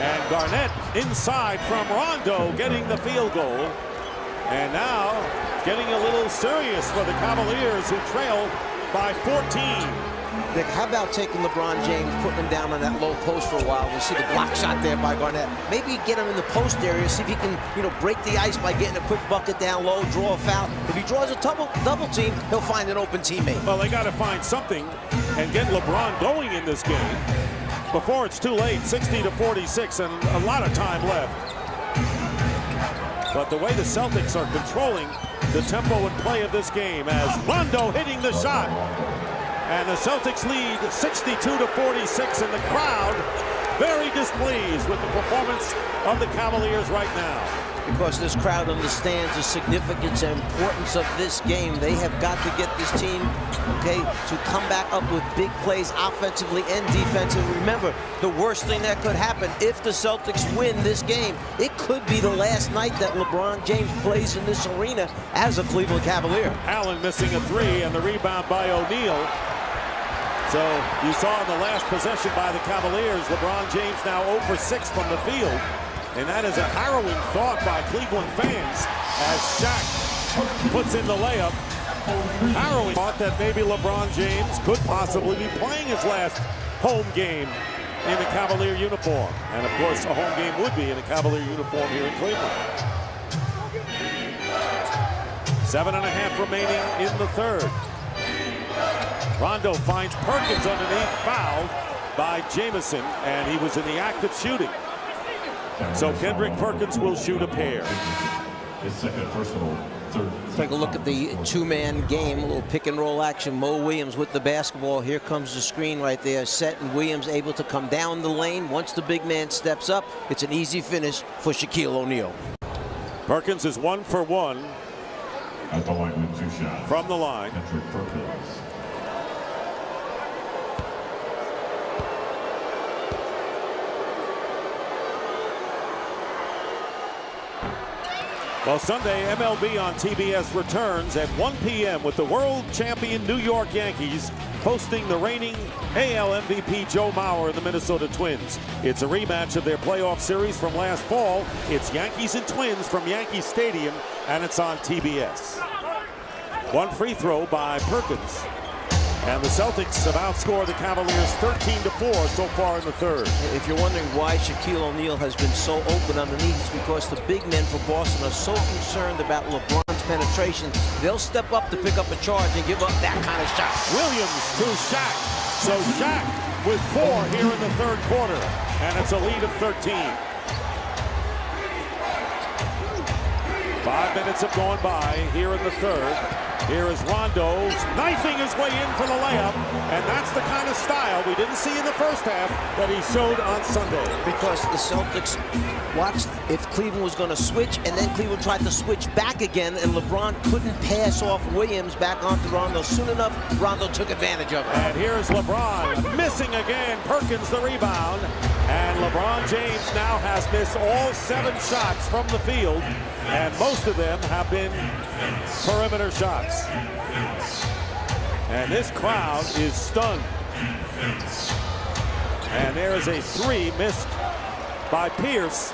And Garnett inside from Rondo, getting the field goal. And now getting a little serious for the Cavaliers, who trail by 14. Dick, how about taking LeBron James, putting him down on that low post for a while? We'll see the block shot there by Garnett. Maybe get him in the post area, see if he can, break the ice by getting a quick bucket down low, draw a foul. If he draws a double team, he'll find an open teammate. Well, they got to find something and get LeBron going in this game before it's too late. 60-46 and a lot of time left. But the way the Celtics are controlling the tempo and play of this game, as Rondo hitting the shot. And the Celtics lead 62-46, and the crowd very displeased with the performance of the Cavaliers right now. because this crowd understands the significance and importance of this game. They have got to get this team, okay, to come back up with big plays offensively and defensively. Remember, the worst thing that could happen if the Celtics win this game, it could be the last night that LeBron James plays in this arena as a Cleveland Cavalier. Allen missing a three, and the rebound by O'Neal. So you saw in the last possession by the Cavaliers, LeBron James now 0 for 6 from the field. And that is a harrowing thought by Cleveland fans as Shaq puts in the layup. Harrowing thought that maybe LeBron James could possibly be playing his last home game in the Cavalier uniform. And of course, a home game would be in a Cavalier uniform here in Cleveland. 7.5 remaining in the third. Rondo finds Perkins underneath, fouled by Jamison, and he was in the act of shooting. So Kendrick Perkins will shoot a pair. His second personal, third. Take a look at the two-man game, a little pick and roll action. Mo Williams with the basketball. Here comes the screen right there, set, and Williams able to come down the lane. Once the big man steps up, it's an easy finish for Shaquille O'Neal. Perkins is 1 for 1 at the line with 2 shots. From the line. Kendrick Perkins. Well, Sunday, MLB on TBS returns at 1 p.m. with the world champion New York Yankees hosting the reigning AL MVP Joe Mauer and the Minnesota Twins. It's a rematch of their playoff series from last fall. It's Yankees and Twins from Yankee Stadium, and it's on TBS. One free throw by Perkins. And the Celtics have outscored the Cavaliers 13-4 so far in the third. If you're wondering why Shaquille O'Neal has been so open underneath, it's because the big men for Boston are so concerned about LeBron's penetration. They'll step up to pick up a charge and give up that kind of shot. Williams to Shaq. So Shaq with 4 here in the third quarter. And it's a lead of 13. 5 minutes have gone by here in the third. Here is Rondo knifing his way in for the layup, and that's the kind of style we didn't see in the first half that he showed on Sunday. Because the Celtics watched if Cleveland was going to switch, and then Cleveland tried to switch back again, and LeBron couldn't pass off Williams back onto Rondo soon enough. Rondo took advantage of it. And here's LeBron missing again. Perkins the rebound, and LeBron James now has missed all 7 shots from the field, and most of them have been perimeter shots. And this crowd is stunned. And there is a 3 missed by Pierce.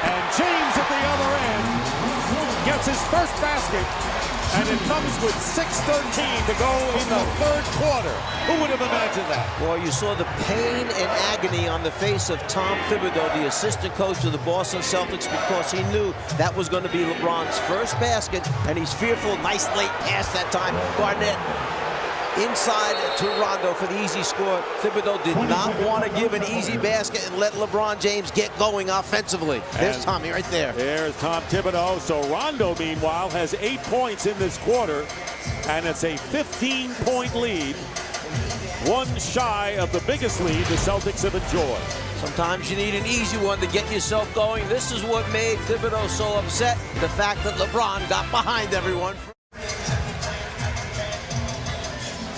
And James at the other end gets his first basket. And it comes with 6:13 to go in the third quarter. Who would have imagined that? Well, you saw the pain and agony on the face of Tom Thibodeau, the assistant coach of the Boston Celtics, because he knew that was going to be LeBron's first basket, and he's fearful. Nice late pass that time. Garnett inside to Rondo for the easy score. Thibodeau did not want to give an easy basket and let LeBron James get going offensively. There's Tommy right there. There's Tom Thibodeau. So Rondo, meanwhile, has 8 points in this quarter, and it's a 15-point lead. 1 shy of the biggest lead the Celtics have enjoyed. Sometimes you need an easy one to get yourself going. This is what made Thibodeau so upset, the fact that LeBron got behind everyone.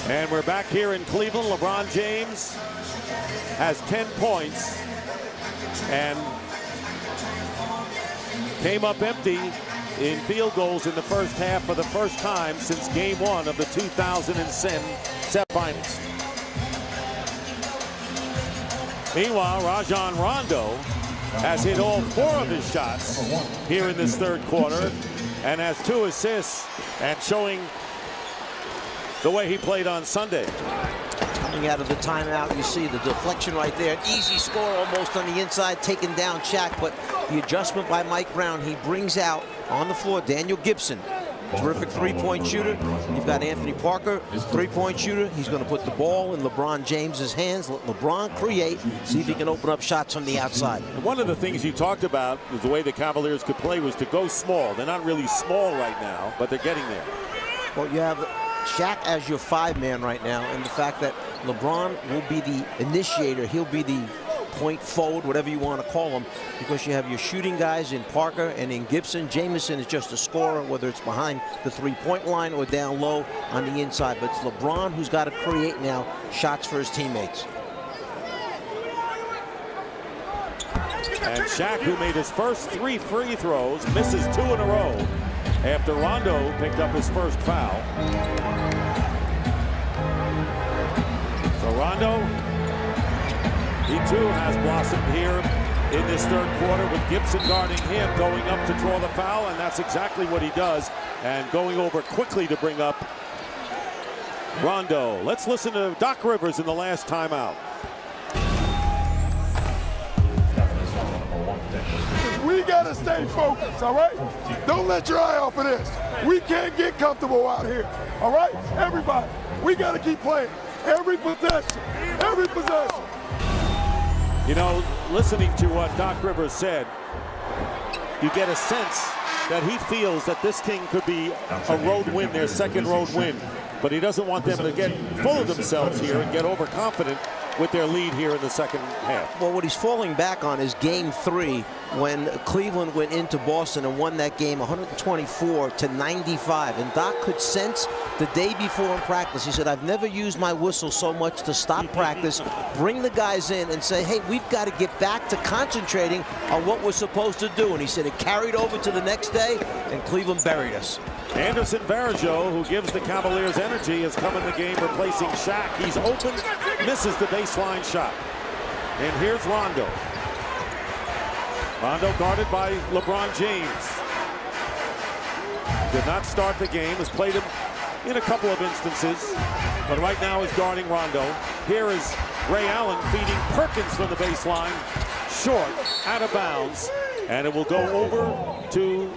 And we're back here in Cleveland. LeBron James has 10 points and came up empty in field goals in the first half for the first time since Game 1 of the 2007 Finals. Meanwhile, Rajon Rondo has hit all 4 of his shots here in this third quarter and has 2 assists, and showing the way he played on Sunday. Coming out of the timeout, you see the deflection right there. An easy score almost on the inside, taking down Shaq, but the adjustment by Mike Brown, he brings out on the floor Daniel Gibson. Terrific three-point shooter. You've got Anthony Parker, three-point shooter. He's going to put the ball in LeBron James's hands, let LeBron create, see if he can open up shots from the outside. And one of the things you talked about was the way the Cavaliers could play was to go small. They're not really small right now, but they're getting there. Well, you have Shaq as your 5-man right now, and the fact that LeBron will be the initiator, he'll be the point forward, whatever you want to call them, because you have your shooting guys in Parker and in Gibson. Jamison is just a scorer, whether it's behind the three-point line or down low on the inside. But it's LeBron who's got to create now shots for his teammates. And Shaq, who made his first 3 free throws, misses 2 in a row after Rondo picked up his first foul. So Rondo, he too has blossomed here in this third quarter with Gibson guarding him, going up to draw the foul, and that's exactly what he does, and going over quickly to bring up Rondo. Let's listen to Doc Rivers in the last timeout. We gotta stay focused, all right? Don't let your eye off of this. We can't get comfortable out here, all right? Everybody, we gotta keep playing. Every possession, every possession. You know, listening to what Doc Rivers said, you get a sense that he feels that this team could be a road win, their second road win. But he doesn't want them to get full of themselves here and get overconfident with their lead here in the second half. Well, what he's falling back on is Game 3, when Cleveland went into Boston and won that game 124-95. And Doc could sense the day before in practice. He said, I've never used my whistle so much to stop practice, bring the guys in and say, hey, we've got to get back to concentrating on what we're supposed to do. And he said it carried over to the next day, and Cleveland buried us. Anderson Varejao, who gives the Cavaliers energy, has come in the game replacing Shaq. He's open, misses the baseline shot. And here's Rondo. Rondo guarded by LeBron James. Did not start the game, has played him in a couple of instances, but right now is guarding Rondo. Here is Ray Allen feeding Perkins from the baseline. Short, out of bounds, and it will go over to,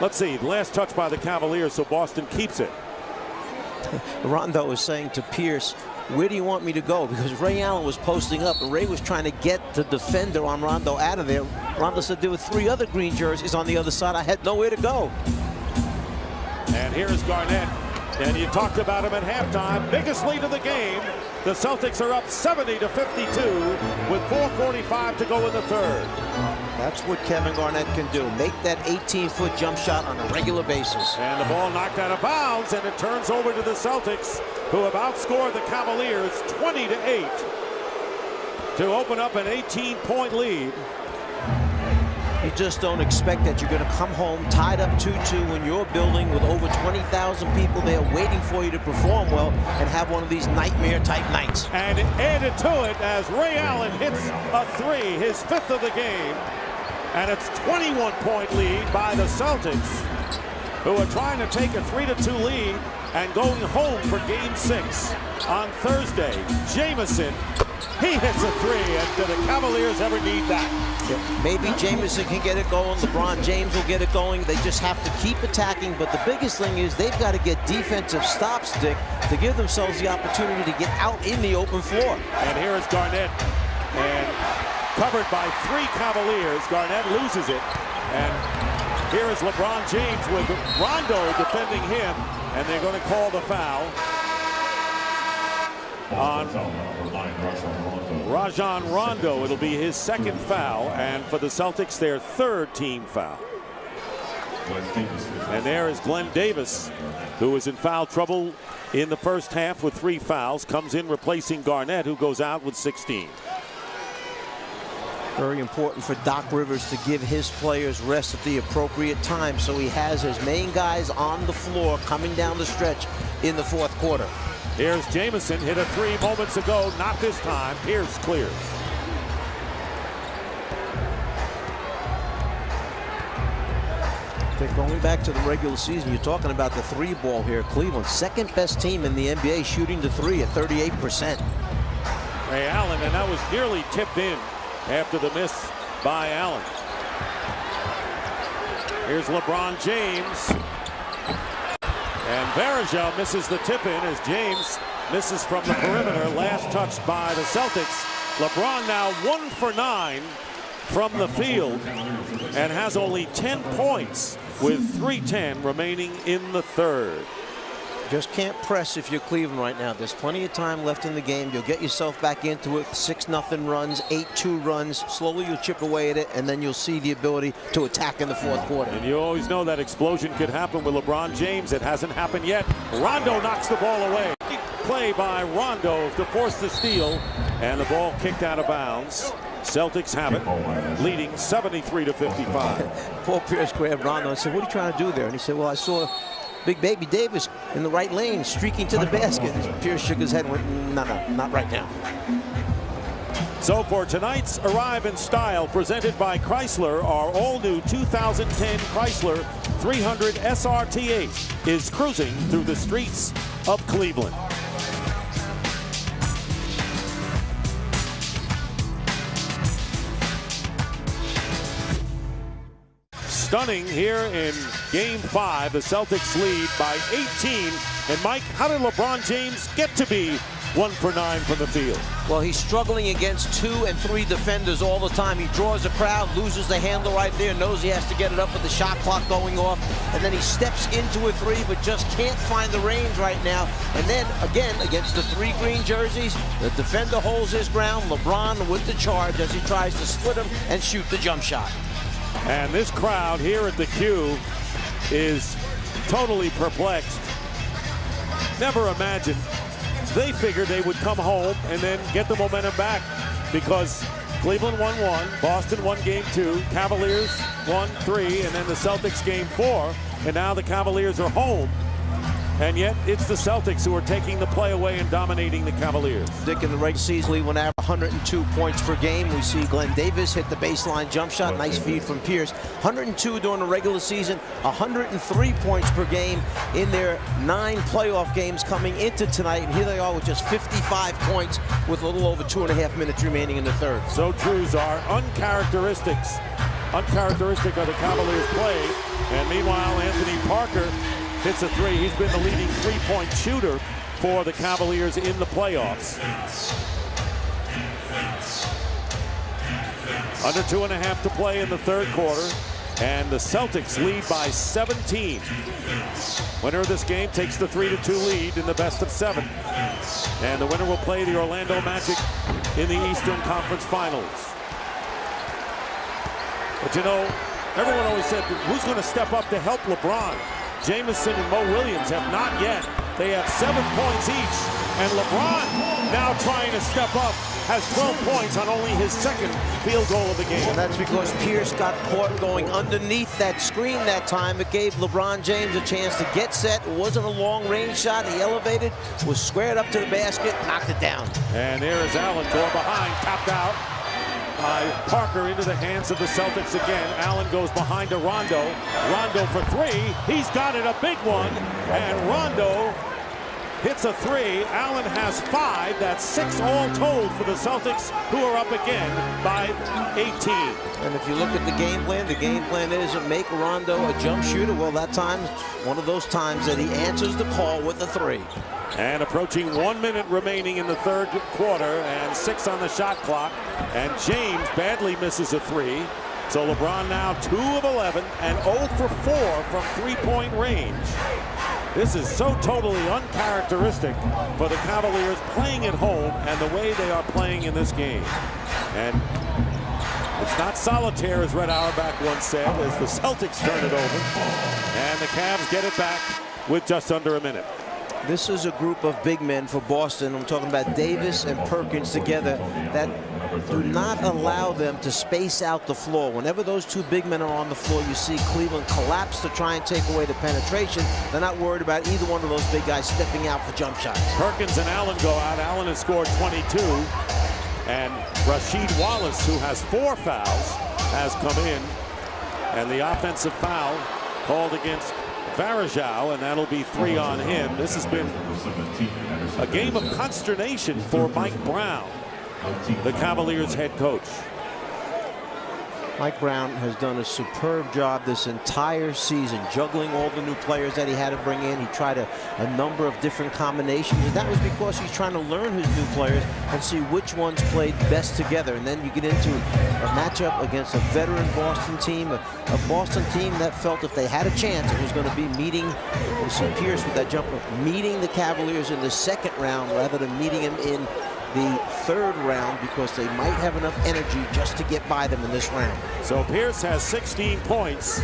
let's see, last touch by the Cavaliers, so Boston keeps it. Rondo was saying to Pierce, where do you want me to go? Because Ray Allen was posting up, and Ray was trying to get the defender on Rondo out of there. Rondo said there were 3 other green jerseys on the other side. I had nowhere to go. And here's Garnett. And you talked about him at halftime. Biggest lead of the game. The Celtics are up 70-52 with 4:45 to go in the third. That's what Kevin Garnett can do. Make that 18-foot jump shot on a regular basis. And the ball knocked out of bounds, and it turns over to the Celtics, who have outscored the Cavaliers 20-8 to open up an 18-point lead. You just don't expect that you're going to come home tied up 2-2 when you're building with over 20,000 people there waiting for you to perform well and have one of these nightmare-type nights. And added to it as Ray Allen hits a 3, his 5th of the game. And it's 21-point lead by the Celtics, who are trying to take a 3-2 lead and going home for Game 6 on Thursday. Jamison, he hits a 3, and do the Cavaliers ever need that? Yeah, maybe Jamison can get it going. LeBron James will get it going. They just have to keep attacking. But the biggest thing is they've got to get defensive stops, Dick, to give themselves the opportunity to get out in the open floor. And here is Garnett, and covered by 3 Cavaliers. Garnett loses it, and here is LeBron James with Rondo defending him, and they're going to call the foul on Rajon Rondo. It'll be his 2nd foul, and for the Celtics, their 3rd team foul. And there is Glenn Davis, who was in foul trouble in the first half with 3 fouls, comes in replacing Garnett, who goes out with 16. Very important for Doc Rivers to give his players rest at the appropriate time, so he has his main guys on the floor coming down the stretch in the 4th quarter. Here's Jamison, hit a 3 moments ago, not this time. Pierce clears. Going back to the regular season, you're talking about the 3-ball here. Cleveland, 2nd best team in the NBA shooting the 3 at 38%. Ray Allen, and that was nearly tipped in after the miss by Allen. Here's LeBron James. And Varejao misses the tip in as James misses from the perimeter. Last touched by the Celtics. LeBron now 1 for 9 from the field and has only 10 points with 3:10 remaining in the third. Just can't press if you're Cleveland right now. There's plenty of time left in the game. You'll get yourself back into it. 6-0 runs, 8-2 runs. Slowly you'll chip away at it, and then you'll see the ability to attack in the fourth quarter. And you always know that explosion could happen with LeBron James. It hasn't happened yet. Rondo knocks the ball away. Play by Rondo to force the steal, and the ball kicked out of bounds. Celtics have it, leading 73-55. Paul Pierce grabbed Rondo and said, "What are you trying to do there?" And he said, "Well, I saw Big Baby Davis in the right lane streaking to the basket." And Pierce shook his head and went, "No, not right now." So for tonight's Arrive in Style, presented by Chrysler, our all-new 2010 Chrysler 300 SRT8 is cruising through the streets of Cleveland. Stunning here in Game 5. The Celtics lead by 18. And Mike, how did LeBron James get to be 1 for 9 from the field? Well, he's struggling against 2 and 3 defenders all the time. He draws a crowd, loses the handle right there, knows he has to get it up with the shot clock going off, and then he steps into a 3, but just can't find the range right now. And then, again, against the 3 green jerseys, the defender holds his ground. LeBron with the charge as he tries to split him and shoot the jump shot. And this crowd here at the Q is totally perplexed. Never imagined. They figured they would come home and then get the momentum back, because Cleveland won 1, Boston won Game 2, Cavaliers won 3, and then the Celtics Game 4, and now the Cavaliers are home. And yet it's the Celtics who are taking the play away and dominating the Cavaliers. Dick, in the regular season, Cleveland averaged 102 points per game. We see Glenn Davis hit the baseline jump shot. Nice feed from Pierce. 102 during the regular season, 103 points per game in their 9 playoff games coming into tonight. And here they are with just 55 points with a little over 2.5 minutes remaining in the third. So true, Czar. Uncharacteristic of the Cavaliers play. And meanwhile, Anthony Parker hits a 3. He's been the leading 3-point shooter for the Cavaliers in the playoffs. Under 2.5 to play in the third quarter, and the Celtics lead by 17. Winner of this game takes the 3-2 lead in the best of 7. And the winner will play the Orlando Magic in the Eastern Conference Finals. But you know, everyone always said, who's going to step up to help LeBron? Jamison and Mo Williams have not yet. They have 7 points each. And LeBron, now trying to step up, has 12 points on only his 2nd field goal of the game. And that's because Pierce got caught going underneath that screen that time. It gave LeBron James a chance to get set. It wasn't a long-range shot. He elevated, was squared up to the basket, knocked it down. And there is Allen going behind, tapped out by Parker into the hands of the Celtics again. Allen goes behind to Rondo. Rondo for 3. He's got it, a big one. And Rondo hits a 3. Allen has 5. That's 6 all told for the Celtics, who are up again by 18. And if you look at the game plan is to make Rondo a jump shooter. Well, that time, one of those times that he answers the call with a 3. And approaching 1 minute remaining in the third quarter, and 6 on the shot clock. And James badly misses a 3. So LeBron now 2 of 11 and 0 for 4 from 3-point range. This is so totally uncharacteristic for the Cavaliers playing at home and the way they are playing in this game. And it's not solitaire, as Red Auerbach once said, as the Celtics turn it over. And the Cavs get it back with just under a minute. This is a group of big men for Boston. I'm talking about Davis and Perkins together that do not allow them to space out the floor. Whenever those 2 big men are on the floor, you see Cleveland collapse to try and take away the penetration. They're not worried about either one of those big guys stepping out for jump shots. Perkins and Allen go out. Allen has scored 22. And Rasheed Wallace, who has 4 fouls, has come in. And the offensive foul called against Varejao, and that'll be 3 on him. This has been a game of consternation for Mike Brown, the Cavaliers head coach. Mike Brown has done a superb job this entire season, juggling all the new players that he had to bring in. He tried a number of different combinations, and that was because he's trying to learn his new players and see which ones played best together. And then you get into a matchup against a veteran Boston team, a Boston team that felt if they had a chance, it was going to be meeting, you see Pierce with that jumper, meeting the Cavaliers in the second round rather than meeting him in the third round, because they might have enough energy just to get by them in this round. So Pierce has 16 points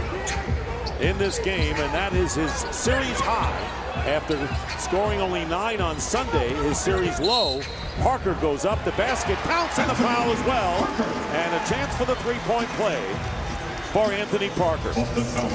in this game, and that is his series high. After scoring only 9 on Sunday, his series low. Parker goes up, the basket counts, and the foul as well, and a chance for the three-point play for Anthony Parker.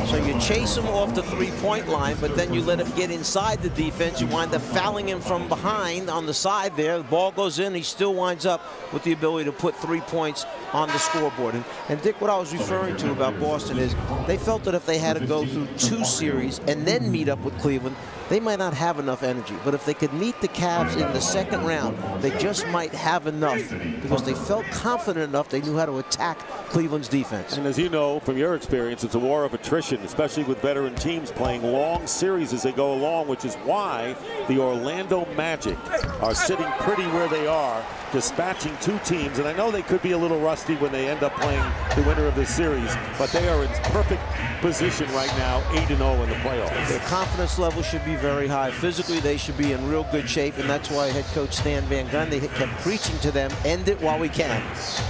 So you chase him off the three-point line, but then you let him get inside the defense. You wind up fouling him from behind on the side there. The ball goes in. He still winds up with the ability to put 3 points on the scoreboard. And Dick, what I was referring to about Boston is they felt that if they had to go through 2 series and then meet up with Cleveland, they might not have enough energy. But if they could meet the Cavs in the second round, they just might have enough, because they felt confident enough they knew how to attack Cleveland's defense. And as you know from your experience, it's a war of attrition, especially with veteran teams playing long series as they go along, which is why the Orlando Magic are sitting pretty where they are, dispatching 2 teams. And I know they could be a little rusty when they end up playing the winner of this series, but they are in perfect position right now, 8-0 in the playoffs. Their confidence level should be very high. Physically, they should be in real good shape, and that's why head coach Stan Van Gundy kept preaching to them, end it while we can.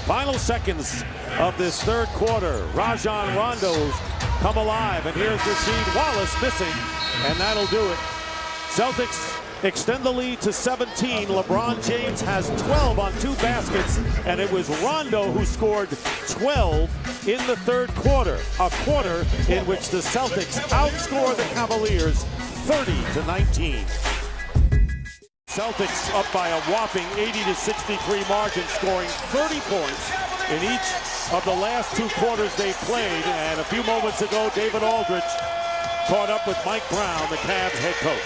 Final seconds of this third quarter. Rajon Rondo's come alive, and here's Rasheed Wallace missing, and that'll do it. Celtics extend the lead to 17. LeBron James has 12 on 2 baskets, and it was Rondo who scored 12 in the third quarter, a quarter in which the Celtics outscore the Cavaliers 30-19. Celtics up by a whopping 80-63 margin, scoring 30 points in each of the last 2 quarters they played. And a few moments ago, David Aldridge caught up with Mike Brown, the Cavs head coach.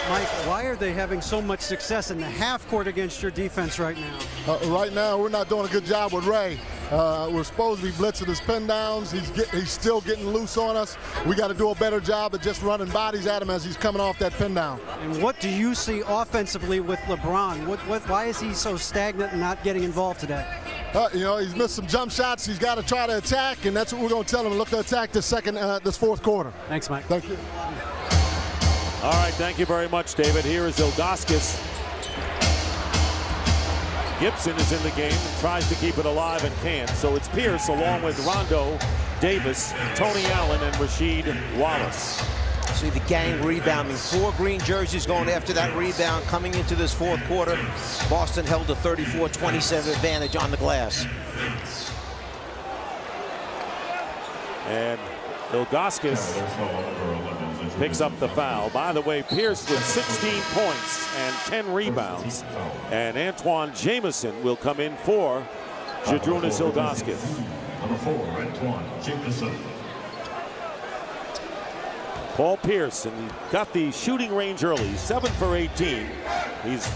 Mike, why are they having so much success in the half court against your defense right now? Right now, we're not doing a good job with Ray. We're supposed to be blitzing his pin downs. He's still getting loose on us. We got to do a better job of just running bodies at him as he's coming off that pin down. And what do you see offensively with LeBron? Why is he so stagnant and not getting involved today? You know, he's missed some jump shots. He's got to try to attack, and that's what we're going to tell him. Look to attack this fourth quarter. Thanks, Mike. Thank you. All right, thank you very much, David. Here is Ilgauskas. Gibson is in the game and tries to keep it alive and can't. So it's Pierce along with Rondo, Davis, Tony Allen, and Rasheed Wallace. See the gang rebounding. 4 green jerseys going after that rebound coming into this fourth quarter. Boston held a 34-27 advantage on the glass. And Ilgauskas picks up the foul. By the way, Pierce with 16 points and 10 rebounds. And Antoine Jamison will come in for Zydrunas Ilgauskas. Number 4, Antoine Jamison. Paul Pierce, and he got the shooting range early. He's 7 for 18. He's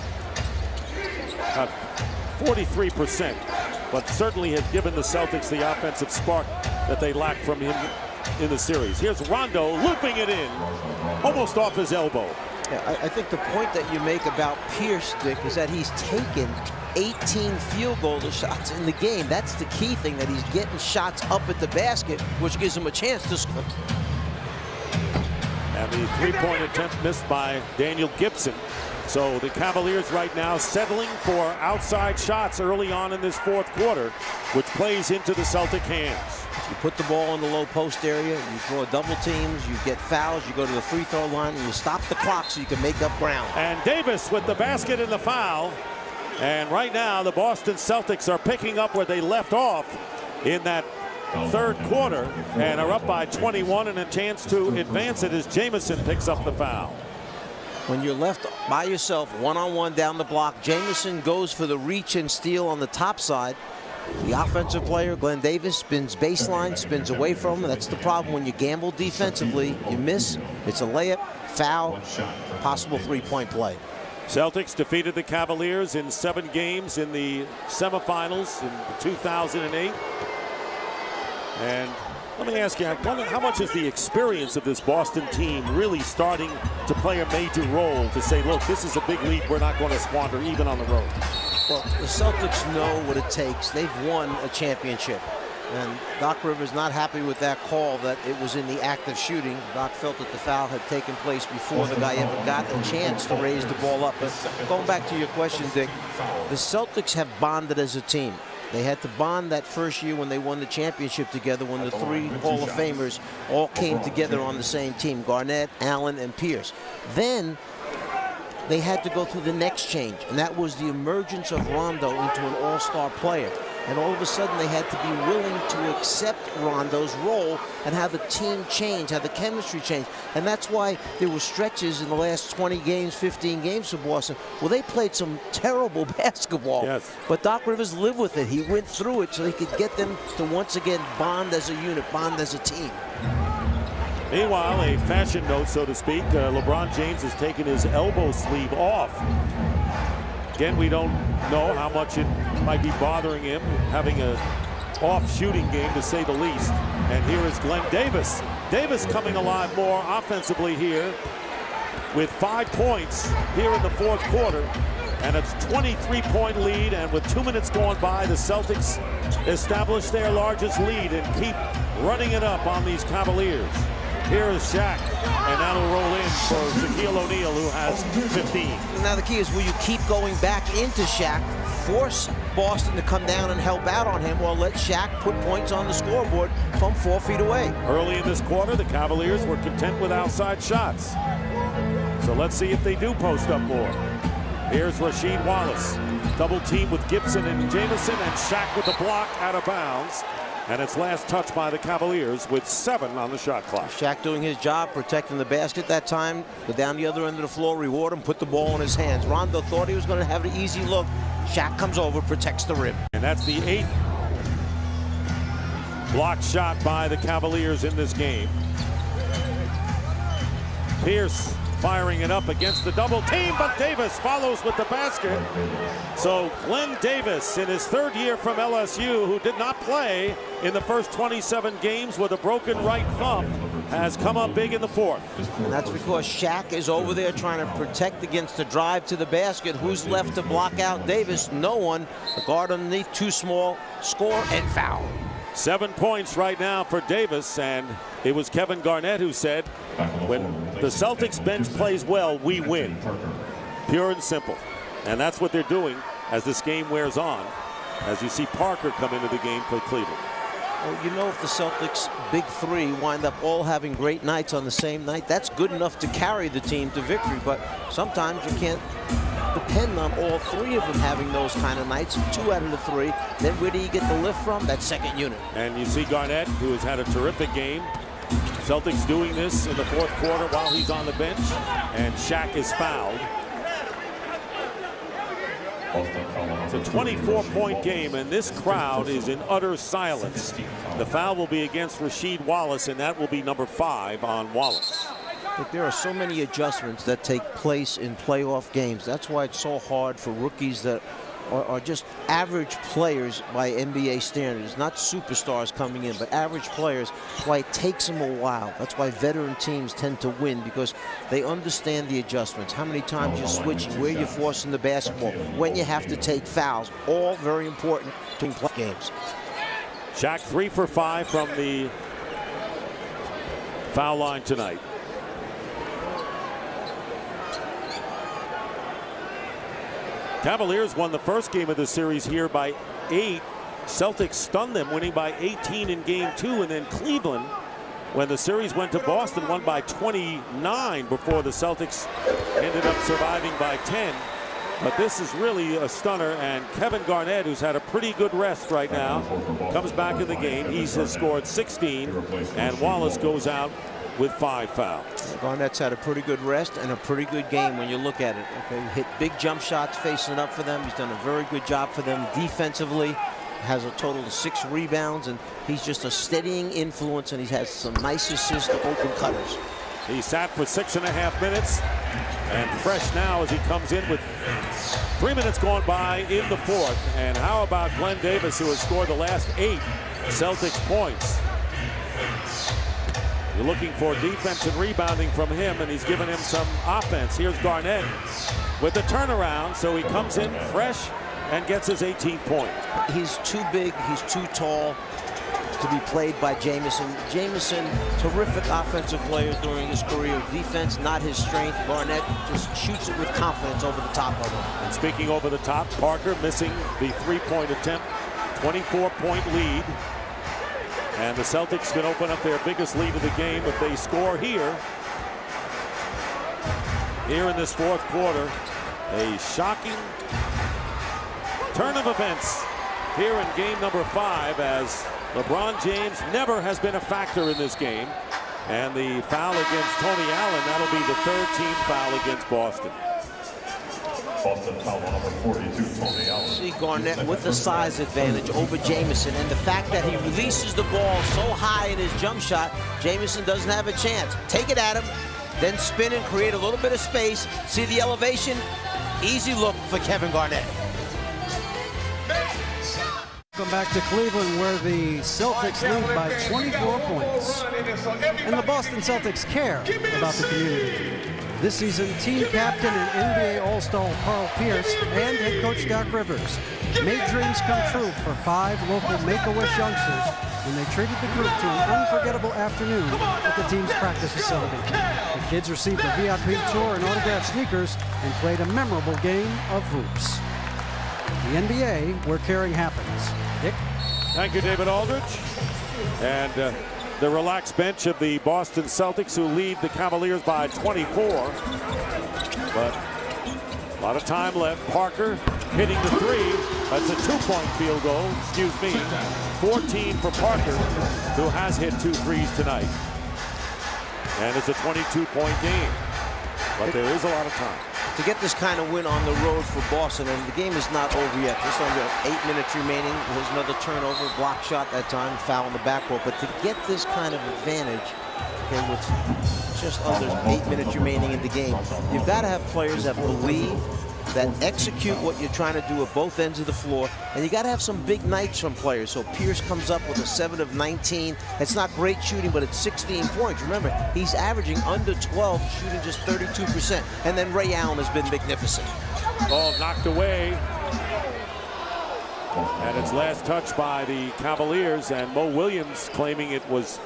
got 43%, but certainly has given the Celtics the offensive spark that they lacked from him in the series. Here's Rondo looping it in, almost off his elbow. Yeah, I think the point that you make about Pierce, Dick, is that he's taken 18 field goal shots in the game. That's the key thing, that he's getting shots up at the basket, which gives him a chance to score. And the 3-point attempt missed by Daniel Gibson. So the Cavaliers right now settling for outside shots early on in this fourth quarter, which plays into the Celtic hands. You put the ball in the low post area, you draw double teams, you get fouls, you go to the free throw line, and you stop the clock so you can make up ground. And Davis with the basket and the foul. And right now the Boston Celtics are picking up where they left off in that third quarter and are up by 21 and a chance to advance it as Jamison picks up the foul. When you're left by yourself, one-on-one down the block, Jamison goes for the reach and steal on the top side. The offensive player, Glenn Davis, spins baseline, spins away from him. That's the problem when you gamble defensively. You miss, it's a layup, foul, possible 3-point play. Celtics defeated the Cavaliers in 7 games in the semifinals in 2008. And let me ask you, how much is the experience of this Boston team really starting to play a major role to say, look, this is a big lead we're not going to squander even on the road? Well, the Celtics know what it takes. They've won a championship. And Doc Rivers not happy with that call that it was in the act of shooting. Doc felt that the foul had taken place before the guy ever got a chance to raise the ball up. But going back to your question, Dick, the Celtics have bonded as a team. They had to bond that first year when they won the championship together, when the three Hall of Famers all came together on the same team, Garnett, Allen, and Pierce. Then they had to go through the next change, and that was the emergence of Rondo into an all-star player. And all of a sudden, they had to be willing to accept Rondo's role and have the team change, have the chemistry change. And that's why there were stretches in the last 20 games, 15 games for Boston, where they played some terrible basketball. Yes. But Doc Rivers lived with it. He went through it so he could get them to once again bond as a unit, bond as a team. Meanwhile, a fashion note, so to speak, LeBron James has taken his elbow sleeve off. Again, we don't know how much it might be bothering him, having a off shooting game to say the least. And here is Glenn Davis. Davis coming alive more offensively here with 5 points here in the fourth quarter. And it's 23-point lead, and with 2 minutes going by, the Celtics establish their largest lead and keep running it up on these Cavaliers. Here is Shaq, and that'll roll in for Shaquille O'Neal, who has 15. Now the key is, will you keep going back into Shaq, force Boston to come down and help out on him, or let Shaq put points on the scoreboard from 4 feet away? Early in this quarter, the Cavaliers were content with outside shots. So let's see if they do post up more. Here's Rasheed Wallace, double team with Gibson and Jamison, and Shaq with the block out of bounds. And it's last touch by the Cavaliers with 7 on the shot clock. Shaq doing his job, protecting the basket that time. Go down the other end of the floor, reward him, put the ball in his hands. Rondo thought he was going to have an easy look. Shaq comes over, protects the rim. And that's the 8th block shot by the Cavaliers in this game. Pierce firing it up against the double team, but Davis follows with the basket. So Glenn Davis, in his 3rd year from LSU, who did not play in the first 27 games with a broken right thumb, has come up big in the 4th. And that's because Shaq is over there trying to protect against the drive to the basket. Who's left to block out Davis? No one. The guard underneath, too small. Score and foul. 7 points right now for Davis, and it was Kevin Garnett who said, when the Celtics bench plays well, we win. Pure and simple. And that's what they're doing as this game wears on, as you see Parker come into the game for Cleveland. Well, you know, if the Celtics' big three wind up all having great nights on the same night, that's good enough to carry the team to victory. But sometimes you can't depend on all 3 of them having those kind of nights. 2 out of the 3. Then where do you get the lift from? That second unit. And you see Garnett, who has had a terrific game. Celtics doing this in the 4th quarter while he's on the bench, and Shaq is fouled. It's a 24-point game, and this crowd is in utter silence. The foul will be against Rasheed Wallace, and that will be number 5 on Wallace. But there are so many adjustments that take place in playoff games. That's why it's so hard for rookies that are just average players by NBA standards, not superstars coming in, but average players. That's why it takes them a while. That's why veteran teams tend to win, because they understand the adjustments, how many times you're switching, where you're forcing the basketball, when you have to take fouls, all very important to play games. Shaq 3 for 5 from the foul line tonight. Cavaliers won the first game of the series here by 8. Celtics stunned them, winning by 18 in game 2. And then Cleveland, when the series went to Boston, won by 29 before the Celtics ended up surviving by 10. But this is really a stunner, and Kevin Garnett, who's had a pretty good rest right now, comes back in the game. He has scored 16, and Wallace goes out with 5 fouls. Garnett's had a pretty good rest and a pretty good game when you look at it. Okay, hit big jump shots facing up for them. He's done a very good job for them defensively. Has a total of 6 rebounds, and he's just a steadying influence, and he has some nice assists to open cutters. He sat for 6.5 minutes, and fresh now as he comes in with 3 minutes gone by in the 4th. And how about Glenn Davis, who has scored the last 8 Celtics points? You're looking for defense and rebounding from him, and he's given him some offense. Here's Garnett with the turnaround, so he comes in fresh and gets his 18th point. He's too big, he's too tall to be played by Jamison. Jamison, terrific offensive player during his career. Defense, not his strength. Garnett just shoots it with confidence over the top of him. And speaking over the top, Parker missing the three-point attempt. 24-point lead. And the Celtics can open up their biggest lead of the game if they score here. Here in this fourth quarter, a shocking turn of events here in game number 5, as LeBron James never has been a factor in this game. And the foul against Tony Allen, that'll be the third team foul against Boston. Boston foul on number 42, Tony Allen. See Garnett with the size advantage over Jamison, and the fact that he releases the ball so high in his jump shot, Jamison doesn't have a chance. Take it at him, then spin and create a little bit of space. See the elevation? Easy look for Kevin Garnett. Come back to Cleveland, where the Celtics lead by 24 points. And the Boston Celtics care about the community. This season, team captain and NBA All-Star Carl Pierce and head coach Doc Rivers made dreams come true for 5 local Make-A-Wish youngsters when they treated the group to an unforgettable afternoon at the team's practice facility. The kids received a VIP tour and autographed sneakers and played a memorable game of hoops. The NBA, where caring happens. Dick? Thank you, David Aldridge. And the relaxed bench of the Boston Celtics, who lead the Cavaliers by 24. But a lot of time left. Parker hitting the three. That's a 2-point field goal, excuse me. 14 for Parker, who has hit 2 threes tonight. And it's a 22-point game. But there is a lot of time. To get this kind of win on the road for Boston, and the game is not over yet. Just under 8 minutes remaining. There's another turnover, block shot that time, foul in the backcourt. But to get this kind of advantage, okay, with just under 8 minutes remaining in the game, you've got to have players that believe, that execute what you're trying to do at both ends of the floor, and you got to have some big nights from players. So Pierce comes up with a 7 of 19. It's not great shooting, but it's 16 points. Remember, he's averaging under 12, shooting just 32%. And then Ray Allen has been magnificent. Ball knocked away. And it's last touch by the Cavaliers, and Mo Williams claiming it was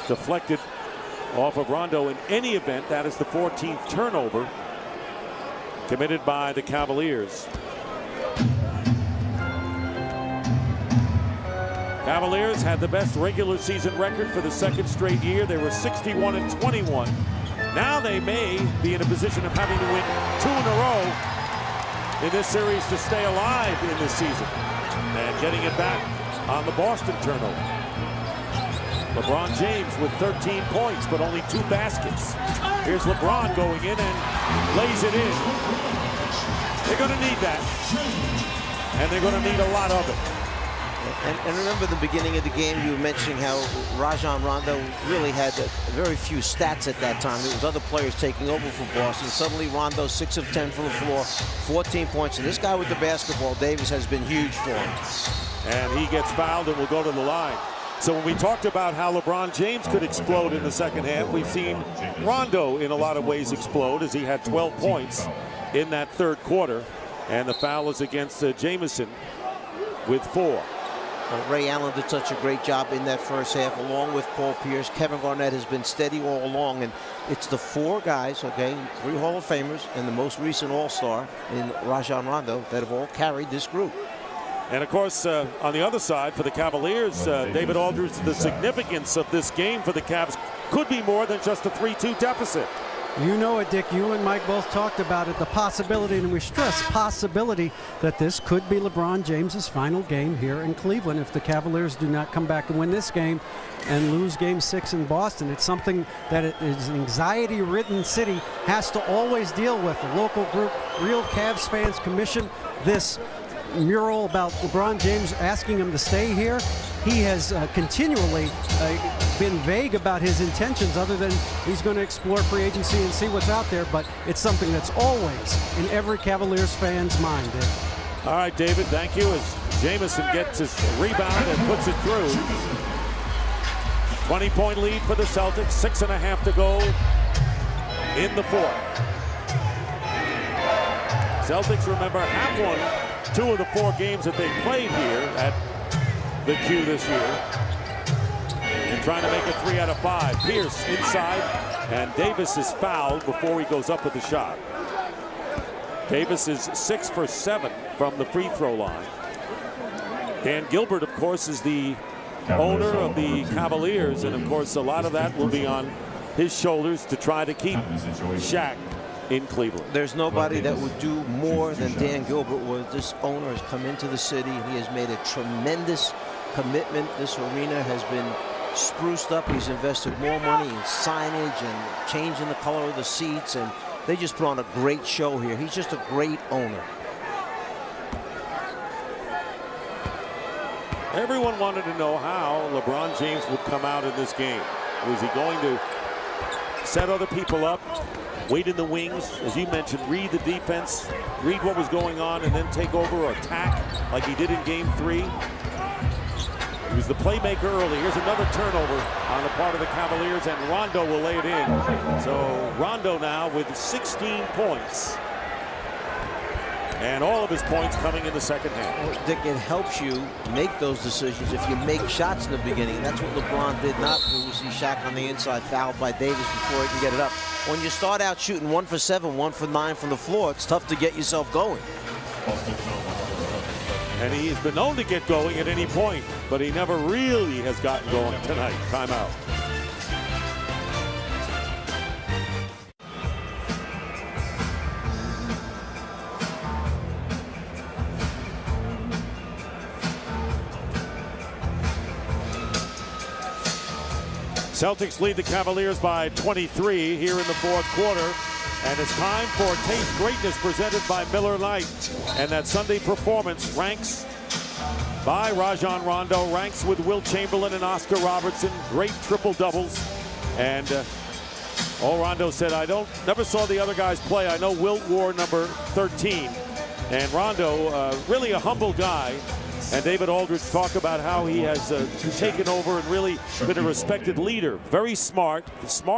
deflected off of Rondo. In any event, that is the 14th turnover committed by the Cavaliers. Cavaliers had the best regular season record for the 2nd straight year. They were 61-21. Now they may be in a position of having to win 2 in a row in this series to stay alive in this season. And getting it back on the Boston turnover. LeBron James with 13 points, but only 2 baskets. Here's LeBron going in and lays it in. They're going to need that. And they're going to need a lot of it. And remember the beginning of the game, you were mentioning how Rajon Rondo really had very few stats at that time. There was other players taking over for Boston. Suddenly Rondo 6 of 10 from the floor, 14 points. And this guy with the basketball, Davis, has been huge for him. And he gets fouled and will go to the line. So when we talked about how LeBron James could explode in the second half, we've seen Rondo in a lot of ways explode, as he had 12 points in that 3rd quarter. And the foul is against Jamison with 4. Well, Ray Allen did such a great job in that first half, along with Paul Pierce. Kevin Garnett has been steady all along, and it's the 4 guys, okay, 3 Hall of Famers and the most recent All-Star in Rajon Rondo that have all carried this group. And of course, on the other side for the Cavaliers, David Aldridge, the significance of this game for the Cavs could be more than just a 3-2 deficit. You know it, Dick. You and Mike both talked about it, the possibility, and we stress possibility, that this could be LeBron James's final game here in Cleveland if the Cavaliers do not come back and win this game and lose Game 6 in Boston. It's something that is an anxiety-ridden city has to always deal with. The local group, real Cavs fans, commissioned this mural about LeBron James asking him to stay here. He has continually been vague about his intentions, other than he's going to explore free agency and see what's out there, but it's something that's always in every Cavaliers fan's mind. All right, David, thank you. As Jamison gets his rebound and puts it through. 20-point lead for the Celtics, 6.5 to go in the fourth. Celtics, remember, have won 2 of the 4 games that they played here at the Q this year. And trying to make it 3 out of 5. Pierce inside, and Davis is fouled before he goes up with the shot. Davis is 6 for 7 from the free throw line. Dan Gilbert, of course, is the owner of the Cavaliers, and of course a lot of that will be on his shoulders to try to keep Shaq in Cleveland. There's nobody that would do more than Dan Gilbert would. This owner has come into the city and he has made a tremendous commitment. This arena has been spruced up. He's invested more money in signage and changing the color of the seats, and they just put on a great show here. He's just a great owner. Everyone wanted to know how LeBron James would come out in this game. Was he going to set other people up, wait in the wings, as you mentioned, read the defense, read what was going on, and then take over or attack like he did in Game 3? He was the playmaker early. Here's another turnover on the part of the Cavaliers, and Rondo will lay it in. So Rondo now with 16 points. And all of his points coming in the second half. Well, Dick, it helps you make those decisions if you make shots in the beginning. That's what LeBron did not do. We see Shaq on the inside, fouled by Davis before he can get it up. When you start out shooting 1 for 7, 1 for 9 from the floor, it's tough to get yourself going. And he's been known to get going at any point, but he never really has gotten going tonight. Timeout. Celtics lead the Cavaliers by 23 here in the fourth quarter. And it's time for Taste Greatness presented by Miller Lite. And that Sunday performance ranks by Rajon Rondo, ranks with Wilt Chamberlain and Oscar Robertson. Great triple doubles. And all Rondo said, never saw the other guys play. I know Wilt wore number 13. And Rondo, really a humble guy. And David Aldridge talked about how he has taken over and really been a respected leader. Very smart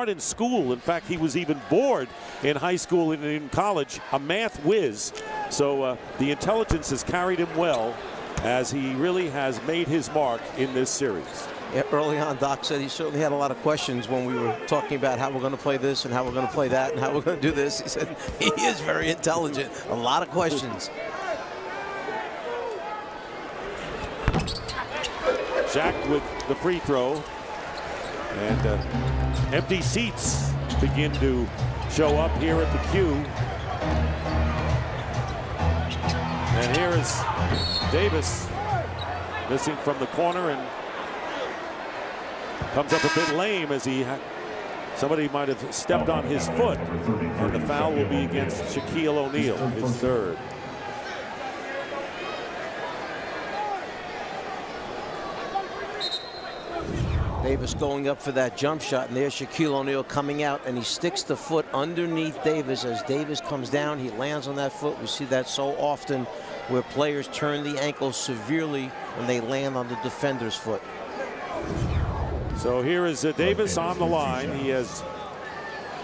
in school. In fact, he was even bored in high school and in college, a math whiz. So the intelligence has carried him well as he really has made his mark in this series. Yeah, early on, Doc said he certainly had a lot of questions when we were talking about how we're going to play this and how we're going to play that and how we're going to do this. He said he is very intelligent. A lot of questions. Shaq with the free throw, and empty seats begin to show up here at the Q. And here is Davis missing from the corner and comes up a bit lame as somebody might have stepped on his foot, and the foul will be against Shaquille O'Neal, his third. Davis going up for that jump shot, and there's Shaquille O'Neal coming out, and he sticks the foot underneath Davis. As Davis comes down, he lands on that foot. We see that so often where players turn the ankle severely when they land on the defender's foot. So here is Davis on the line. He has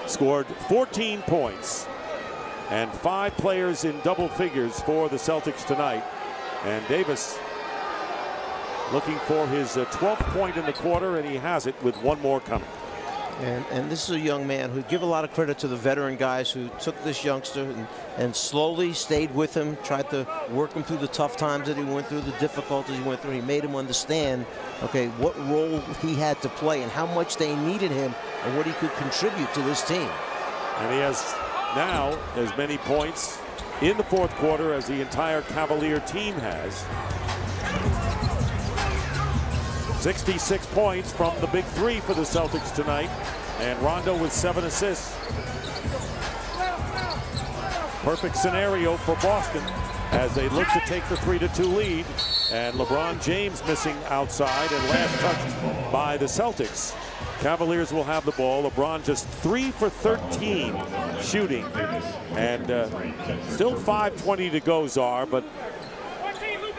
scored 14 points and 5 players in double figures for the Celtics tonight. And Davis looking for his 12th point in the quarter, and he has it with 1 more coming. And this is a young man who give a lot of credit to the veteran guys who took this youngster and slowly stayed with him, tried to work him through the tough times that he went through, the difficulties he went through. He made him understand, okay, what role he had to play and how much they needed him and what he could contribute to this team. And he has now as many points in the fourth quarter as the entire Cavalier team has. 66 points from the big 3 for the Celtics tonight, and Rondo with 7 assists. Perfect scenario for Boston as they look to take the 3-2 lead, and LeBron James missing outside and last touched by the Celtics. Cavaliers will have the ball. LeBron just 3 for 13 shooting, and still 5:20 to go, Czar, but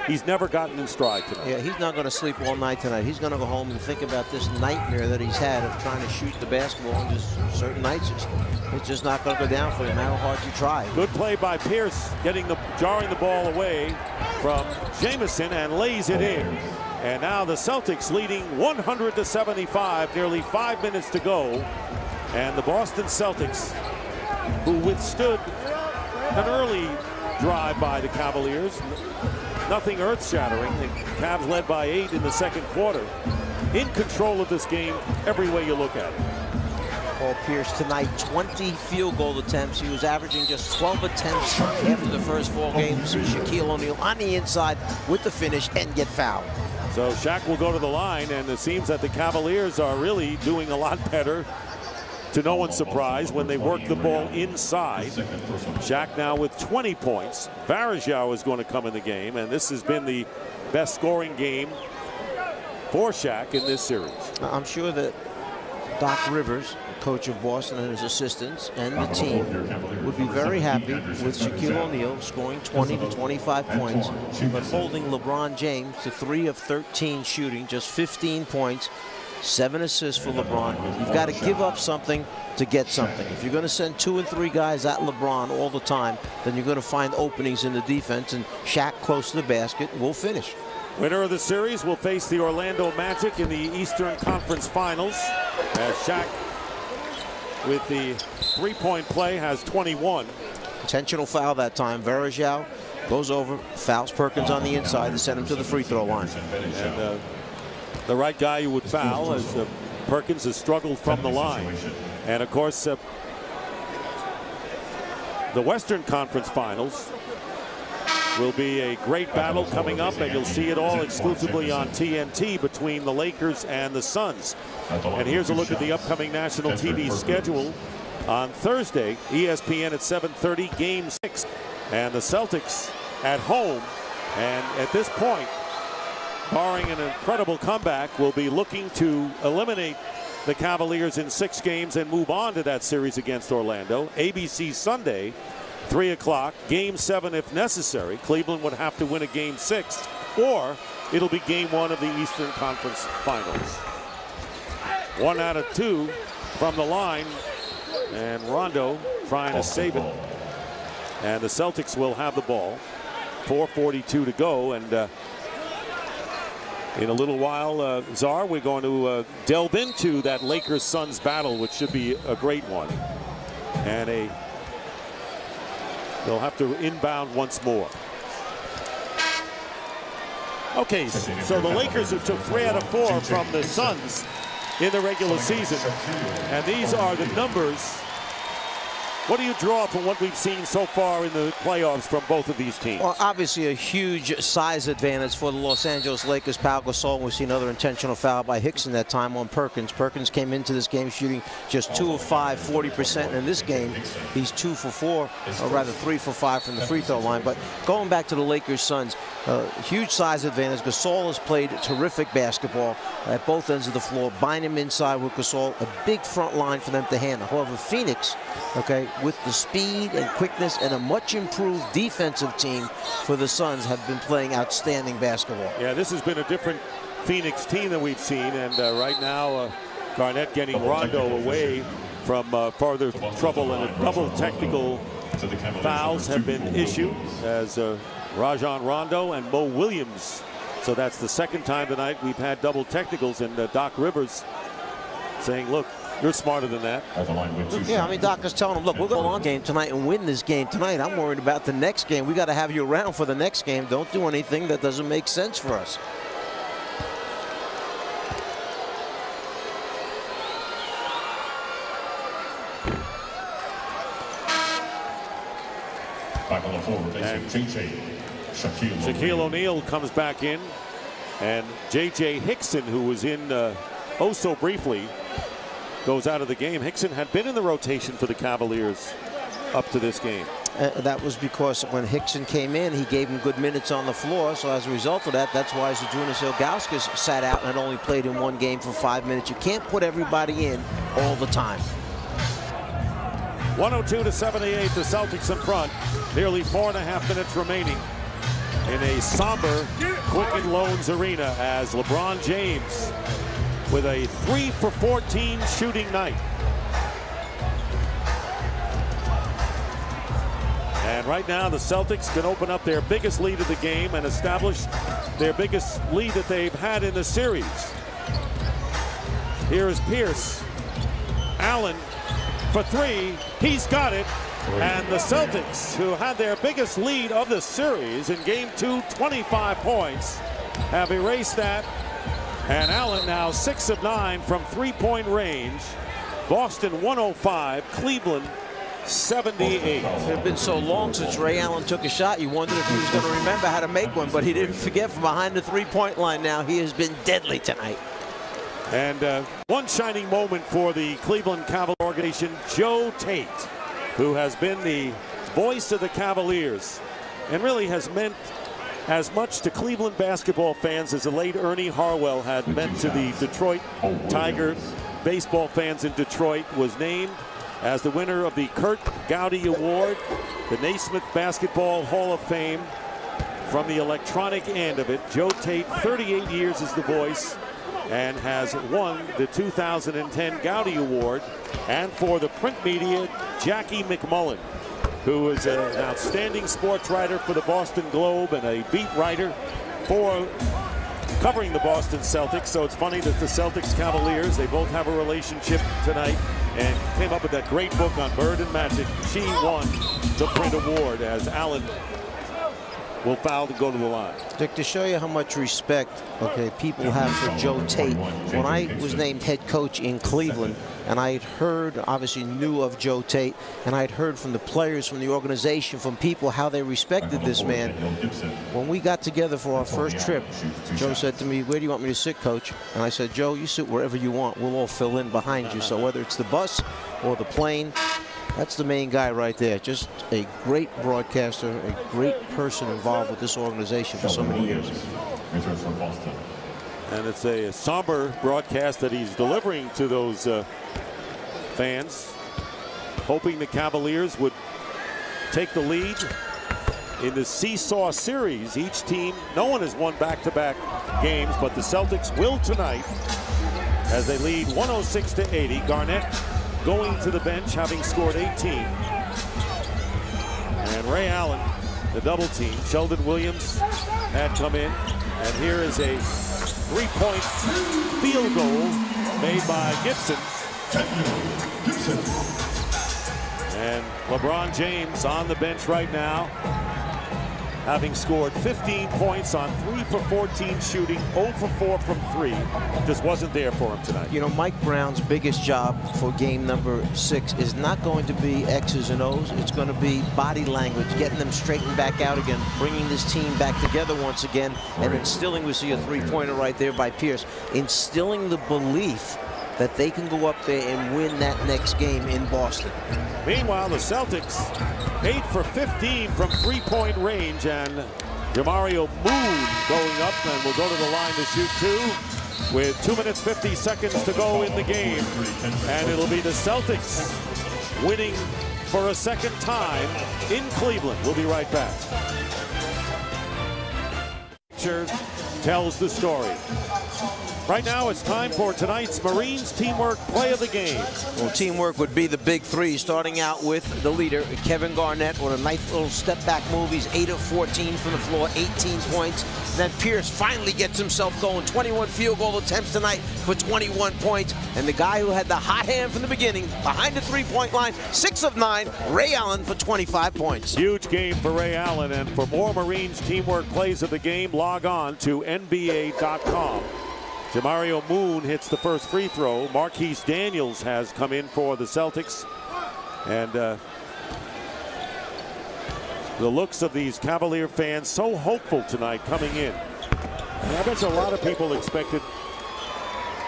he's never gotten in stride tonight. Yeah, he's not going to sleep all night tonight. He's going to go home and think about this nightmare that he's had of trying to shoot the basketball, and just certain nights it's just not going to go down for him, no matter how hard you try. Good play by Pierce, jarring the ball away from Jamison, and lays it in. And now the Celtics leading 100-75, nearly 5 minutes to go. And the Boston Celtics, who withstood an early drive by the Cavaliers, nothing earth-shattering. The Cavs led by 8 in the second quarter. In control of this game every way you look at it. Paul Pierce tonight, 20 field goal attempts. He was averaging just 12 attempts after the first 4 games. Shaquille O'Neal on the inside with the finish and get fouled. So Shaq will go to the line, and it seems that the Cavaliers are really doing a lot better, to no one's surprise, when they work the ball inside. Shaq now with 20 points. Varejao is going to come in the game, and this has been the best scoring game for Shaq in this series. I'm sure that Doc Rivers, coach of Boston, and his assistants and the team would be very happy with Shaquille O'Neal scoring 20 to 25 points, but holding LeBron James to 3 of 13 shooting, just 15 points, 7 assists for LeBron. You've got to give up something to get something. If you're going to send 2 and 3 guys at LeBron all the time, then you're going to find openings in the defense, and Shaq close to the basket will finish. Winner of the series will face the Orlando Magic in the Eastern Conference Finals, as Shaq, with the 3-point play, has 21. Intentional foul that time. Varejao goes over, fouls Perkins on the inside to send him to the free throw line. And the right guy who would foul, as Perkins has struggled from the line. And of course, the Western Conference Finals will be a great battle coming up, and you'll see it all exclusively on TNT between the Lakers and the Suns. And here's a look at the upcoming national TV schedule. On Thursday, ESPN at 7:30, Game 6, and the Celtics at home. And at this point, barring an incredible comeback, will be looking to eliminate the Cavaliers in 6 games and move on to that series against Orlando. ABC Sunday, 3 o'clock, Game 7 if necessary. Cleveland would have to win a Game 6, or it'll be Game 1 of the Eastern Conference Finals. 1 out of 2 from the line, and Rondo trying to save it. And the Celtics will have the ball. 4:42 to go, and in a little while, Czar, we're going to delve into that Lakers-Suns battle, which should be a great one. And they'll have to inbound once more. Okay, so the Lakers, who took 3 out of 4 from the Suns in the regular season, and these are the numbers. What do you draw from what we've seen so far in the playoffs from both of these teams? Well, obviously a huge size advantage for the Los Angeles Lakers. Pau Gasol, we've seen another intentional foul by Hickson that time on Perkins. Perkins came into this game shooting just 2 of 5, 40%. And in this game, he's 2 for 4, or rather 3 for 5 from the free throw line. But going back to the Lakers-Suns, huge size advantage. Gasol has played terrific basketball at both ends of the floor. Bynum inside with Gasol, a big front line for them to handle. However, Phoenix, okay, with the speed and quickness and a much improved defensive team for the Suns, have been playing outstanding basketball. Yeah, this has been a different Phoenix team than we've seen, and right now Garnett getting Rondo away from further trouble, and a double technical fouls have been issued as Rajon Rondo and Mo Williams. So that's the second time tonight we've had double technicals, and Doc Rivers saying, look, you're smarter than that. Yeah, I mean, Doc is telling him, look, we're going on game tonight and win this game tonight. I'm worried about the next game. We got to have you around for the next game. Don't do anything that doesn't make sense for us. Back on the floor, Shaquille O'Neal comes back in, and J.J. Hickson, who was in oh so briefly, goes out of the game. Hickson had been in the rotation for the Cavaliers up to this game. That was because when Hickson came in, he gave him good minutes on the floor. So as a result of that, that's why Zydrunas Ilgauskas sat out and had only played in 1 game for 5 minutes. You can't put everybody in all the time. 102-78, the Celtics in front. Nearly 4.5 minutes remaining. in a somber Quicken Loans arena as LeBron James with a 3 for 14 shooting night. And right now the Celtics can open up their biggest lead of the game and establish their biggest lead that they've had in the series. Here is Pierce. Allen for three. He's got it. And the Celtics, who had their biggest lead of the series in game 2, 25 points, have erased that. And Allen now 6 of 9 from three-point range. Boston 105, Cleveland 78. It had been so long since Ray Allen took a shot, you wondered if he was going to remember how to make one, but he didn't forget from behind the three-point line now. He has been deadly tonight. And one shining moment for the Cleveland Cavaliers organization, Joe Tate, who has been the voice of the Cavaliers and really has meant as much to Cleveland basketball fans as the late Ernie Harwell had meant to the Detroit Tiger baseball fans in Detroit, was named as the winner of the Kurt Gowdy Award, the Naismith Basketball Hall of Fame. From the electronic end of it, Joe Tate, 38 years as the voice, and has won the 2010 Gowdy Award. And for the print media, Jackie McMullen, who is an outstanding sports writer for the Boston Globe and a beat writer for covering the Boston Celtics. So it's funny that the Celtics Cavaliers, they both have a relationship tonight, and came up with that great book on Bird and Magic. She won the print award as Allen will foul to go to the line. Dick, to show you how much respect, people have for Joe Tate, when I was named head coach in Cleveland, and I had heard, obviously knew of Joe Tate, and I had heard from the players, from the organization, from people, how they respected this man. When we got together for our first trip, Joe said to me, "Where do you want me to sit, Coach?" And I said, "Joe, you sit wherever you want. We'll all fill in behind you." So whether it's the bus or the plane, that's the main guy right there. Just a great broadcaster, a great person involved with this organization for so many years. And it's a somber broadcast that he's delivering to those fans, hoping the Cavaliers would take the lead in the seesaw series. Each team, no one has won back-to-back games, but the Celtics will tonight as they lead 106-80. Garnett going to the bench, having scored 18. And Ray Allen, the double team. Sheldon Williams had come in. And here is a three-point field goal made by Gibson. And LeBron James on the bench right now, having scored 15 points on 3 for 14 shooting, 0 for 4 from 3. Just wasn't there for him tonight. You know, Mike Brown's biggest job for game number 6 is not going to be X's and O's. It's going to be body language, getting them straightened back out again, bringing this team back together once again, and instilling, we see a three-pointer right there by Pierce, instilling the belief that they can go up there and win that next game in Boston. Meanwhile, the Celtics 8 for 15 from three-point range, and Jamario Moon going up and will go to the line to shoot 2 with 2 minutes 50 seconds to go in the game. And it'll be the Celtics winning for a second time in Cleveland. We'll be right back. Tells the story. Right now, it's time for tonight's Marines Teamwork Play of the Game. Well, teamwork would be the big three, starting out with the leader, Kevin Garnett, with a nice little step-back move. He's 8 of 14 from the floor, 18 points. Then Pierce finally gets himself going. 21 field goal attempts tonight for 21 points. And the guy who had the hot hand from the beginning, behind the three-point line, 6 of 9, Ray Allen for 25 points. Huge game for Ray Allen. And for more Marines Teamwork Plays of the Game, log on to NBA.com. Jamario Moon hits the first free throw. Marquise Daniels has come in for the Celtics. And the looks of these Cavalier fans so hopeful tonight coming in. And I bet a lot of people expected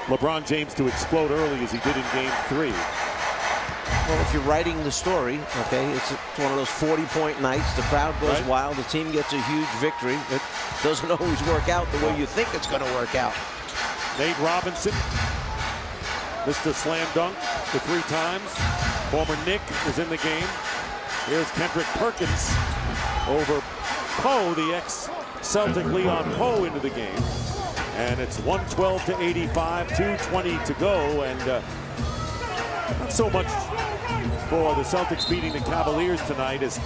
LeBron James to explode early as he did in game 3. Well, if you're writing the story, it's one of those 40-point nights. The crowd goes wild. The team gets a huge victory. It doesn't always work out the way you think it's going to work out. Nate Robinson missed a slam dunk the 3 times. Former Knick is in the game. Here's Kendrick Perkins over Poe, the Celtic Leon Poe into the game. And it's 112-85, 2:20 to go. And not so much for the Celtics beating the Cavaliers tonight as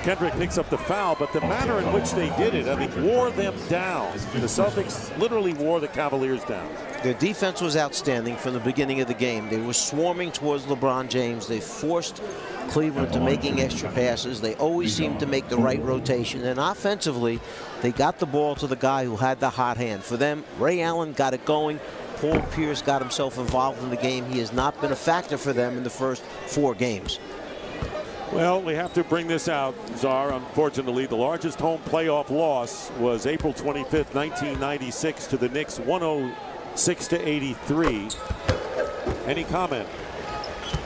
Kendrick picks up the foul, but the manner in which they did it, I mean, wore them down. The Celtics literally wore the Cavaliers down. Their defense was outstanding from the beginning of the game. They were swarming towards LeBron James. They forced Cleveland to making extra passes. They always seemed to make the right rotation. And offensively, they got the ball to the guy who had the hot hand. For them, Ray Allen got it going. Paul Pierce got himself involved in the game. He has not been a factor for them in the first 4 games. Well, we have to bring this out, Czar. Unfortunately, the largest home playoff loss was April 25th, 1996 to the Knicks, 106-83. Any comment?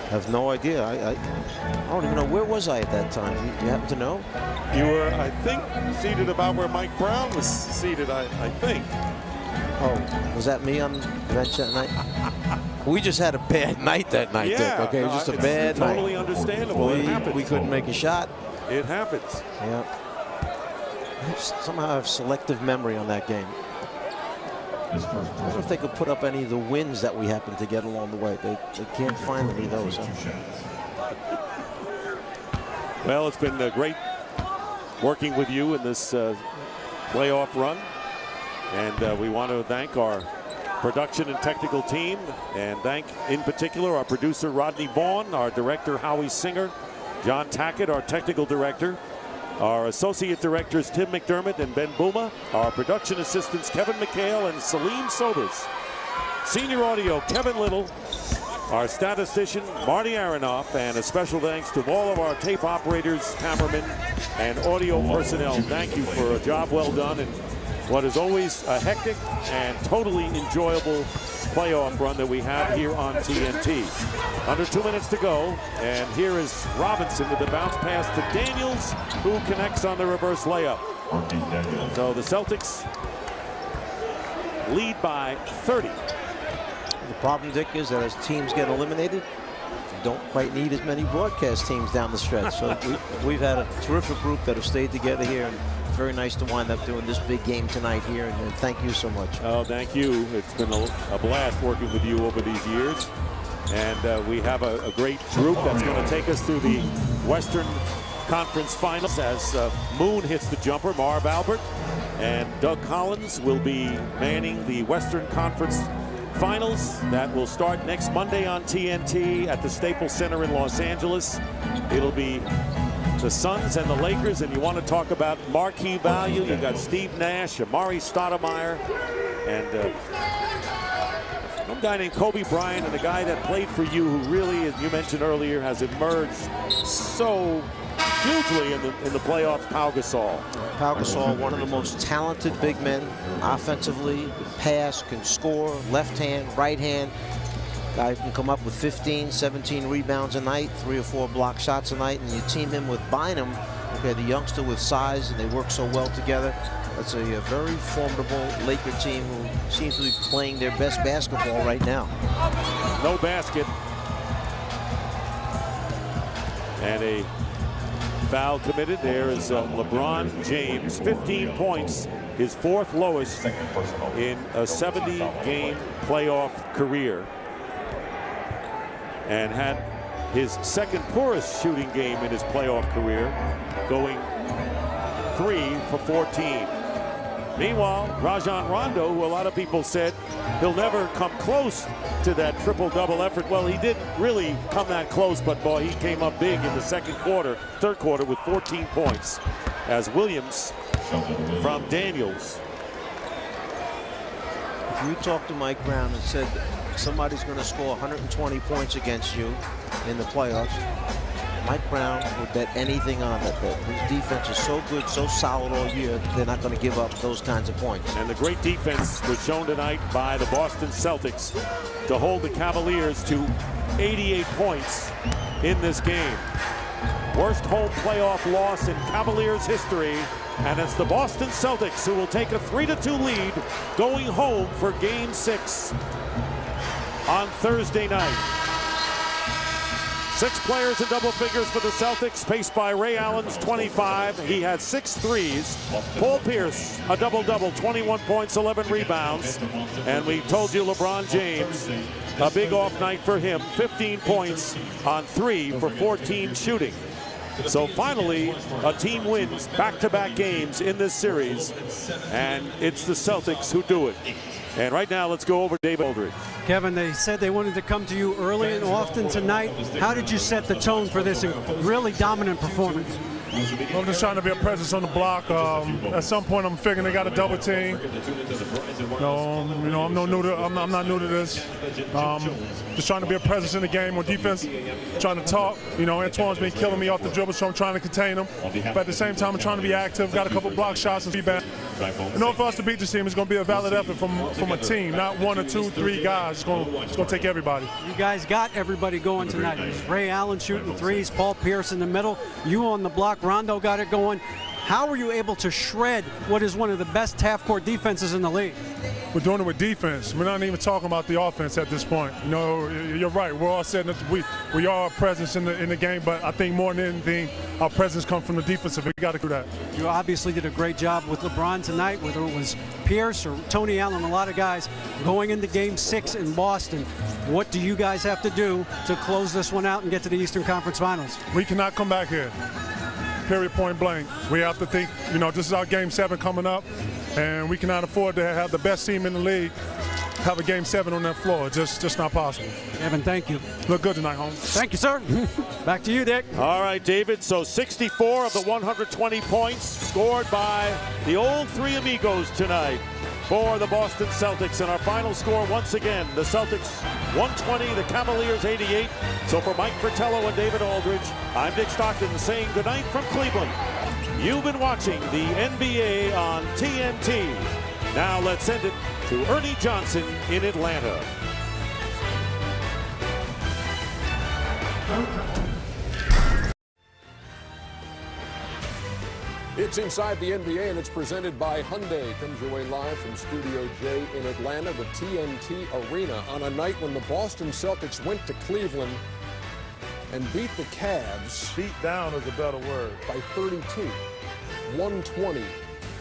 I have no idea. I don't even know. Where was I at that time? Do you happen to know? You were, I think, seated about where Mike Brown was seated, I think. Oh, was that me on the bench that night? We just had a bad night that night, yeah, Dick. Okay, no, just a bad night. Totally understandable. It happens. We couldn't make a shot. It happens. Yeah. Somehow I have selective memory on that game. I don't know if they could put up any of the wins that we happened to get along the way. They can't find any of those. Huh? Well, it's been great working with you in this playoff run. And we want to thank our production and technical team, and thank in particular our producer Rodney Vaughn, our director Howie Singer, John Tackett, our technical director, our associate directors Tim McDermott and Ben Bouma, our production assistants Kevin McHale and Salim Sobers, senior audio Kevin Little, our statistician Marty Aronoff, and a special thanks to all of our tape operators, cameramen, and audio personnel. Thank you for a job well done and what is always a hectic and totally enjoyable playoff run that we have here on TNT. Under 2 minutes to go, and here is Robinson with the bounce pass to Daniels, who connects on the reverse layup. So the Celtics lead by 30. The problem, Dick, is that as teams get eliminated, you don't quite need as many broadcast teams down the stretch. So we've had a terrific group that have stayed together here, and very nice to wind up doing this big game tonight here, and thank you so much. Oh, thank you. It's been a blast working with you over these years, and we have a great group that's going to take us through the Western Conference Finals as Moon hits the jumper. Marv Albert and Doug Collins will be manning the Western Conference Finals that will start next Monday on TNT at the Staples Center in Los Angeles. It'll be the Suns and the Lakers, and you want to talk about marquee value. You got Steve Nash, Amari Stoudemire, and one guy named Kobe Bryant, and a guy that played for you who really, as you mentioned earlier, has emerged so hugely in the playoffs, Pau Gasol. Pau Gasol, one of the most talented big men offensively, can pass, can score, left hand, right hand. Guy can come up with 15, 17 rebounds a night, 3 or 4 block shots a night, and you team him with Bynum, okay, the youngster with size, and they work so well together. That's a very formidable Laker team who seems to be playing their best basketball right now. No basket. And a foul committed. There is LeBron James, 15 points, his 4th lowest in a 70-game playoff career, and had his 2nd poorest shooting game in his playoff career, going 3 for 14. Meanwhile, Rajon Rondo, who a lot of people said he'll never come close to that triple-double effort. Well, he didn't really come that close, but boy, he came up big in the 3rd quarter with 14 points as Williams from Daniels. If you talk to Mike Brown and said somebody's going to score 120 points against you in the playoffs, Mike Brown would bet anything on that bet. His defense is so good, so solid all year, they're not going to give up those kinds of points. And the great defense was shown tonight by the Boston Celtics to hold the Cavaliers to 88 points in this game. Worst home playoff loss in Cavaliers history, and it's the Boston Celtics who will take a 3-2 lead going home for Game 6 on Thursday night. 6 players in double figures for the Celtics, paced by Ray Allen's 25. He had 6 threes. Paul Pierce, a double-double, 21 points, 11 rebounds. And we told you LeBron James, a big off night for him, 15 points on 3 for 14 shooting. So finally, a team wins back-to-back games in this series, and it's the Celtics who do it. And right now, let's go over David Aldridge. Kevin, they said they wanted to come to you early and often tonight. How did you set the tone for this really dominant performance? I'm just trying to be a presence on the block. At some point, I'm figuring they got a double team. I'm not new to this. Just trying to be a presence in the game on defense. Trying to talk. Antoine's been killing me off the dribble, so I'm trying to contain him. But at the same time, I'm trying to be active. Got a couple block shots and feedback. In order for us to beat this team, it's going to be a valid effort from a team, not 1 or 2, 3 guys. It's going to take everybody. You guys got everybody going tonight. Ray Allen shooting threes, Paul Pierce in the middle, you on the block, Rondo got it going. How were you able to shred what is one of the best half-court defenses in the league? We're doing it with defense. We're not even talking about the offense at this point. You're right. We're all saying that we are a presence in the game, but I think more than anything, our presence comes from the defensive. We got to do that. You obviously did a great job with LeBron tonight, whether it was Pierce or Tony Allen, a lot of guys going into Game 6 in Boston. What do you guys have to do to close this one out and get to the Eastern Conference Finals? We cannot come back here. Period, point blank. We have to think, this is our Game 7 coming up, and we cannot afford to have the best team in the league have a Game 7 on that floor. Just not possible. Evan, thank you. Look good tonight, Holmes. Thank you, sir. Back to you, Dick. All right, David. So 64 of the 120 points scored by the old three amigos tonight for the Boston Celtics. And our final score, once again, the Celtics 120, the Cavaliers 88. So for Mike Fratello and David Aldridge, I'm Dick Stockton saying goodnight from Cleveland. You've been watching the NBA on TNT. Now let's send it to Ernie Johnson in Atlanta. It's Inside the NBA, and it's presented by Hyundai. Comes your way live from Studio J in Atlanta, the TNT Arena, on a night when the Boston Celtics went to Cleveland and beat the Cavs. Beat down is a better word. By 32, 120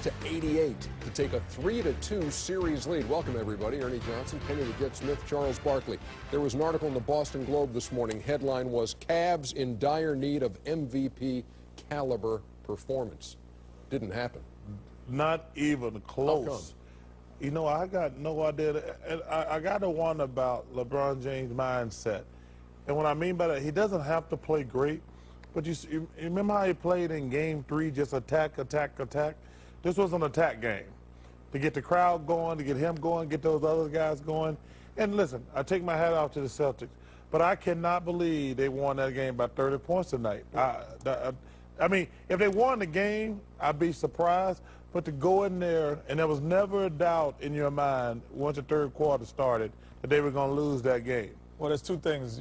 to 88 to take a 3-2 series lead. Welcome, everybody. Ernie Johnson, Penny the Jet Smith, Charles Barkley. There was an article in the Boston Globe this morning. Headline was, Cavs in dire need of MVP caliber performance. Didn't happen. Not even close. I got no idea. I got to wonder about LeBron James' mindset. And what I mean by that, he doesn't have to play great, but you remember how he played in Game 3, just attack, attack, attack? This was an attack game. To get the crowd going, to get him going, get those other guys going. And listen, I take my hat off to the Celtics, but I cannot believe they won that game by 30 points tonight. I mean, if they won the game, I'd be surprised. But to go in there, and there was never a doubt in your mind once the third quarter started that they were going to lose that game. Well, there's two things,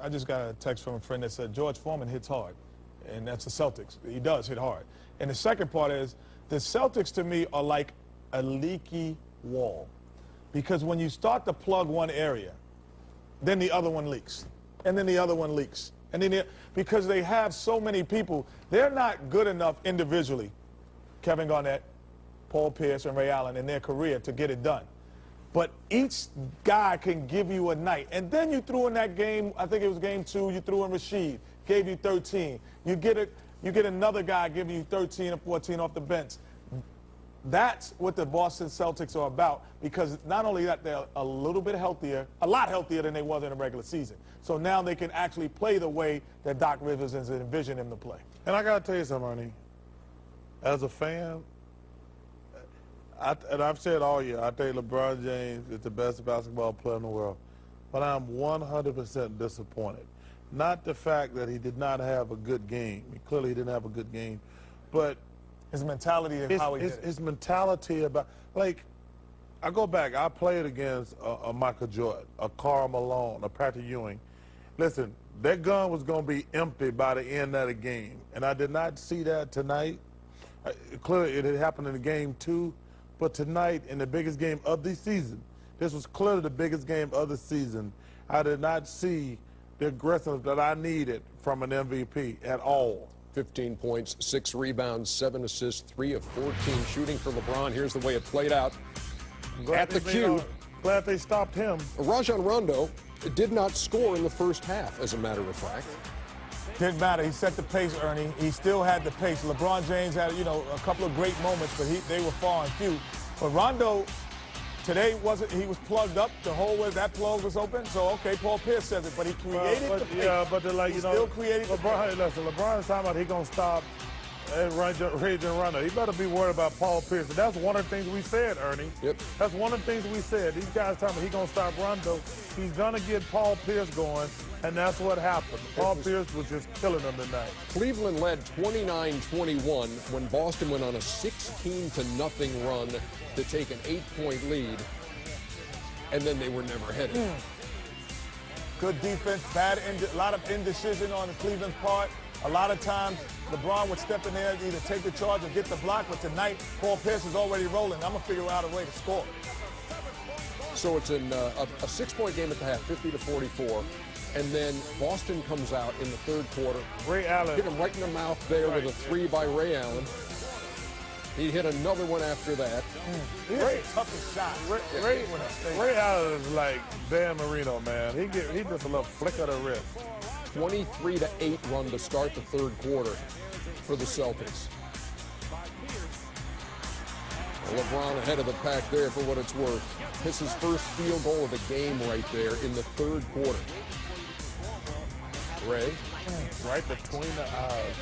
I just got a text from a friend that said George Foreman hits hard, and that's the Celtics. He does hit hard. And the second part is the Celtics, to me, are like a leaky wall. Because when you start to plug one area, then the other one leaks. And then the other one leaks. And then because they have so many people, they're not good enough individually, Kevin Garnett, Paul Pierce, and Ray Allen in their career to get it done. But each guy can give you a night. And then you threw in that game, I think it was Game 2, you threw in Rasheed, gave you 13. You get another guy giving you 13 or 14 off the bench. That's what the Boston Celtics are about, because not only that, they're a little bit healthier, a lot healthier than they was in the regular season. So now they can actually play the way that Doc Rivers has envisioned him to play. And I got to tell you something, Ernie. As a fan, and I've said all year, I think LeBron James is the best basketball player in the world. But I'm 100% disappointed. Not the fact that he did not have a good game. Clearly he didn't have a good game. But his mentality and how he did it. His mentality about, like, I go back, I played against a Michael Jordan, a Karl Malone, a Patrick Ewing. Listen, that gun was going to be empty by the end of the game. And I did not see that tonight. Clearly it had happened in the Game 2. But tonight, in the biggest game of the season, this was clearly the biggest game of the season, I did not see the aggressiveness that I needed from an MVP at all. 15 points, 6 rebounds, 7 assists, 3 of 14 shooting for LeBron. Here's the way it played out at the cue. Glad they stopped him. Rajon Rondo did not score in the first half, as a matter of fact. Didn't matter. He set the pace, Ernie. He still had the pace. LeBron James had, a couple of great moments, but they were far and few. But Rondo today he was plugged up. The whole way that plug was open. So, okay, Paul Pierce says it, but he created the pace. Yeah, but still created LeBron, hey, listen, LeBron's talking about he going to stop Rajon Rondo. He better be worried about Paul Pierce. And that's one of the things we said, Ernie. Yep. That's one of the things we said. These guys talking about he going to stop Rondo. He's going to get Paul Pierce going, and that's what happened. Paul Pierce was just killing them tonight. Cleveland led 29-21 when Boston went on a 16-0 run to take an 8-point lead, and then they were never headed. Good defense, a lot of indecision on the Cleveland's part. A lot of times, LeBron would step in there and either take the charge or get the block, but tonight, Paul Pierce is already rolling. I'm going to figure out a way to score. So it's a 6-point game at the half, 50-44. And then Boston comes out in the third quarter. Ray Allen. Hit him right in the mouth there with a 3 by Ray Allen. He hit another one after that. Ray, toughest shot. Ray Allen is like Dan Marino, man. He just a little flick of the wrist. 23-8 run to start the third quarter for the Celtics. LeBron ahead of the pack there for what it's worth. Hits his first field goal of the game right there in the third quarter. Ray. Right between the eyes.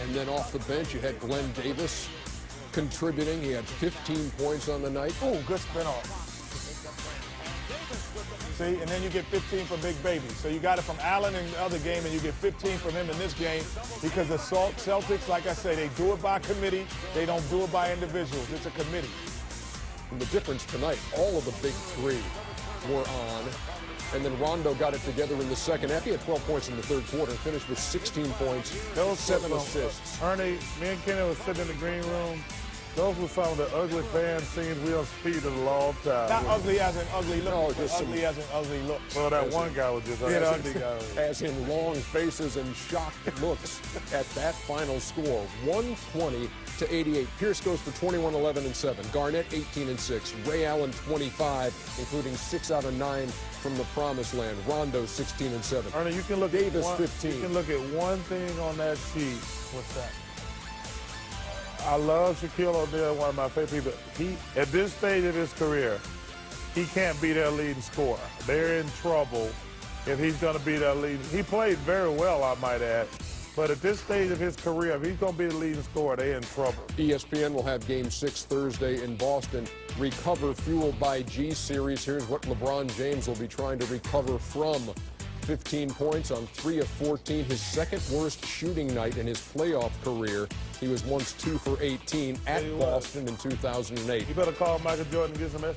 And then off the bench, you had Glenn Davis contributing. He had 15 points on the night. Oh, good spin off. See, and then you get 15 from Big Baby. So you got it from Allen in the other game, and you get 15 from him in this game because the Celtics, like I say, they do it by committee. They don't do it by individuals. It's a committee. And the difference tonight, all of the big three were on. And then Rondo got it together in the second half. He had 12 points in the third quarter and finished with 16 points, 7 assists. Ernie, me and Kenny was sitting in the green room. Those were some of the ugly fan scenes we have seen in a long time. Not ugly as in ugly look, no, just ugly as in ugly looks. Well, that one guy was just ugly guy. As in long faces and shocked looks at that final score, 120-88. Pierce goes for 21, 11, and 7. Garnett 18 and 6. Ray Allen 25, including 6 out of 9 from the Promised Land. Rondo 16 and 7. Ernie, you can look Davis at 15. You can look at one thing on that sheet. What's that? I love Shaquille O'Neal, one of my favorite people. At this stage of his career, he can't be their leading scorer. They're in trouble if he's going to be their leading. He played very well, I might add. But at this stage of his career, if he's going to be the leading scorer, they're in trouble. ESPN will have Game 6 Thursday in Boston. Recover fueled by G Series. Here's what LeBron James will be trying to recover from. 15 points on 3 of 14, his second worst shooting night in his playoff career. He was once 2 for 18 at Boston in 2008. You better call Michael Jordan and get some